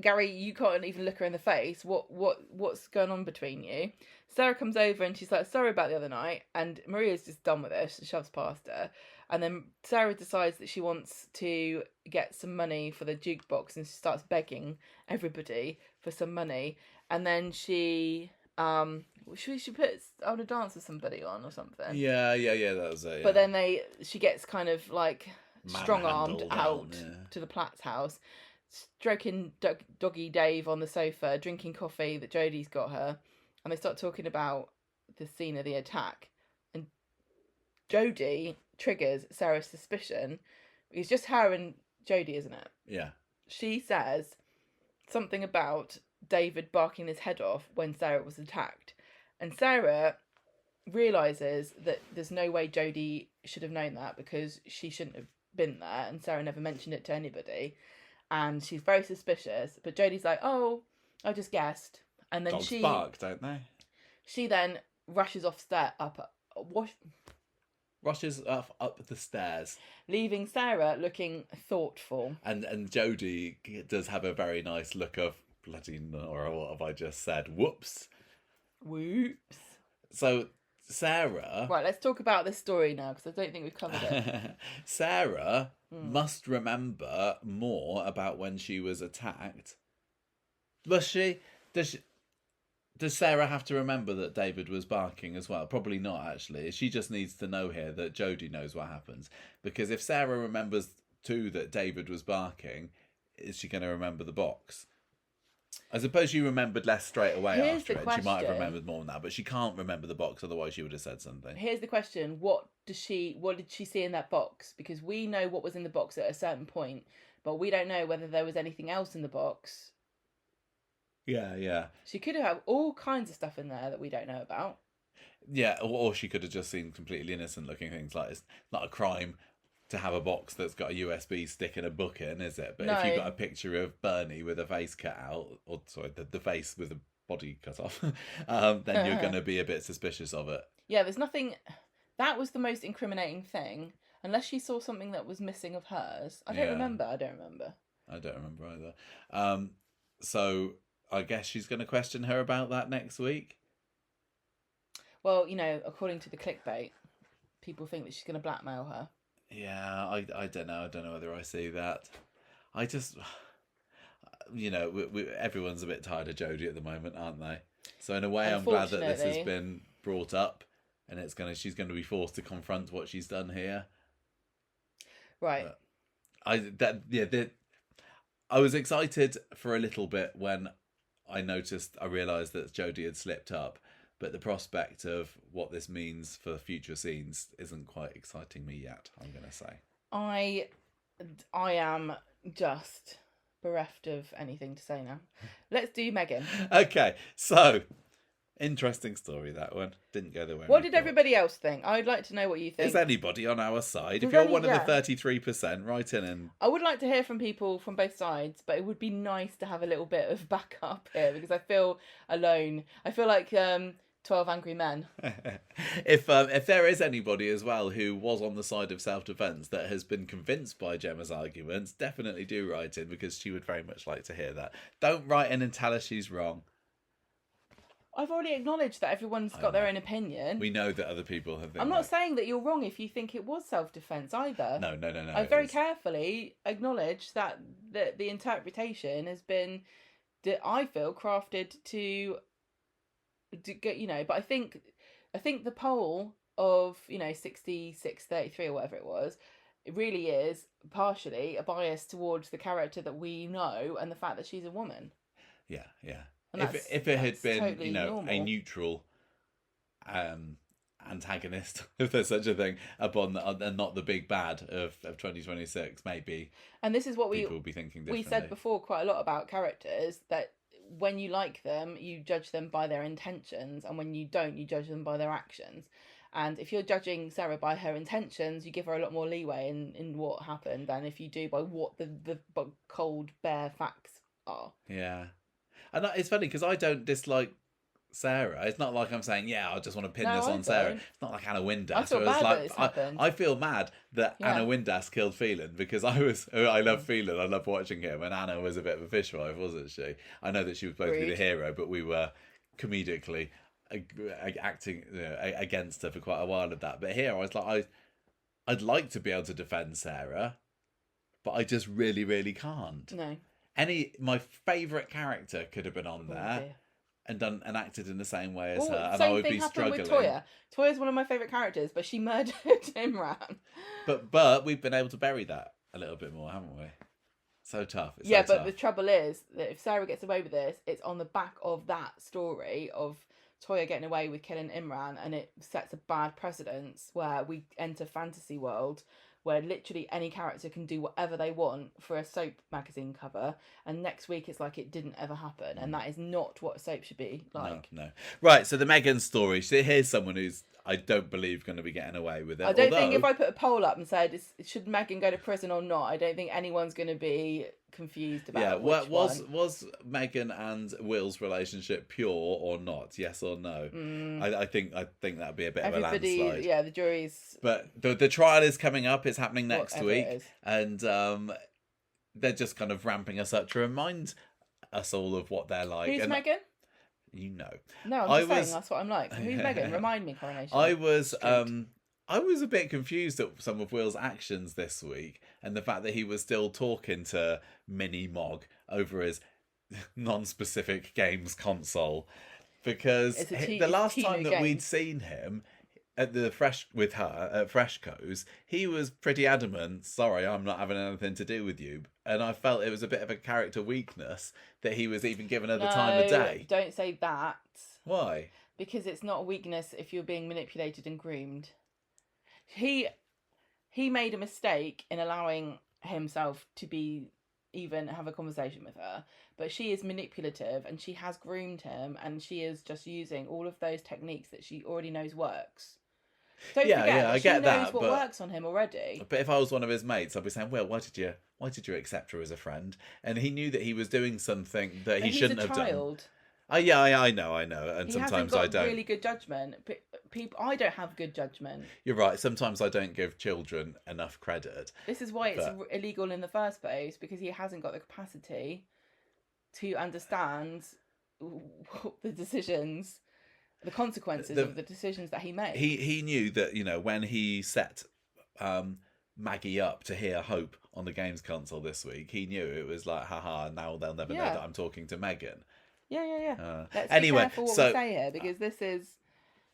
S2: Gary, you can't even look her in the face. What's going on between you?" Sarah comes over and she's like, "Sorry about the other night," and Maria's just done with it. She shoves past her. And then Sarah decides that she wants to get some money for the jukebox, and she starts begging everybody for some money. And then she puts on a dance with somebody on or something.
S1: Yeah, that was it. Yeah.
S2: But then she gets kind of like strong-armed out to the Platt's house, stroking doggy Dave on the sofa, drinking coffee that Jodie's got her, and they start talking about the scene of the attack. And Jodie triggers Sarah's suspicion. It's just her and Jodie, isn't it?
S1: Yeah.
S2: She says something about David barking his head off when Sarah was attacked. And Sarah realises that there's no way Jodie should have known that, because she shouldn't have been there, and Sarah never mentioned it to anybody. And she's very suspicious. But Jodie's like, "Oh, I just guessed." And then
S1: dogs bark, don't they?
S2: She then rushes
S1: rushes up the stairs,
S2: leaving Sarah looking thoughtful.
S1: And Jodie does have a very nice look of bloody Nora, what have I just said? Whoops. So Sarah...
S2: Right, let's talk about this story now, because I don't think we've covered it.
S1: Sarah must remember more about when she was attacked. Does she? Does Sarah have to remember that David was barking as well? Probably not, actually. She just needs to know here that Jodie knows what happens. Because if Sarah remembers too that David was barking, is she going to remember the box? I suppose she remembered less straight away after it. She might have remembered more than that, but she can't remember the box, otherwise she would have said something.
S2: Here's the question. What did she see in that box? Because we know what was in the box at a certain point, but we don't know whether there was anything else in the box.
S1: Yeah.
S2: She could have all kinds of stuff in there that we don't know about.
S1: Yeah, or she could have just seen completely innocent looking things. Like, it's not a crime to have a box that's got a USB stick and a book in, is it? But
S2: No.
S1: if you've got a picture of Bernie with a face cut out, or sorry, the face with the body cut off, then you're going to be a bit suspicious of it.
S2: Yeah, there's nothing. That was the most incriminating thing. Unless she saw something that was missing of hers. I don't remember.
S1: I don't remember either. So I guess she's going to question her about that next week.
S2: Well, you know, according to the clickbait, people think that she's going to blackmail her.
S1: Yeah, I don't know. I don't know whether I see that. I just, you know, everyone's a bit tired of Jodie at the moment, aren't they? So in a way, I'm glad that this has been brought up, and she's going to be forced to confront what she's done here.
S2: Right.
S1: But I was excited for a little bit when I realised that Jodie had slipped up. But the prospect of what this means for future scenes isn't quite exciting me yet, I'm going to say.
S2: I am just bereft of anything to say now. Let's do Megan.
S1: Okay, so interesting story, that one. Didn't go the way.
S2: What did everybody else think? I'd like to know what you think.
S1: Is anybody on our side? If you're one of the 33%, write in and...
S2: I would like to hear from people from both sides, but it would be nice to have a little bit of backup here because I feel alone. I feel like 12 Angry Men.
S1: If there is anybody as well who was on the side of self-defence that has been convinced by Gemma's arguments, definitely do write in because she would very much like to hear that. Don't write in and tell us she's wrong.
S2: I've already acknowledged that everyone's got their own opinion.
S1: We know that other people have been...
S2: I'm not saying that you're wrong if you think it was self-defence either.
S1: No.
S2: I very carefully acknowledge that the interpretation has been, I feel, crafted to get, you know, but I think the poll of, you know, 66-33 or whatever it was, it really is partially a bias towards the character that we know and the fact that she's a woman.
S1: Yeah. If it had been, totally, you know, normal. A neutral antagonist, if there's such a thing, upon and not the big bad of 2026, maybe.
S2: And this is what
S1: people will be thinking differently.
S2: We said before quite a lot about characters, that when you like them, you judge them by their intentions, and when you don't, you judge them by their actions. And if you're judging Sarah by her intentions, you give her a lot more leeway in what happened than if you do by what the cold, bare facts are.
S1: Yeah. And it's funny because I don't dislike Sarah. It's not like I'm saying, yeah, I just want to pin this on Sarah. It's not like Anna Windass.
S2: I feel bad that it's happened.
S1: I feel mad that Anna Windass killed Phelan because I love Phelan. I love watching him, and Anna was a bit of a fishwife, wasn't she? I know that she was supposed to be the hero, but we were comedically acting against her for quite a while of that. But here I was like, I'd like to be able to defend Sarah, but I just really, really can't.
S2: No.
S1: My favourite character could have been on there and done and acted in the same way as her, and
S2: same
S1: I would
S2: thing
S1: be
S2: happened
S1: struggling.
S2: With Toya. Toya's one of my favourite characters, but she murdered Imran.
S1: But we've been able to bury that a little bit more, haven't we? So tough. It's
S2: so
S1: but
S2: tough. The trouble is that if Sarah gets away with this, it's on the back of that story of Toya getting away with killing Imran, and it sets a bad precedence where we enter fantasy world where literally any character can do whatever they want for a soap magazine cover, and next week it's like it didn't ever happen, and that is not what a soap should be like.
S1: No. Right, so the Megan story. So here's someone who's, I don't believe, going to be getting away with it.
S2: I don't think if I put a poll up and said, should Megan go to prison or not, I don't think anyone's going to be confused about
S1: was Megan and Will's relationship pure or not? Yes or no? I think that'd be a bit of a landslide.
S2: Yeah, the jury's...
S1: But the trial is coming up. It's happening next week. And they're just kind of ramping us up to remind us all of what they're like.
S2: Who's Megan?
S1: You know.
S2: No, I'm just saying that's what I'm like. Who's Megan? Remind me, Coronation.
S1: I was a bit confused at some of Will's actions this week, and the fact that he was still talking to Mini Mog over his non-specific games console, because the last time that we'd seen him at the Freshco's, he was pretty adamant, sorry, I'm not having anything to do with you. And I felt it was a bit of a character weakness that he was even giving her the time of day.
S2: Don't say that.
S1: Why?
S2: Because it's not a weakness if you're being manipulated and groomed. He made a mistake in allowing himself to be even have a conversation with her, but she is manipulative and she has groomed him, and she is just using all of those techniques that she already knows works. Don't
S1: Yeah,
S2: forget
S1: yeah,
S2: that
S1: I
S2: she
S1: get
S2: knows
S1: that,
S2: what
S1: but
S2: works on him already.
S1: but if I was one of his mates, I'd be saying, "Well, why did you accept her as a friend?" And he knew that he was doing something that he
S2: And he's
S1: shouldn't
S2: a
S1: have done.
S2: child.
S1: Oh yeah, I know, and
S2: He hasn't
S1: sometimes
S2: got
S1: I don't.
S2: really good judgment. People, I don't have good judgment.
S1: You're right. Sometimes I don't give children enough credit.
S2: This is why it's
S1: But
S2: illegal in the first place, because he hasn't got the capacity to understand the decisions, the consequences of the decisions that he made.
S1: he knew that, you know, when he set Maggie up to hear Hope on the games console this week, he knew it was like, haha, now they'll never know that I'm talking to Megan.
S2: Yeah. Let's
S1: Anyway,
S2: be careful what we say here, because this is,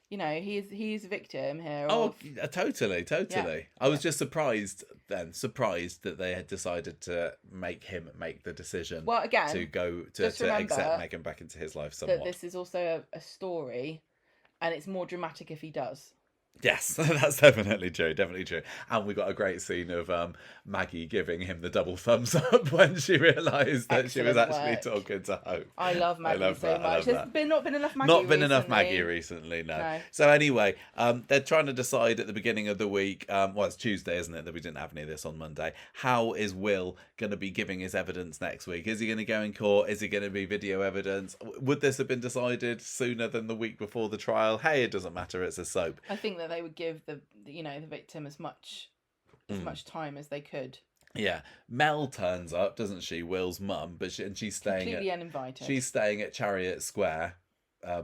S2: you know, he's a victim here.
S1: Oh, totally.
S2: Yeah.
S1: I was just surprised that they had decided to make him make the decision.
S2: Well, again,
S1: to go to accept Megan back into his life somewhat.
S2: That this is also a story, and it's more dramatic if he does.
S1: Yes, that's definitely true. And we got a great scene of Maggie giving him the double thumbs up when she realised that she was actually talking to Hope.
S2: I love Maggie so much. There's not been enough Maggie
S1: enough Maggie recently, no. So anyway, they're trying to decide at the beginning of the week, well, it's Tuesday, isn't it, that we didn't have any of this on Monday. How is Will going to be giving his evidence next week? Is he going to go in court? Is he going to be video evidence? Would this have been decided sooner than the week before the trial? Hey, it doesn't matter, it's a soap.
S2: I think that they would give the victim as much time as they could.
S1: Yeah, Mel turns up, doesn't she? Will's mum, but she's staying
S2: completely uninvited.
S1: She's staying at Chariot Square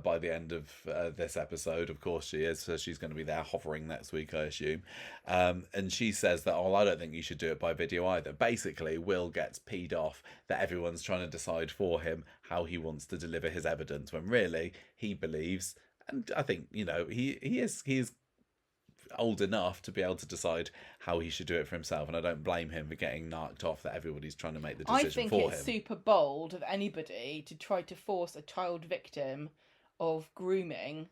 S1: by the end of this episode. Of course she is, so she's going to be there hovering next week, I assume. And she says that, I don't think you should do it by video either. Basically, Will gets peed off that everyone's trying to decide for him how he wants to deliver his evidence, when really he believes, and I think, you know, he is old enough to be able to decide how he should do it for himself, and I don't blame him for getting narked off that everybody's trying to make the decision for him.
S2: I think it's super bold of anybody to try to force a child victim of grooming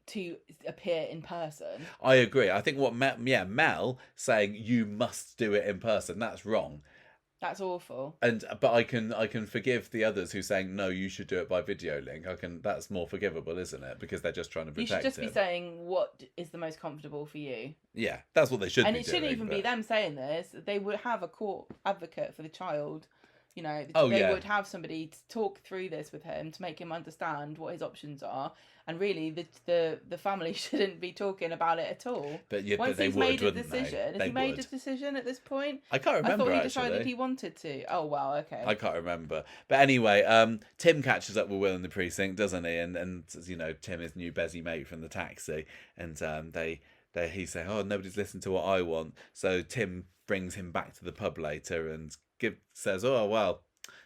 S2: to appear in person.
S1: I agree. I think what Mel saying you must do it in person, that's wrong.
S2: That's awful.
S1: But I can forgive the others who saying no, you should do it by video link. That's more forgivable, isn't it? Because they're just trying to protect him.
S2: You should just be saying what is the most comfortable for you.
S1: Yeah, that's what they should be doing.
S2: And it shouldn't even be them saying this. They would have a court advocate for the child. You know, they would have somebody to talk through this with him to make him understand what his options are. And really, the family shouldn't be talking about it at all.
S1: But yeah,
S2: once
S1: but
S2: he's made a decision, has he made a decision at this point?
S1: I can't remember.
S2: I thought he decided he wanted to. Oh wow, okay.
S1: I can't remember. But anyway, Tim catches up with Will in the precinct, doesn't he? And you know, Tim is new Bezzy mate from the taxi, and he say, oh, nobody's listened to what I want. So Tim brings him back to the pub later and says, oh well,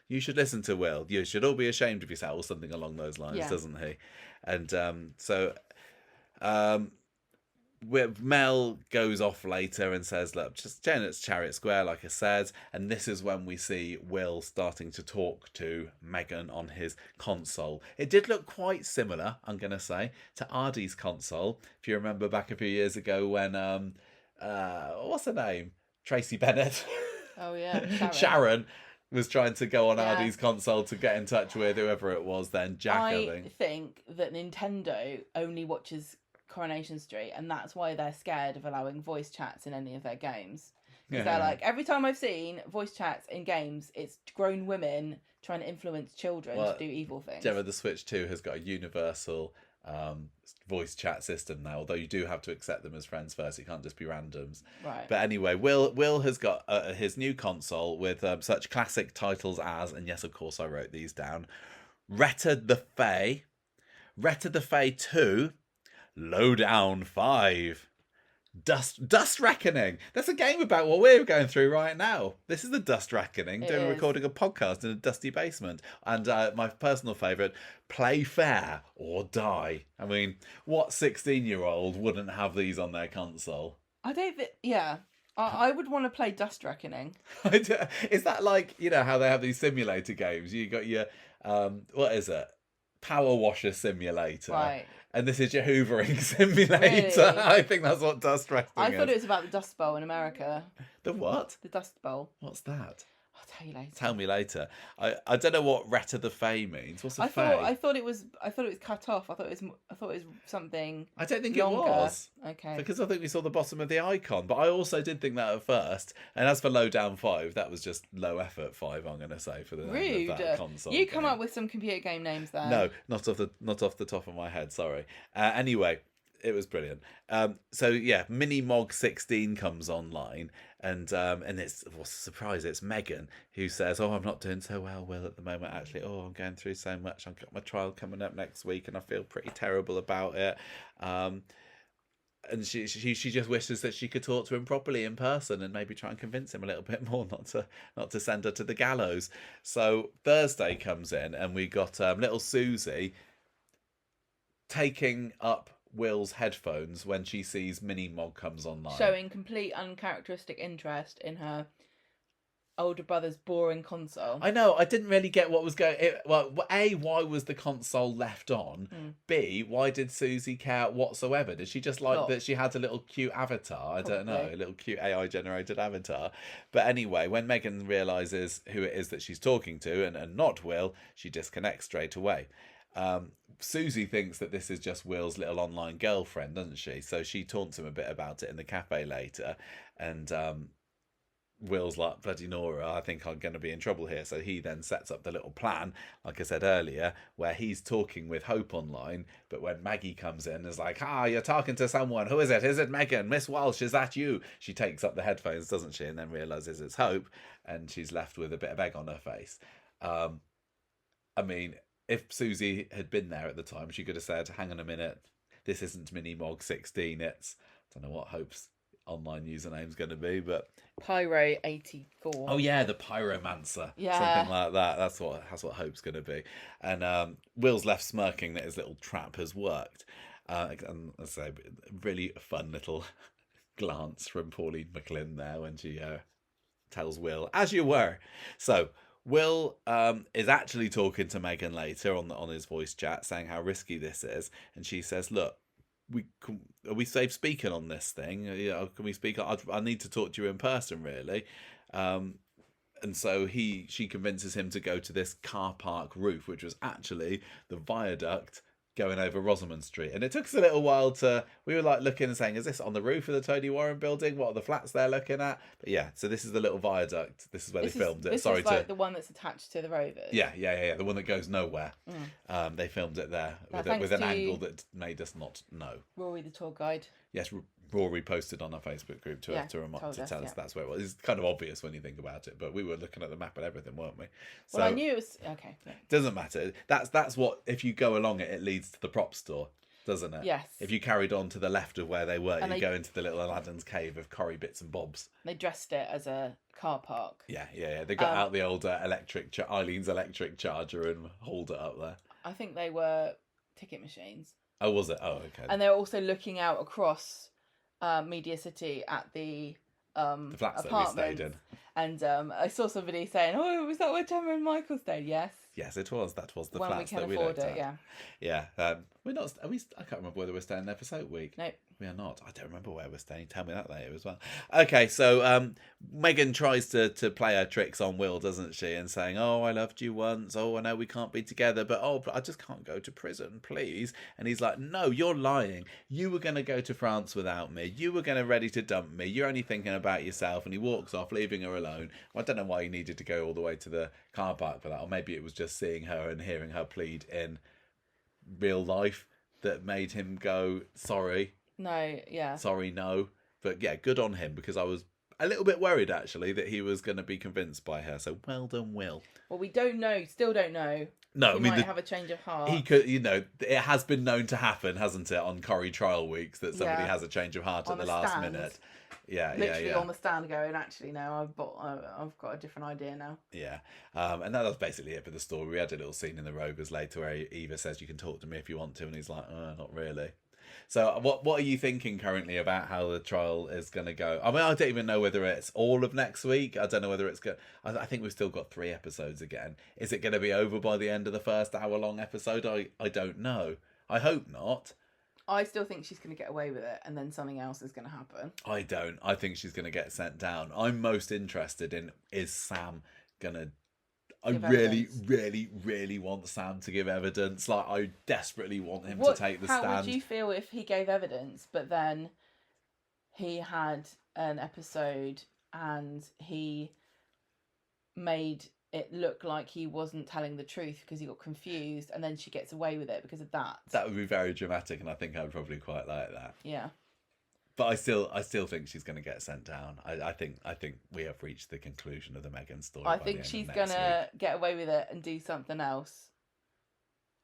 S1: you should listen to Will. You should all be ashamed of yourself, or something along those lines, doesn't he? And Mel goes off later and says, look, just Janet's Chariot Square, like I said. And this is when we see Will starting to talk to Megan on his console. It did look quite similar, I'm going to say, to Ardy's console. If you remember back a few years ago when, what's her name? Tracy Bennett.
S2: Oh, yeah.
S1: Sharon was trying to go on Ardy's console to get in touch with whoever it was then, Jack, I
S2: think that Nintendo only watches Coronation Street, and that's why they're scared of allowing voice chats in any of their games. Because they're like, every time I've seen voice chats in games, it's grown women trying to influence children to do evil things.
S1: Gemma, the Switch 2 has got a universal voice chat system now, although you do have to accept them as friends first. It can't just be randoms.
S2: Right.
S1: But anyway, Will has got his new console with such classic titles as, and yes, of course I wrote these down, Retta the Fae, Retta the Fae 2, Lowdown 5, Dust Reckoning. That's a game about what we're going through right now. This is the Dust Reckoning, recording a podcast in a dusty basement. And my personal favourite, Play Fair or Die. I mean, what 16-year-old wouldn't have these on their console?
S2: I don't think, I would want to play Dust Reckoning.
S1: Is that like, you know, how they have these simulator games? You got your, what is it? Power Washer Simulator.
S2: Right.
S1: And this is your hoovering simulator.
S2: Really?
S1: I think that's what dust resting
S2: I
S1: is.
S2: thought it was about the Dust Bowl in America.
S1: The what?
S2: The Dust Bowl.
S1: What's that?
S2: I'll tell you later.
S1: Tell me later. I don't know what Retta the Fae means. What's a
S2: I
S1: Fae?
S2: thought it was cut off. I thought it was something.
S1: I don't think
S2: longer.
S1: it was.
S2: Okay.
S1: Because I think we saw the bottom of the icon. But I also did think that at first. And as for Low Down 5, that was just low effort 5, I'm going to say, for the name of that console.
S2: You come
S1: game.
S2: up with some computer game names there.
S1: No, not off the top of my head, sorry. Anyway, it was brilliant. So yeah, Mini Mog 16 comes online, and it's, what's a surprise, it's Megan who says, "Oh, I'm not doing so well, Will, at the moment, actually. Oh, I'm going through so much. I've got my trial coming up next week and I feel pretty terrible about it." And she just wishes that she could talk to him properly in person and maybe try and convince him a little bit more not to send her to the gallows. So Thursday comes in and we got little Susie taking up Will's headphones when she sees Mini Mog comes online.
S2: Showing complete uncharacteristic interest in her older brother's boring console.
S1: I know, I didn't really get what was going... Well, A, why was the console left on? B, why did Susie care whatsoever? Did she just like that she had a little cute avatar? I don't know, a little cute AI-generated avatar. But anyway, when Megan realises who it is that she's talking to, and not Will, she disconnects straight away. Susie thinks that this is just Will's little online girlfriend, doesn't she? So she taunts him a bit about it in the cafe later, and Will's like, "Bloody Nora, I think I'm going to be in trouble here." So he then sets up the little plan, like I said earlier, where he's talking with Hope online, but when Maggie comes in, is like, "You're talking to someone. Who is it? Is it Megan? Miss Walsh, is that you?" She takes up the headphones, doesn't she, and then realises it's Hope, and she's left with a bit of egg on her face. I mean, if Susie had been there at the time, she could have said, "Hang on a minute, this isn't Mini Mog 16, it's..." I don't know what Hope's online username's going to be, but...
S2: Pyro84.
S1: Oh yeah, the Pyromancer.
S2: Yeah.
S1: Something like that. That's what Hope's going to be. And Will's left smirking that his little trap has worked. And as I say, really fun little glance from Pauline McLynn there when she tells Will, "As you were." So... Will is actually talking to Megan later on his voice chat, saying how risky this is, and she says, "Look, are we safe speaking on this thing? Can we speak? I need to talk to you in person, really." And so she convinces him to go to this car park roof, which was actually the viaduct going over Rosamond Street. And it took us a little while we were like looking and saying, is this on the roof of the Tony Warren building? What are the flats they're looking at? But yeah, so this is the little viaduct. This is where they filmed it.
S2: This is like the one that's attached to the Rovers.
S1: Yeah. The one that goes nowhere. They filmed it there with an angle that made us not know.
S2: Rory, the tour guide.
S1: Yes, Rory posted on our Facebook group to tell us that's where it was. It's kind of obvious when you think about it, but we were looking at the map and everything, weren't we? So,
S2: well, I knew it was... Okay. Yeah.
S1: Doesn't matter. That's what, if you go along it leads to the prop store, doesn't it?
S2: Yes.
S1: If you carried on to the left of where they were, you go into the little Aladdin's cave of Corrie bits and bobs.
S2: They dressed it as a car park.
S1: Yeah. They got out the old Eileen's electric charger and hauled it up there.
S2: I think they were ticket machines.
S1: Oh, was it? Oh, okay.
S2: And they're also looking out across Media City at the
S1: flats that we stayed in.
S2: And I saw somebody saying, "Oh, was that where Gemma and Michael stayed?" Yes,
S1: it was. That was the
S2: when
S1: flats that we
S2: afford
S1: looked
S2: it,
S1: at. Yeah. We're not. Are we? I can't remember whether we're staying there for Soap Week.
S2: No,
S1: we are not. I don't remember where we're staying. Tell me that later as well. Okay, so Megan tries to play her tricks on Will, doesn't she? And saying, "Oh, I loved you once. Oh, I know we can't be together, but I just can't go to prison, please." And he's like, "No, you're lying. You were going to go to France without me. You were going to ready to dump me. You're only thinking about yourself." And he walks off, leaving her alone. Well, I don't know why he needed to go all the way to the car park for that, or maybe it was just seeing her and hearing her plead in real life that made him go, "Sorry."
S2: No, yeah.
S1: Sorry, no. But yeah, good on him, because I was a little bit worried actually that he was going to be convinced by her. So well done, Will.
S2: Well, we don't know. Still don't know.
S1: No,
S2: he might have a change of heart.
S1: He could, it has been known to happen, hasn't it, on Corrie trial weeks, that somebody has a change of heart at the last minute. Yeah,
S2: literally on the stand going, "Actually, no, I've got a different idea now."
S1: Yeah, and that was basically it for the story. We had a little scene in the Rovers later where Eva says, "You can talk to me if you want to," and he's like, "Not really." So what are you thinking currently about how the trial is going to go? I mean, I don't even know whether it's all of next week. I don't know whether it's going. I think we've still got 3 episodes again. Is it going to be over by the end of the first hour-long episode? I don't know. I hope not.
S2: I still think she's going to get away with it, and then something else is going to happen.
S1: I don't. I think she's going to get sent down. I'm most interested in, is Sam going to... I really, really, really want Sam to give evidence. Like, I desperately want him to take the stand.
S2: How would you feel if he gave evidence, but then he had an episode and he made it look like he wasn't telling the truth because he got confused, and then she gets away with it because of that?
S1: That would be very dramatic, and I think I would probably quite like that.
S2: Yeah.
S1: But I still think she's going to get sent down. I think we have reached the conclusion of the Meghan story.
S2: I think she's going to get away with it and do something else.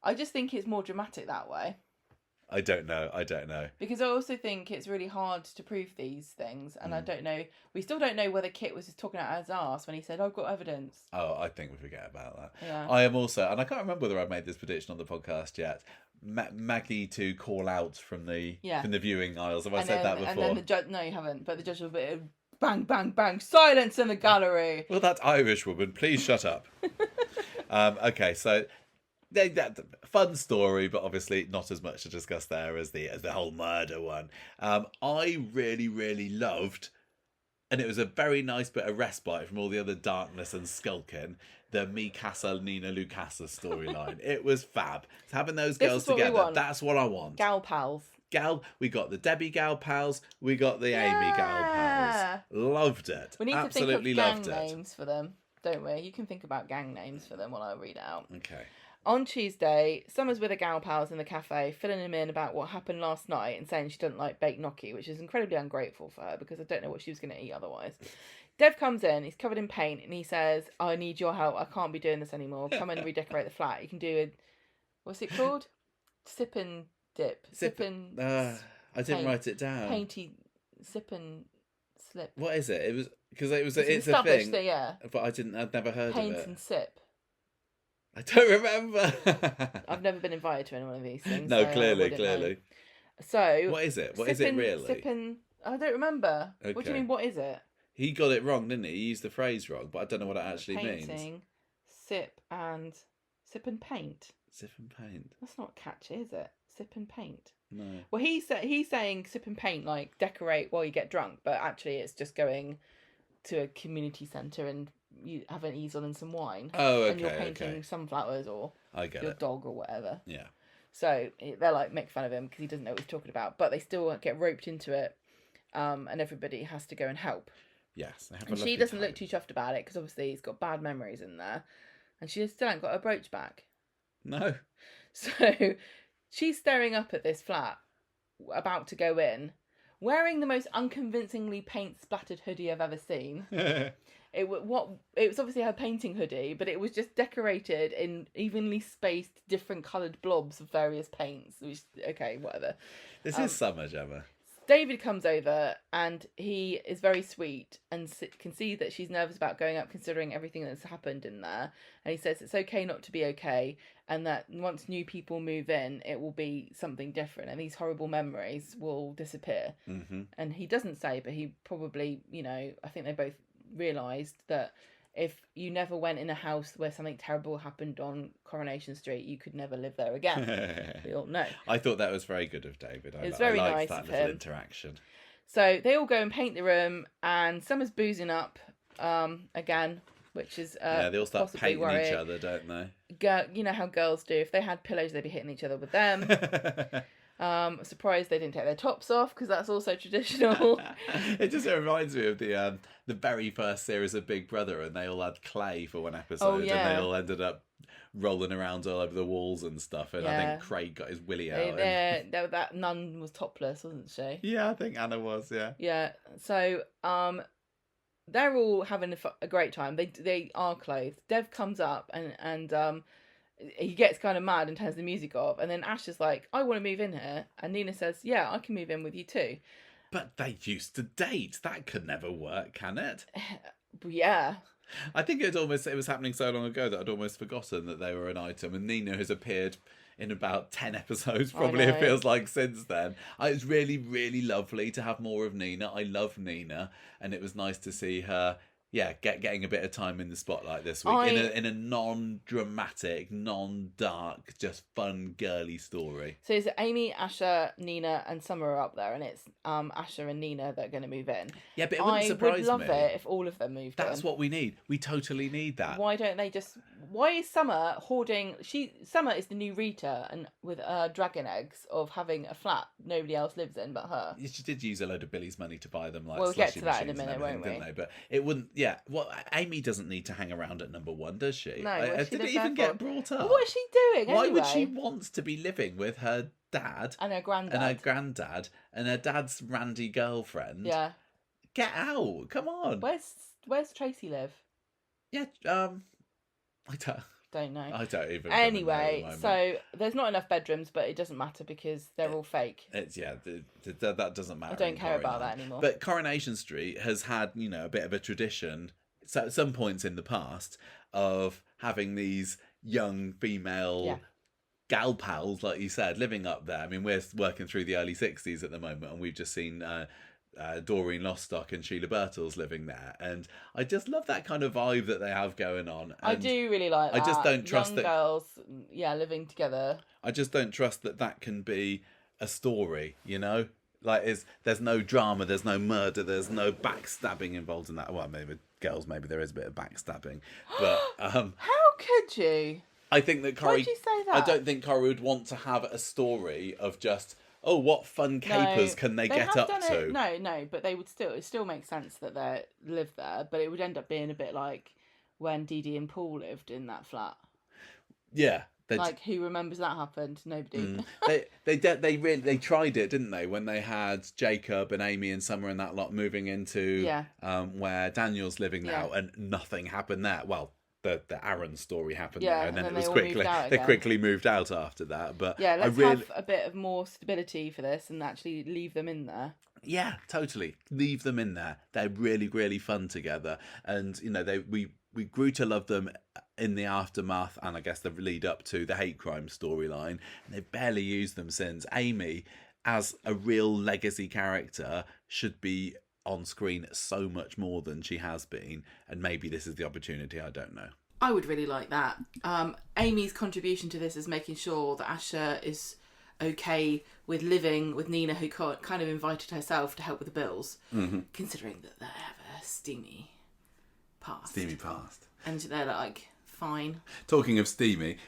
S2: I just think it's more dramatic that way.
S1: I don't know.
S2: Because I also think it's really hard to prove these things, and I don't know. We still don't know whether Kit was just talking out his arse when he said, "I've got evidence."
S1: Oh, I think we forget about that.
S2: Yeah.
S1: I am also, and I can't remember whether I've made this prediction on the podcast yet. Maggie to call out from the viewing aisles. Have I said that before?
S2: And then the judge. No, you haven't. But the judge will be bang, bang, bang, silence in the gallery.
S1: Well, that Irish woman, please shut up. Okay, so. That fun story, but obviously not as much to discuss there as the whole murder one. I really, really loved, and it was a very nice bit of respite from all the other darkness and skulking, the Mikasa Nina Lucasa storyline. It was fab. Having those girls together, that's what I want.
S2: Gal pals.
S1: We got the Debbie gal pals, we got the Amy gal pals. Loved it.
S2: We need
S1: Absolutely
S2: to think of
S1: loved
S2: gang names for them, don't we? You can think about gang names for them while I read it out.
S1: Okay.
S2: On Tuesday, Summer's with her gal pals in the cafe, filling him in about what happened last night and saying she doesn't like baked gnocchi, which is incredibly ungrateful for her because I don't know what she was going to eat otherwise. Dev comes in, he's covered in paint, and he says, I need your help, I can't be doing this anymore. Come and redecorate the flat. You can do what's it called? Sip and dip. Sip and...
S1: I didn't write it down.
S2: Painty... Sip and slip.
S1: What is it? It was... Because it's a thing.
S2: Yeah.
S1: But I'd never heard of it.
S2: Paint and sip.
S1: I don't remember.
S2: I've never been invited to any one of these things.
S1: No,
S2: so
S1: clearly.
S2: Know. So...
S1: What is it? What is it really?
S2: I don't remember.
S1: Okay.
S2: What do you mean, what is it?
S1: He got it wrong, didn't he? He used the phrase wrong, but I don't know what it actually means.
S2: Sip and paint.
S1: Sip and paint.
S2: That's not catchy, is it? Sip and paint.
S1: No.
S2: Well, he's saying sip and paint, like decorate while you get drunk, but actually it's just going to a community centre and you have an easel and some wine.
S1: Oh, okay.
S2: And you're painting sunflowers or your dog or whatever.
S1: Yeah.
S2: So they're like, make fun of him because he doesn't know what he's talking about, but they still get roped into it, and everybody has to go and help.
S1: Yes.
S2: And she doesn't look too chuffed about it because obviously he's got bad memories in there, and she still hasn't got her brooch back.
S1: No.
S2: So she's staring up at this flat, about to go in, wearing the most unconvincingly paint-splattered hoodie I've ever seen. It was obviously her painting hoodie, but it was just decorated in evenly spaced, different coloured blobs of various paints. Which, okay, whatever.
S1: This is summer, Gemma.
S2: David comes over and he is very sweet and can see that she's nervous about going up considering everything that's happened in there. And he says it's okay not to be okay, and that once new people move in, it will be something different and these horrible memories will disappear.
S1: Mm-hmm.
S2: And he doesn't say, but he probably, I think they both realised that if you never went in a house where something terrible happened on Coronation Street, you could never live there again. We all know.
S1: I thought that was very good of David.
S2: It's very
S1: I liked
S2: nice
S1: that
S2: of
S1: little
S2: him.
S1: interaction.
S2: So they all go and paint the room, and Summer's boozing up again, which is
S1: they all start painting
S2: worrying.
S1: each other, don't they?
S2: You know how girls do. If they had pillows, they'd be hitting each other with them. Surprised they didn't take their tops off because that's also traditional.
S1: It just reminds me of the very first series of Big Brother, and they all had clay for one episode, and they all ended up rolling around all over the walls and stuff. And I think Craig got his willy out.
S2: That nun was topless, wasn't she?
S1: Yeah, I think Anna was. Yeah.
S2: Yeah. So they're all having a great time. They are clothed. Dev comes up and he gets kind of mad and turns the music off. And then Ash is like, I want to move in here. And Nina says, yeah, I can move in with you too.
S1: But they used to date. That could never work, can it?
S2: Yeah.
S1: I think it was happening so long ago that I'd almost forgotten that they were an item. And Nina has appeared in about 10 episodes, probably it feels like, since then. It's really, really lovely to have more of Nina. I love Nina. And it was nice to see her getting a bit of time in the spotlight this week in a non-dramatic, non-dark, just fun, girly story.
S2: So it's Amy, Asha, Nina, and Summer are up there, and it's Asha and Nina that are going to move in.
S1: Yeah, but it wouldn't surprise me.
S2: I would love it if all of them moved in.
S1: That's what we need. We totally need that.
S2: Why don't they just... Why is Summer hoarding... Summer is the new Rita, and with dragon eggs of having a flat nobody else lives in but her.
S1: She did use a load of Billy's money to buy them, like,
S2: we'll get to that in a
S1: machines and
S2: minute, won't
S1: everything,
S2: we?
S1: didn't they? But it wouldn't... Yeah, well, Amy doesn't need to hang around at number 1, does she?
S2: No,
S1: did it even get brought up?
S2: What is she doing
S1: Why
S2: anyway?
S1: would she want to be living with her dad
S2: and her granddad
S1: and her dad's randy girlfriend?
S2: Yeah.
S1: Get out! Come on.
S2: Where's Tracy live?
S1: Yeah, I
S2: don't know.
S1: I don't even.
S2: Anyway, so there's not enough bedrooms, but it doesn't matter because they're all fake.
S1: It's that doesn't matter.
S2: I don't care about that anymore.
S1: But Coronation Street has had, a bit of a tradition, so at some points in the past, of having these young female gal pals, like you said, living up there. I mean, we're working through the early 60s at the moment, and we've just seen Doreen Lostock and Sheila Birtles living there, and I just love that kind of vibe that they have going on. And
S2: I do really like that.
S1: I just don't trust
S2: young girls, living together.
S1: I just don't trust that can be a story, Like, there's no drama, there's no murder, there's no backstabbing involved in that. Well, maybe girls, maybe there is a bit of backstabbing, but
S2: how could you?
S1: I think that Corrie...
S2: Why'd you say that?
S1: I don't think Corrie would want to have a story of just, what fun capers can they get up to?
S2: No, but it still makes sense that they live there, but it would end up being a bit like when Dee Dee and Paul lived in that flat.
S1: Yeah.
S2: Who remembers that happened? Nobody.
S1: They tried it, didn't they? When they had Jacob and Amy and Summer and that lot moving into where Daniel's living now, and nothing happened there. Well, the Aaron story happened there, and then it was quickly moved out after that. But
S2: let's have a bit of more stability for this and actually leave them in there.
S1: Yeah, totally. Leave them in there. They're really, really fun together, and we grew to love them in the aftermath, and I guess the lead up to the hate crime storyline. And they've barely used them since. Amy, as a real legacy character, should be on screen so much more than she has been, and maybe this is the opportunity. I don't know.
S2: I would really like that. Amy's contribution to this is making sure that Asha is okay with living with Nina, who kind of invited herself to help with the bills, considering that they have a steamy past. And they're like, fine.
S1: Talking of steamy,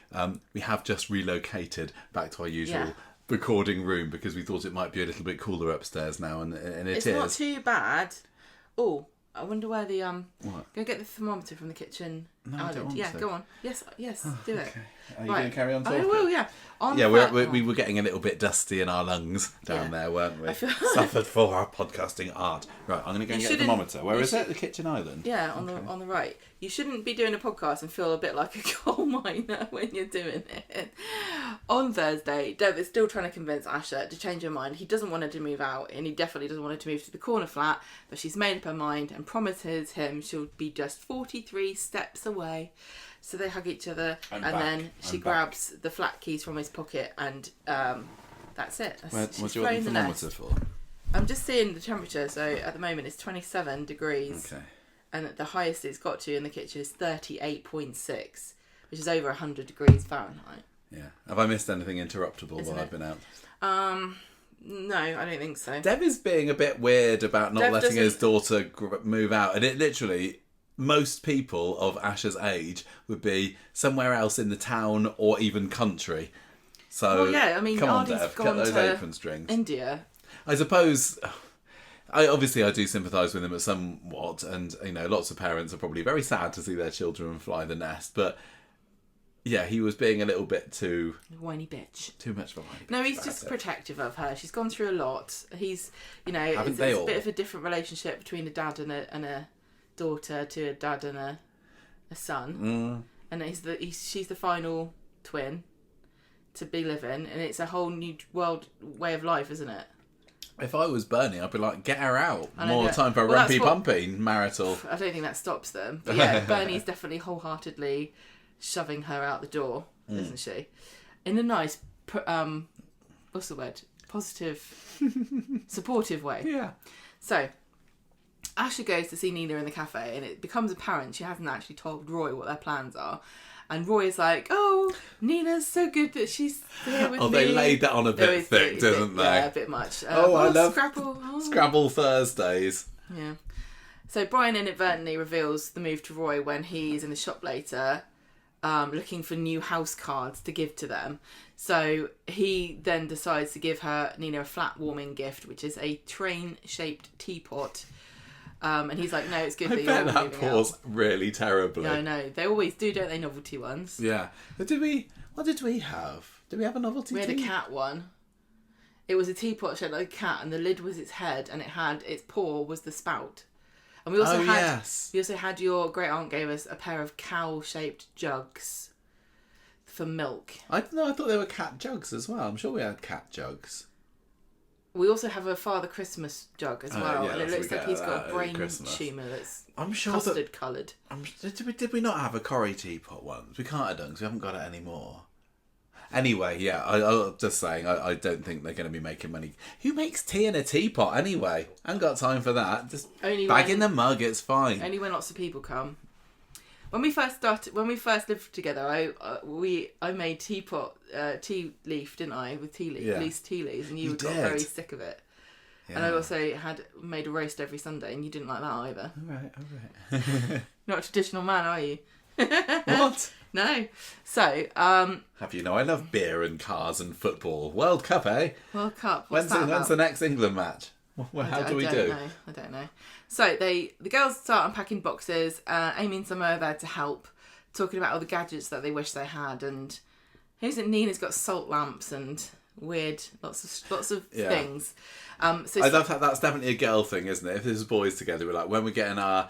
S1: we have just relocated back to our usual recording room because we thought it might be a little bit cooler upstairs now, and it's
S2: not too bad. Oh, I wonder where the what? Go get the thermometer from the kitchen.
S1: No, I don't want to.
S2: Go on. Yes, do it.
S1: Okay. Are you going to carry on talking?
S2: I will, yeah.
S1: We were getting a little bit dusty in our lungs down there, weren't we? Suffered for our podcasting art. Right, I'm going to go and get the thermometer. Where is it? The kitchen island?
S2: Yeah, on the right. You shouldn't be doing a podcast and feel a bit like a coal miner when you're doing it. On Thursday, Dev is still trying to convince Asha to change her mind. He doesn't want her to move out, and he definitely doesn't want her to move to the corner flat, but she's made up her mind and promises him she'll be just 43 steps away. So they hug each other, then she grabs the flat keys from his pocket, and that's it.
S1: What's your thermometer for?
S2: I'm just seeing the temperature. So at the moment it's 27 degrees.
S1: Okay. And
S2: the highest it's got to in the kitchen is 38.6, which is over 100 degrees Fahrenheit.
S1: Yeah. Have I missed anything interruptible while I've been out?
S2: No, I don't think so.
S1: Dev is being a bit weird about not letting his daughter move out, and it literally... Most people of Asha's age would be somewhere else in the town or even country. So,
S2: I mean,
S1: come on,
S2: Ardy's
S1: Dev,
S2: gone
S1: cut those
S2: to
S1: apron strings.
S2: India.
S1: I suppose, I do sympathise with him somewhat, and lots of parents are probably very sad to see their children fly the nest. But yeah, he was being a little bit too
S2: whiny bitch.
S1: Too much of a whiny bitch.
S2: No, he's just protective of her. She's gone through a lot. He's,
S1: it's
S2: a bit of a different relationship between a dad and a daughter to a dad and a son, and she's the final twin to be living, and it's a whole new way of life, isn't it?
S1: If I was Bernie, I'd be like, get her out. More time for rumpy pumpy marital.
S2: I don't think that stops them, but yeah, Bernie's definitely wholeheartedly shoving her out the door, isn't she? In a nice, what's the word? Positive, supportive way.
S1: Yeah.
S2: So, Asha goes to see Nina in the cafe, and it becomes apparent she hasn't actually told Roy what their plans are. And Roy is like, "Oh, Nina's so good that she's here with me."
S1: Oh, they laid that on a bit thick, didn't they?
S2: Yeah, a bit much.
S1: I love
S2: Scrabble.
S1: Scrabble Thursdays.
S2: Yeah. So Brian inadvertently reveals the move to Roy when he's in the shop later, looking for new house cards to give to them. So he then decides to give Nina a flat warming gift, which is a train-shaped teapot. And he's like, "No, it's good that you're moving out."
S1: I bet that pours really terribly.
S2: No, no, they always do, don't they? Novelty ones.
S1: Yeah. But what did we have? Did we have a novelty?
S2: We had a cat one. It was a teapot shaped like a cat, and the lid was its head, and it had its paw was the spout. And we also had your great aunt gave us a pair of cow-shaped jugs for milk.
S1: I thought they were cat jugs as well. I'm sure we had cat jugs.
S2: We also have a Father Christmas jug as well, and it looks like he's got a brain tumour that's custard coloured.
S1: Did we not have a Corrie teapot once? We can't have done because we haven't got it anymore. Anyway, yeah, I'm just saying, I don't think they're going to be making money. Who makes tea in a teapot anyway? I haven't got time for that. Just bag in the mug, it's fine.
S2: Only when lots of people come. When we first lived together, I made tea leaf, didn't I, with tea leaves, and you got very sick of it. Yeah. And I also had made a roast every Sunday, and you didn't like that either.
S1: All right.
S2: Not a traditional man, are you?
S1: What?
S2: No. So,
S1: have you know, I love beer and cars and football. World Cup, eh?
S2: World Cup.
S1: When's the next England match? How do we do?
S2: I don't know. So the girls start unpacking boxes. Amy and Summer are there to help, talking about all the gadgets that they wish they had. And here's it. Nina's got salt lamps and weird lots of things. So
S1: I love that's definitely a girl thing, isn't it? If there's boys together, we're like, when we're getting our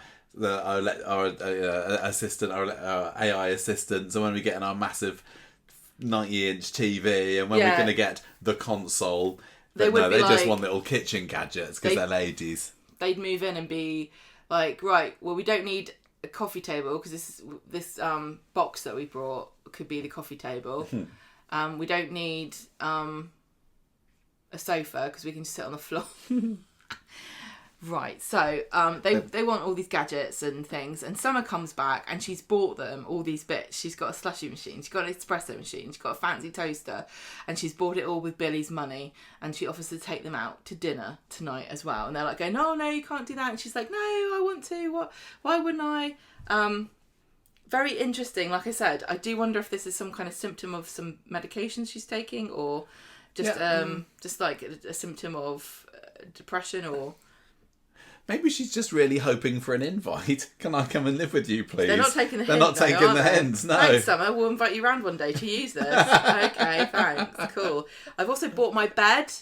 S1: assistant, our AI assistants, and when we're getting our massive 90-inch TV, and when we're going to get the console. They just want little kitchen gadgets because they're ladies. They'd
S2: move in and be like, right, well, we don't need a coffee table because this box that we brought could be the coffee table. We don't need a sofa because we can just sit on the floor. Right, so they want all these gadgets and things, and Summer comes back and she's bought them all these bits. She's got a slushy machine, she's got an espresso machine, she's got a fancy toaster, and she's bought it all with Billy's money, and she offers to take them out to dinner tonight as well. And they're like going, no, you can't do that. And she's like, no, I want to. Why wouldn't I? Very interesting. Like I said, I do wonder if this is some kind of symptom of some medication she's taking, or just like a symptom of depression, or...
S1: Maybe she's just really hoping for an invite. Can I come and live with you, please?
S2: They're not taking the hint.
S1: They're not taking the hint, no.
S2: Thanks, Summer. We'll invite you round one day to use this. Okay, thanks. Cool. I've also bought my bed.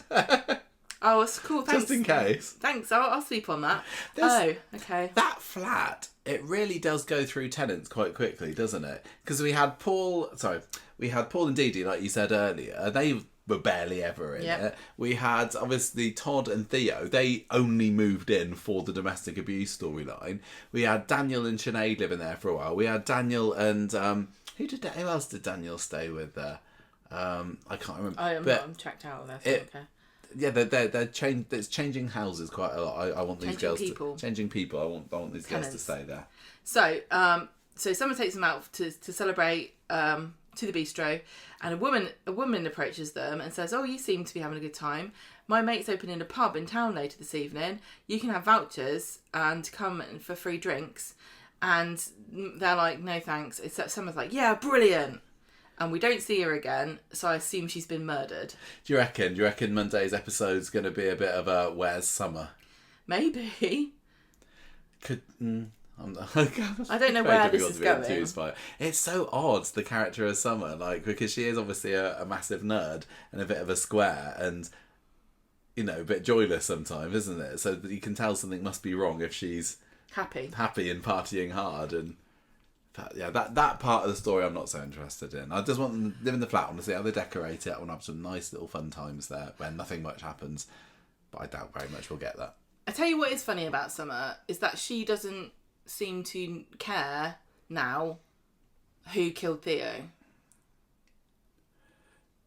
S2: Oh, it's cool. Thanks.
S1: Just in case.
S2: Thanks. I'll sleep on that. Okay.
S1: That flat, it really does go through tenants quite quickly, doesn't it? Because we had Paul and Dee Dee, like you said earlier. They were barely ever in it. We had, obviously, Todd and Theo. They only moved in for the domestic abuse storyline. We had Daniel and Sinead living there for a while. We had Daniel and... who else did Daniel stay with there? I can't remember.
S2: I'm checked out of there. Okay.
S1: Yeah, it's changing houses quite a lot. I want these girls changing people. I want these girls to stay there.
S2: So someone takes them out to celebrate to the bistro, and a woman approaches them and says, "Oh, you seem to be having a good time. My mate's opening a pub in town later this evening. You can have vouchers and come for free drinks." And they're like, "No, thanks." Except someone's like, "Yeah, brilliant." And we don't see her again, so I assume she's been murdered.
S1: Do you reckon Monday's episode's going to be a bit of a Where's Summer?
S2: Maybe.
S1: I
S2: don't know where this is going.
S1: It's so odd, the character of Summer, because she is obviously a massive nerd and a bit of a square, and a bit joyless sometimes, isn't it? So that you can tell something must be wrong if she's happy and partying hard. And that part of the story I'm not so interested in. I just want them to live in the flat. I want to see how they decorate it. I want to have some nice little fun times there where nothing much happens, but I doubt very much we'll get that.
S2: I tell you what is funny about Summer is that she doesn't seem to care now who killed Theo.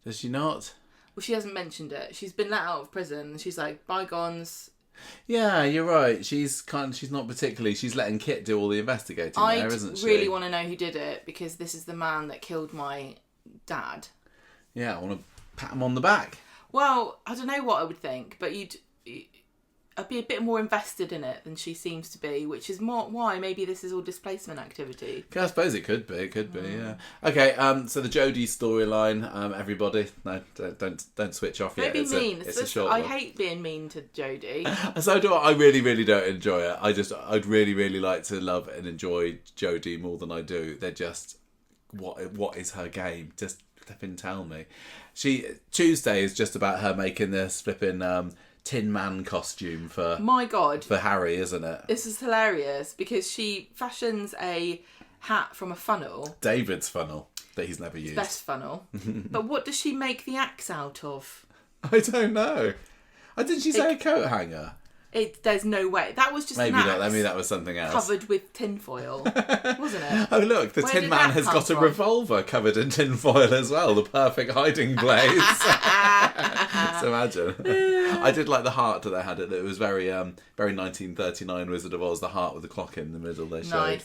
S1: Does she not?
S2: Well, she hasn't mentioned it. She's been let out of prison. She's like, bygones,
S1: Yeah, you're right. She's not particularly. She's letting Kit do all the investigating there, isn't she?
S2: I really want to know who did it, because this is the man that killed my dad.
S1: Yeah, I want to pat him on the back.
S2: Well, I don't know what I would think, but I'd be a bit more invested in it than she seems to be, which is more why maybe this is all displacement activity.
S1: I suppose it could be. Yeah. Okay. So the Jodie storyline. Everybody, no, don't switch off yet.
S2: Don't be mean.
S1: It's a short
S2: I
S1: one.
S2: hate being mean to Jodie.
S1: So do I. I really, really don't enjoy it. I'd really, really like to love and enjoy Jodie more than I do. They're just, what is her game? Just flipping tell me. Tuesday is just about her making this flipping Tin Man costume for
S2: My God,
S1: for Harry, isn't it?
S2: this is hilarious because she fashions a hat from a funnel,
S1: David's funnel that he's never used.
S2: best funnel. But what does she make the axe out of?
S1: I don't know. Didn't she say a coat hanger?
S2: There's no way. That was just
S1: Maybe
S2: an
S1: not.
S2: axe
S1: Maybe that was something else.
S2: covered with tinfoil, wasn't it?
S1: Oh look, the
S2: Where
S1: Tin
S2: did
S1: Man
S2: that
S1: has
S2: come
S1: got a
S2: from?
S1: revolver covered in tin foil as well. The perfect hiding place. So imagine. I did like the heart that they had. It was very 1939 Wizard of Oz. The heart with the clock in the middle. They showed.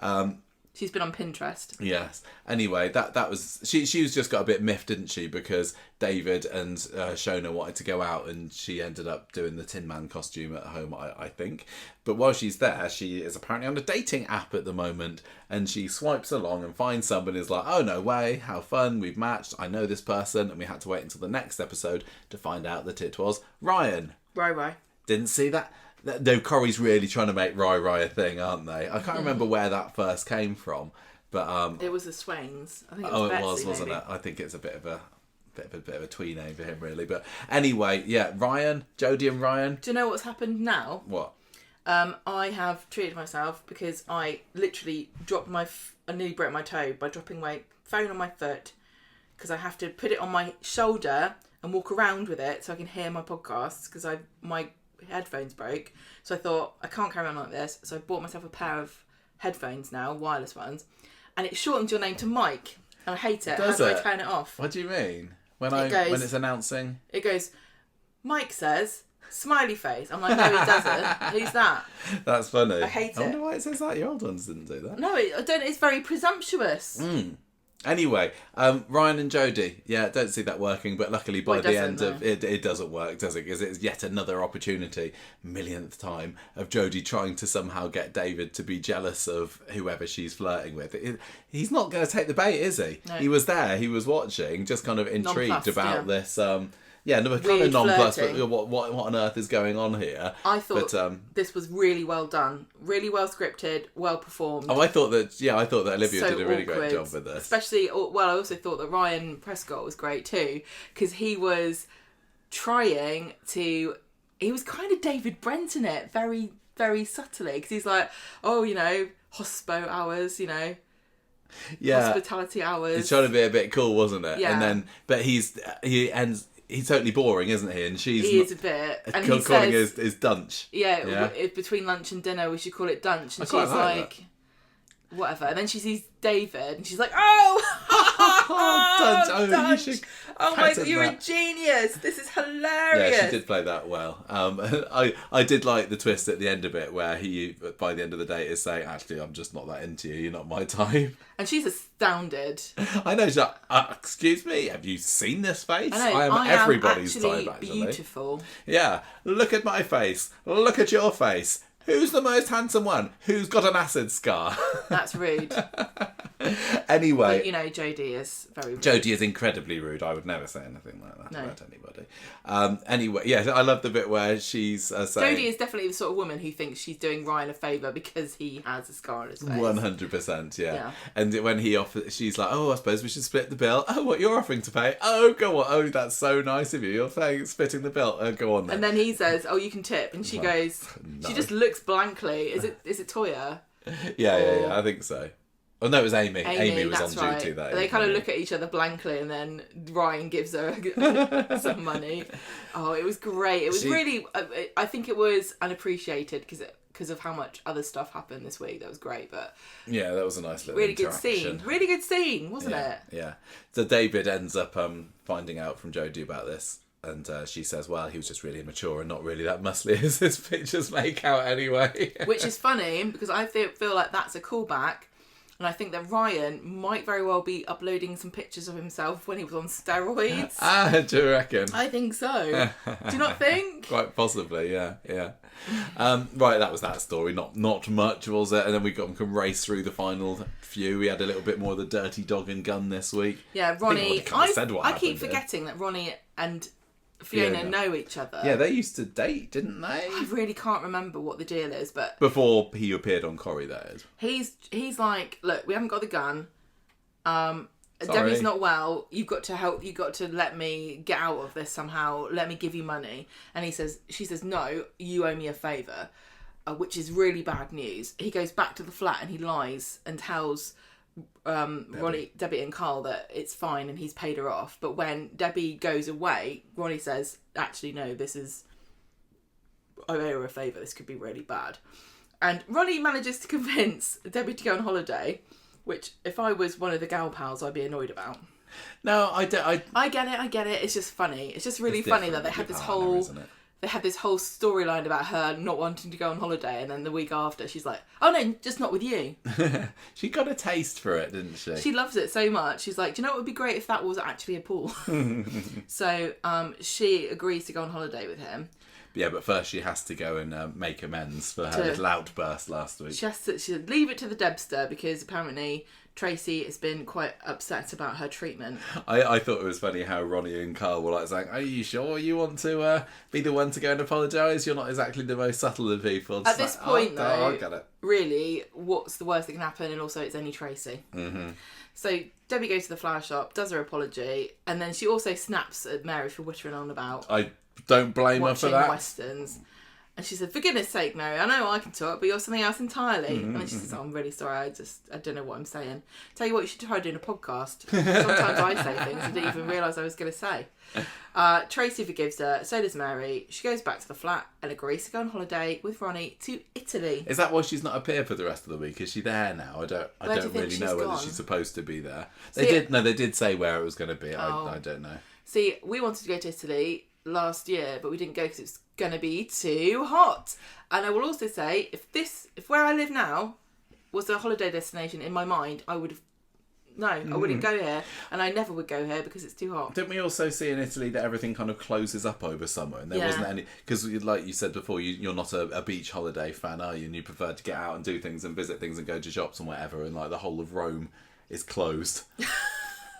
S2: Nice. She's been on Pinterest.
S1: Yes. Anyway, that was she was just got a bit miffed, didn't she? Because David and Shona wanted to go out, and she ended up doing the Tin Man costume at home, I think. But while she's there, she is apparently on a dating app at the moment, and she swipes along and finds somebody who's like, "Oh no way! How fun! We've matched. I know this person," and we had to wait until the next episode to find out that it was Ryan.
S2: Right.
S1: Didn't see that. No, Corrie's really trying to make Rai a thing, aren't they? I can't remember where that first came from, but
S2: It was the Swains. I think it was Betsy,
S1: wasn't
S2: maybe.
S1: it? I think it's a bit of a twee name for him, really. But anyway, yeah, Jodie and Ryan.
S2: Do you know what's happened now?
S1: What?
S2: I have treated myself because I literally dropped I nearly broke my toe by dropping my phone on my foot, because I have to put it on my shoulder and walk around with it so I can hear my podcasts, because my headphones broke. So I thought, I can't carry on like this, so I bought myself a pair of headphones now, wireless ones, and it shortens your name to Mike, and I hate it.
S1: Does
S2: How do
S1: it?
S2: I turn it off?
S1: What do you mean? When it's announcing?
S2: It goes, Mike says, smiley face. I'm like, no, he doesn't. Who's that?
S1: That's funny.
S2: I hate
S1: I wonder
S2: it.
S1: why it says that. Your old ones didn't do that.
S2: No, I don't. It's very presumptuous.
S1: Anyway, Ryan and Jodie. Yeah, don't see that working, but luckily by the end of it, it doesn't work, does it? Because it's yet another opportunity, millionth time, of Jodie trying to somehow get David to be jealous of whoever she's flirting with. He's not going to take the bait, is he?
S2: No.
S1: He was there, he was watching, just kind of intrigued
S2: Nonplussed,
S1: about
S2: yeah.
S1: this. Yeah, no, kind of
S2: Weird
S1: nonplussed.
S2: flirting.
S1: But what on earth is going on here?
S2: I thought this was really well done, really well scripted, well performed.
S1: Oh, I thought that Olivia
S2: So
S1: did a really great
S2: awkward.
S1: job with this.
S2: Especially, well, I also thought that Ryan Prescott was great too, because he was trying to. He was kind of David Brent in it, very, very subtly, because he's like, oh, hospo hours, hospitality hours.
S1: He's trying to be a bit cool, wasn't it?
S2: Yeah.
S1: And then, but he's totally boring, isn't he? And she's
S2: He is a bit. And he
S1: calling
S2: says,
S1: his dunch.
S2: Yeah, between lunch and dinner, we should call it dunch. And
S1: I quite
S2: she's
S1: like
S2: like, whatever. And then she sees David, and she's like, oh,
S1: Dunch. Oh,
S2: dunch.
S1: you should
S2: Oh my god,
S1: patent
S2: you're a
S1: that.
S2: genius. This is hilarious.
S1: Yeah, she did play that well. I did like the twist at the end of it, where he, by the end of the day, is saying, actually, I'm just not that into you. You're not my type.
S2: And she's astounded.
S1: I know. She's like, excuse me, have you seen this face?
S2: I know,
S1: I am everybody's type, actually.
S2: Beautiful.
S1: Yeah, look at my face. Look at your face. Who's the most handsome one? Who's got an acid scar?
S2: That's rude.
S1: Anyway.
S2: But, Jodie is very rude.
S1: Jodie is incredibly rude. I would never say anything like that
S2: No.
S1: about anybody. Anyway, yeah, I love the bit where she's saying...
S2: Jodie is definitely the sort of woman who thinks she's doing Ryan a favour because he has a scar on his face.
S1: 100%, yeah.
S2: Yeah.
S1: And when he offers, she's like, oh, I suppose we should split the bill. Oh, what, you're offering to pay? Oh, go on. Oh, that's so nice of you. You're splitting the bill. Oh, go on then.
S2: And then he says, oh, you can tip. And she goes,
S1: No.
S2: she just looks blankly. Is it Toya?
S1: Yeah, I think so. Oh, no, it was Amy. Amy was
S2: that's
S1: on
S2: right.
S1: duty that
S2: They
S1: evening.
S2: kind of look at each other blankly, and then Ryan gives her some money. Oh, it was great. It was really, I think it was unappreciated because of how much other stuff happened this week. That was great, but
S1: yeah, that was a nice little
S2: really good
S1: interaction.
S2: scene. Really good scene, wasn't
S1: Yeah,
S2: it?
S1: yeah. So David ends up finding out from Jodie about this. And she says, well, he was just really immature and not really that muscly as his pictures make out anyway.
S2: Which is funny, because I feel like that's a callback. And I think that Ryan might very well be uploading some pictures of himself when he was on steroids.
S1: Do you reckon?
S2: I think so. Do you not think?
S1: Quite possibly, yeah. Right, that was that story. Not much, was it? And then we can race through the final few. We had a little bit more of the dirty dog and gun this week.
S2: Yeah, Ronnie. I keep
S1: here.
S2: forgetting that Ronnie and Fiona know each other.
S1: Yeah, they used to date, didn't they?
S2: I really can't remember what the deal is, but
S1: before he appeared on Corrie, that is.
S2: He's like, look, we haven't got the gun.
S1: Sorry.
S2: Debbie's not well. You've got to help. You've got to let me get out of this somehow. Let me give you money. And she says, no, you owe me a favour, which is really bad news. He goes back to the flat and he lies and tells Ronnie, Debbie and Carl that it's fine and he's paid her off. But when Debbie goes away, Ronnie says, actually, no, I owe her a favour. This could be really bad. And Ronnie manages to convince Debbie to go on holiday, which, if I was one of the gal pals, I'd be annoyed about.
S1: No, I don't.
S2: I get it. It's just funny. It's just really funny that they had this whole storyline about her not wanting to go on holiday, and then the week after she's like, oh no, just not with you.
S1: She got a taste for it, didn't she?
S2: She loves it so much. She's like, do you know what would be great if that was actually a pool? So she agrees to go on holiday with him.
S1: Yeah, but first she has to go and make amends for her little outburst last week.
S2: She has to leave it to the Debster, because apparently Tracy has been quite upset about her treatment.
S1: I thought it was funny how Ronnie and Carl were like saying, are you sure you want to be the one to go and apologise? You're not exactly the most subtle of people.
S2: At this point, though,
S1: I get it.
S2: Really, what's the worst that can happen? And also, it's only Tracy.
S1: Mm-hmm.
S2: So Debbie goes to the flower shop, does her apology, and then she also snaps at Mary for wittering on about
S1: I don't blame her for that.
S2: Westerns. And she said, for goodness sake, Mary, I know I can talk, but you're something else entirely. And then she says, oh, I'm really sorry, I don't know what I'm saying. Tell you what, you should try doing a podcast. Sometimes I say things I didn't even realise I was going to say. Tracy forgives her, so does Mary. She goes back to the flat and agrees to go on holiday with Ronnie to Italy.
S1: Is that why she's not appeared for the rest of the week? Is she there now? I don't really know whether she's supposed to be there. They did say where it was going to be. I don't know.
S2: See, we wanted to go to Italy last year, but we didn't go because it was going to be too hot. And I will also say, if where I live now was a holiday destination in my mind, I wouldn't go here, and I never would go here because it's too hot.
S1: Didn't we also see in Italy that everything kind of closes up over summer, and there wasn't any, because like you said before, you're not a beach holiday fan, are you? And you prefer to get out and do things and visit things and go to shops and whatever, and like the whole of Rome is closed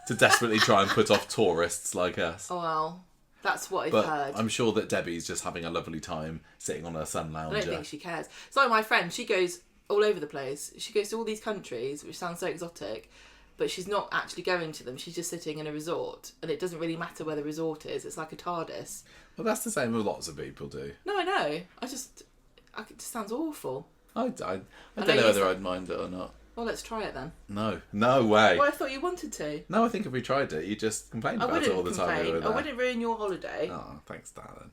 S1: to desperately try and put off tourists like us.
S2: Oh well. That's what I've heard.
S1: I'm sure that Debbie's just having a lovely time sitting on her sun lounger.
S2: I don't think she cares. It's like my friend, she goes all over the place. She goes to all these countries, which sounds so exotic, but she's not actually going to them. She's just sitting in a resort, and it doesn't really matter where the resort is. It's like a TARDIS.
S1: Well, that's the same as lots of people do.
S2: No, I know. It just sounds awful.
S1: I don't know whether I'd mind it or not.
S2: Well, let's try it then.
S1: No way.
S2: Well, I thought you wanted to.
S1: No, I think if we tried it, you just complained about it all the time.
S2: I wouldn't ruin your holiday.
S1: Oh, thanks, darling.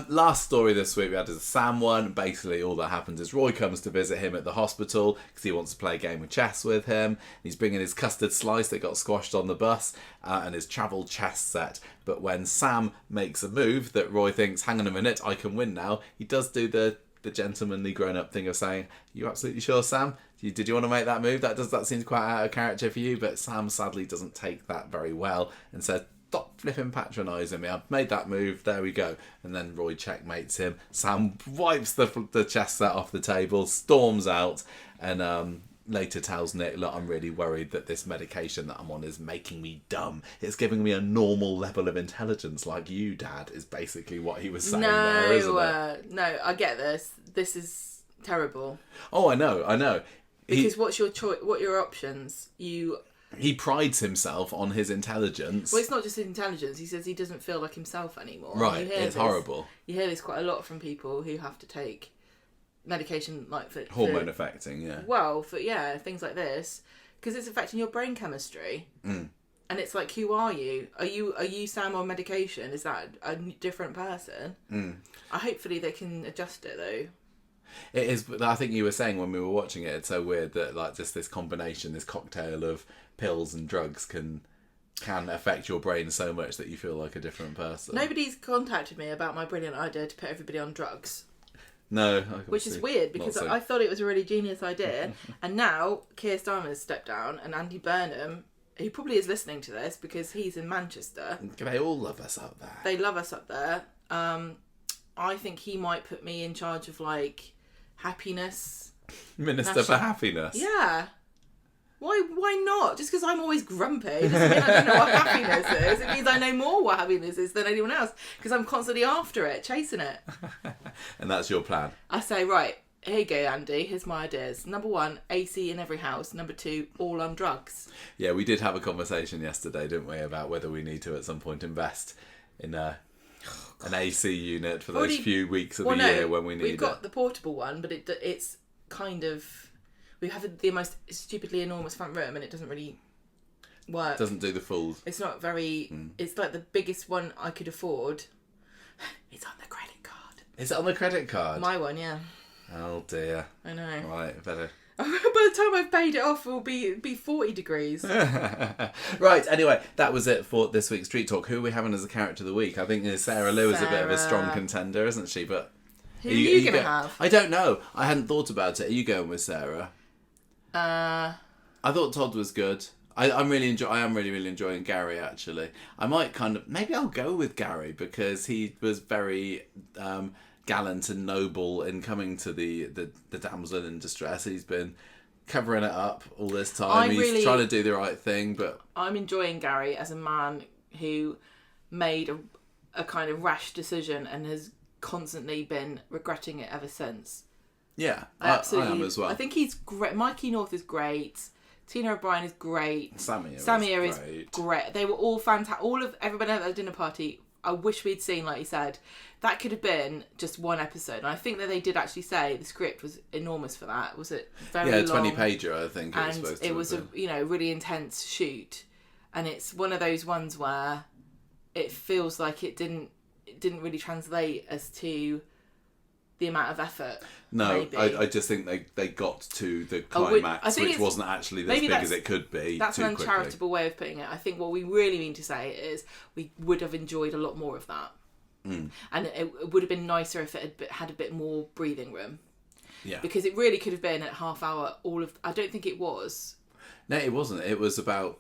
S1: Last story this week we had is a Sam one. Basically, all that happens is Roy comes to visit him at the hospital because he wants to play a game of chess with him. He's bringing his custard slice that got squashed on the bus and his travel chess set. But when Sam makes a move that Roy thinks, hang on a minute, I can win now, he does do the gentlemanly grown-up thing of saying, you absolutely sure, Sam? Did you want to make that move? That seems quite out of character for you, but Sam sadly doesn't take that very well and says, stop flipping patronising me. I've made that move. There we go. And then Roy checkmates him. Sam wipes the chess set off the table, storms out, and later tells Nick, look, I'm really worried that this medication that I'm on is making me dumb. It's giving me a normal level of intelligence like you, Dad, is basically what he was saying there, isn't it?
S2: No, I get this. This is terrible.
S1: Oh, I know.
S2: Because what's your choice? What are your options?
S1: He prides himself on his intelligence.
S2: Well, it's not just his intelligence. He says he doesn't feel like himself anymore.
S1: Right, it's horrible.
S2: You hear this quite a lot from people who have to take medication like for
S1: hormone affecting, yeah.
S2: Well, things like this, because it's affecting your brain chemistry. And it's like, who are you? Are you Sam on medication? Is that a different person? Hopefully they can adjust it though.
S1: It is, but I think you were saying when we were watching it, it's so weird that like just this combination, this cocktail of pills and drugs can can affect your brain so much that you feel like a different person.
S2: Nobody's contacted me about my brilliant idea to put everybody on drugs.
S1: No.
S2: Which is weird, because I thought it was a really genius idea. And now Keir Starmer's stepped down, and Andy Burnham, who probably is listening to this because he's in Manchester.
S1: They all love us up there.
S2: They love us up there. I think he might put me in charge of, like, happiness.
S1: Minister for Happiness.
S2: Yeah. Why not? Just because I'm always grumpy doesn't mean I don't know what happiness is. It means I know more what happiness is than anyone else, because I'm constantly after it, chasing it.
S1: And that's your plan.
S2: I say, right, here you go, Andy. Here's my ideas. Number 1, AC in every house. Number 2, all on drugs.
S1: Yeah, we did have a conversation yesterday, didn't we, about whether we need to at some point invest in an AC unit for those few weeks of the year when we need it.
S2: We've got the portable one, but it's kind of... We have the most stupidly enormous front room, and it doesn't really work.
S1: Doesn't do the full...
S2: It's not very... It's like the biggest one I could afford. It's on the credit card.
S1: Is it on the credit card?
S2: My one, yeah.
S1: Oh dear.
S2: I know.
S1: Right, better...
S2: By the time I've paid it off, it will be 40 degrees.
S1: Right, anyway, that was it for this week's Street Talk. Who are we having as a character of the week? I think Sarah Lou is a bit of a strong contender, isn't she? But
S2: who are you going to have?
S1: I don't know. I hadn't thought about it. Are you going with Sarah? I thought Todd was good. I am really enjoying Gary, actually. I might maybe I'll go with Gary, because he was very gallant and noble in coming to the damsel in distress. He's been covering it up all this time. He's trying to do the right thing, but
S2: I'm enjoying Gary as a man who made a kind of rash decision and has constantly been regretting it ever since.
S1: Yeah, I am as well.
S2: I think he's great. Mikey North is great. Tina O'Brien is great.
S1: Samir
S2: is great. They were all fantastic. Everybody at the dinner party, I wish we'd seen, like you said. That could have been just one episode. And I think that they did actually say the script was enormous for that. Was it very long?
S1: 20-pager, I think it was supposed to be.
S2: And it was a really intense shoot. And it's one of those ones where it feels like it didn't really translate as to the amount of effort.
S1: No, I just think they got to the climax, which wasn't actually as big as it could be.
S2: That's
S1: an
S2: uncharitable way of putting it. I think what we really mean to say is we would have enjoyed a lot more of that. And it would have been nicer if it had a bit more breathing room.
S1: Yeah.
S2: Because it really could have been at half hour I don't think it was.
S1: No, it wasn't. It was about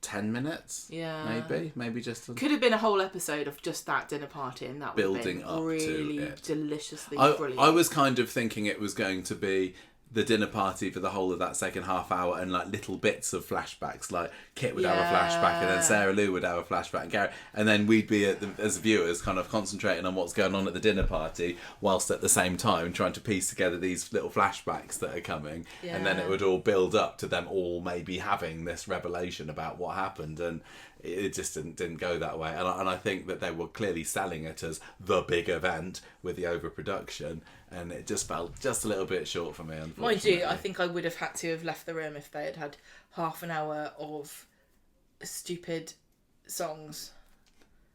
S1: 10 minutes.
S2: Yeah.
S1: Maybe just...
S2: Could have been a whole episode of just that dinner party, and that would
S1: building
S2: have been
S1: up
S2: really
S1: to it.
S2: Deliciously brilliant.
S1: I was kind of thinking it was going to be the dinner party for the whole of that second half hour, and like little bits of flashbacks, like Kit would have a flashback, and then Sarah Lou would have a flashback, and Gary, and then we'd be as viewers kind of concentrating on what's going on at the dinner party, whilst at the same time trying to piece together these little flashbacks that are coming, and then it would all build up to them all maybe having this revelation about what happened, and it just didn't go that way. And I think that they were clearly selling it as the big event with the overproduction, and it just felt just a little bit short for me, unfortunately.
S2: Mind you, I think I would have had to have left the room if they had had half an hour of stupid songs.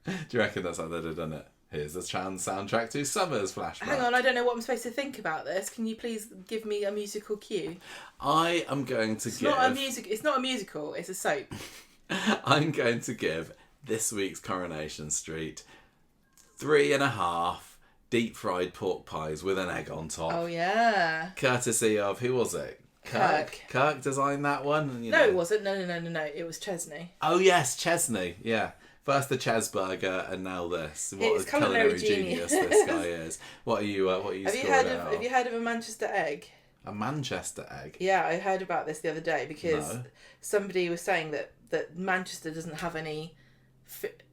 S1: Do you reckon that's how they'd have done it? Here's the soundtrack to Summer's flashback.
S2: Hang on, I don't know what I'm supposed to think about this. Can you please give me a musical cue?
S1: I am going to give...
S2: It's not a musical, it's a soap.
S1: I'm going to give this week's Coronation Street 3.5 deep fried pork pies with an egg on top.
S2: Oh yeah.
S1: Courtesy of, who was it? Kirk designed that one?
S2: No, it wasn't. No. It was Chesney.
S1: Oh yes, Chesney. Yeah. First the Chesburger and now this. What a culinary genius this guy is. What are you
S2: Have you heard of a Manchester egg?
S1: A Manchester egg?
S2: Yeah, I heard about this the other day because somebody was saying that Manchester doesn't have any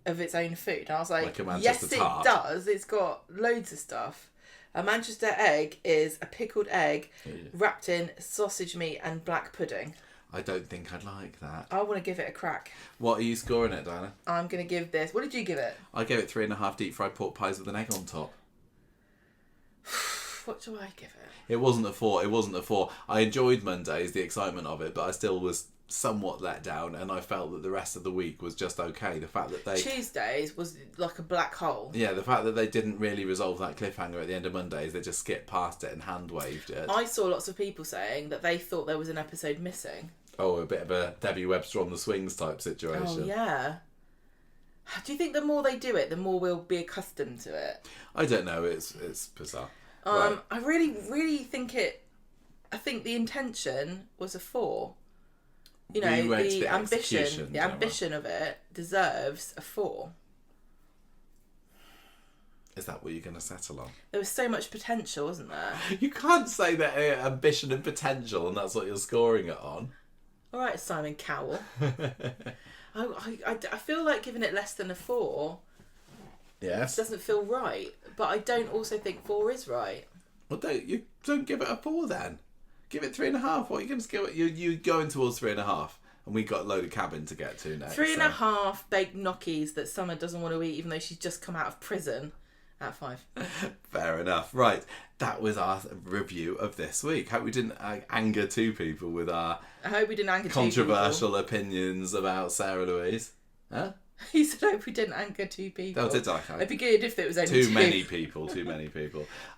S2: of its own food. And I was like yes, tart. It does. It's got loads of stuff. A Manchester egg is a pickled egg wrapped in sausage meat and black pudding.
S1: I don't think I'd like that.
S2: I want to give it a crack.
S1: What are you scoring it, Diana?
S2: I'm going to give this... What did you give it?
S1: I gave it 3.5 deep fried pork pies with an egg on top.
S2: What do I give it?
S1: It wasn't a 4. I enjoyed Mondays, the excitement of it, but I still was somewhat let down, and I felt that the rest of the week was just okay. The fact that
S2: Tuesdays was like a black hole.
S1: Yeah, the fact that they didn't really resolve that cliffhanger at the end of Mondays, they just skipped past it and hand waved it.
S2: I saw lots of people saying that they thought there was an episode missing.
S1: Oh, a bit of a Debbie Webster on the swings type situation.
S2: Oh, yeah. Do you think the more they do it, the more we'll be accustomed to it?
S1: I don't know. It's bizarre. Right.
S2: I really think it... I think the intention was a 4. You know, the ambition of it deserves a 4.
S1: Is that what you're going to settle on?
S2: There was so much potential, wasn't there?
S1: You can't say that ambition and potential and that's what you're scoring it on.
S2: All right, Simon Cowell. I feel like giving it less than a 4 doesn't feel right. But I don't also think 4 is right.
S1: Well, don't give it a 4 then. Give it 3.5. What are you going to give it? You're going towards 3.5. And we got a load of cabin to get to next.
S2: 3.5 baked gnocchis that Summer doesn't want to eat, even though she's just come out of prison. Out of 5.
S1: Fair enough. Right. That was our review of this week. Hope we didn't anger 2 people with our controversial opinions about Sarah Louise. Huh?
S2: You said, I hope we didn't anger 2 people.
S1: Oh, did I?
S2: It'd be good if it was only 2.
S1: Too many people.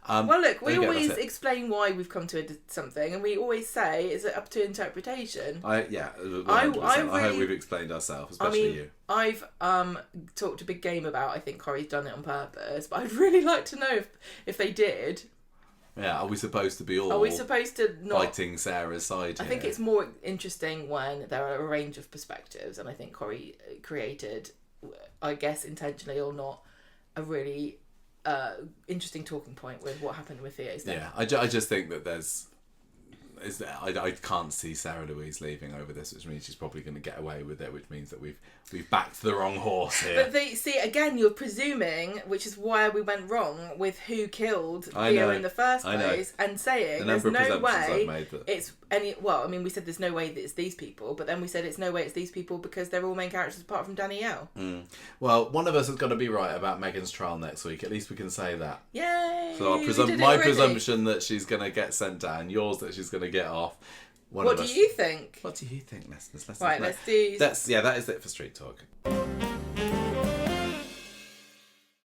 S2: Well, look, we always explain why we've come to something, and we always say, is it up to interpretation? I
S1: hope we've explained ourselves, especially you.
S2: I've talked a big game about, I think Corrie's done it on purpose, but I'd really like to know if they did.
S1: Yeah, are we supposed to be
S2: not
S1: fighting Sarah's side
S2: I think it's more interesting when there are a range of perspectives, and I think Corrie created, I guess intentionally or not, a really interesting talking point with what happened with Theo's death.
S1: Yeah, I just think that I can't see Sarah Louise leaving over this, which means she's probably going to get away with it, which means that we've backed the wrong horse here.
S2: But again, you're presuming, which is why we went wrong with who killed Theo in the first place, and saying there's no way it's any. Well, I mean, we said there's no way that it's these people, but then we said it's no way it's these people because they're all main characters apart from Danielle.
S1: Well, one of us is going to be right about Megan's trial next week. At least we can say that.
S2: Yay!
S1: So my presumption that she's going to get sent down, yours that she's going to get off.
S2: What do you think?
S1: What do you think, listeners?
S2: Let's do...
S1: that is it for Street Talk.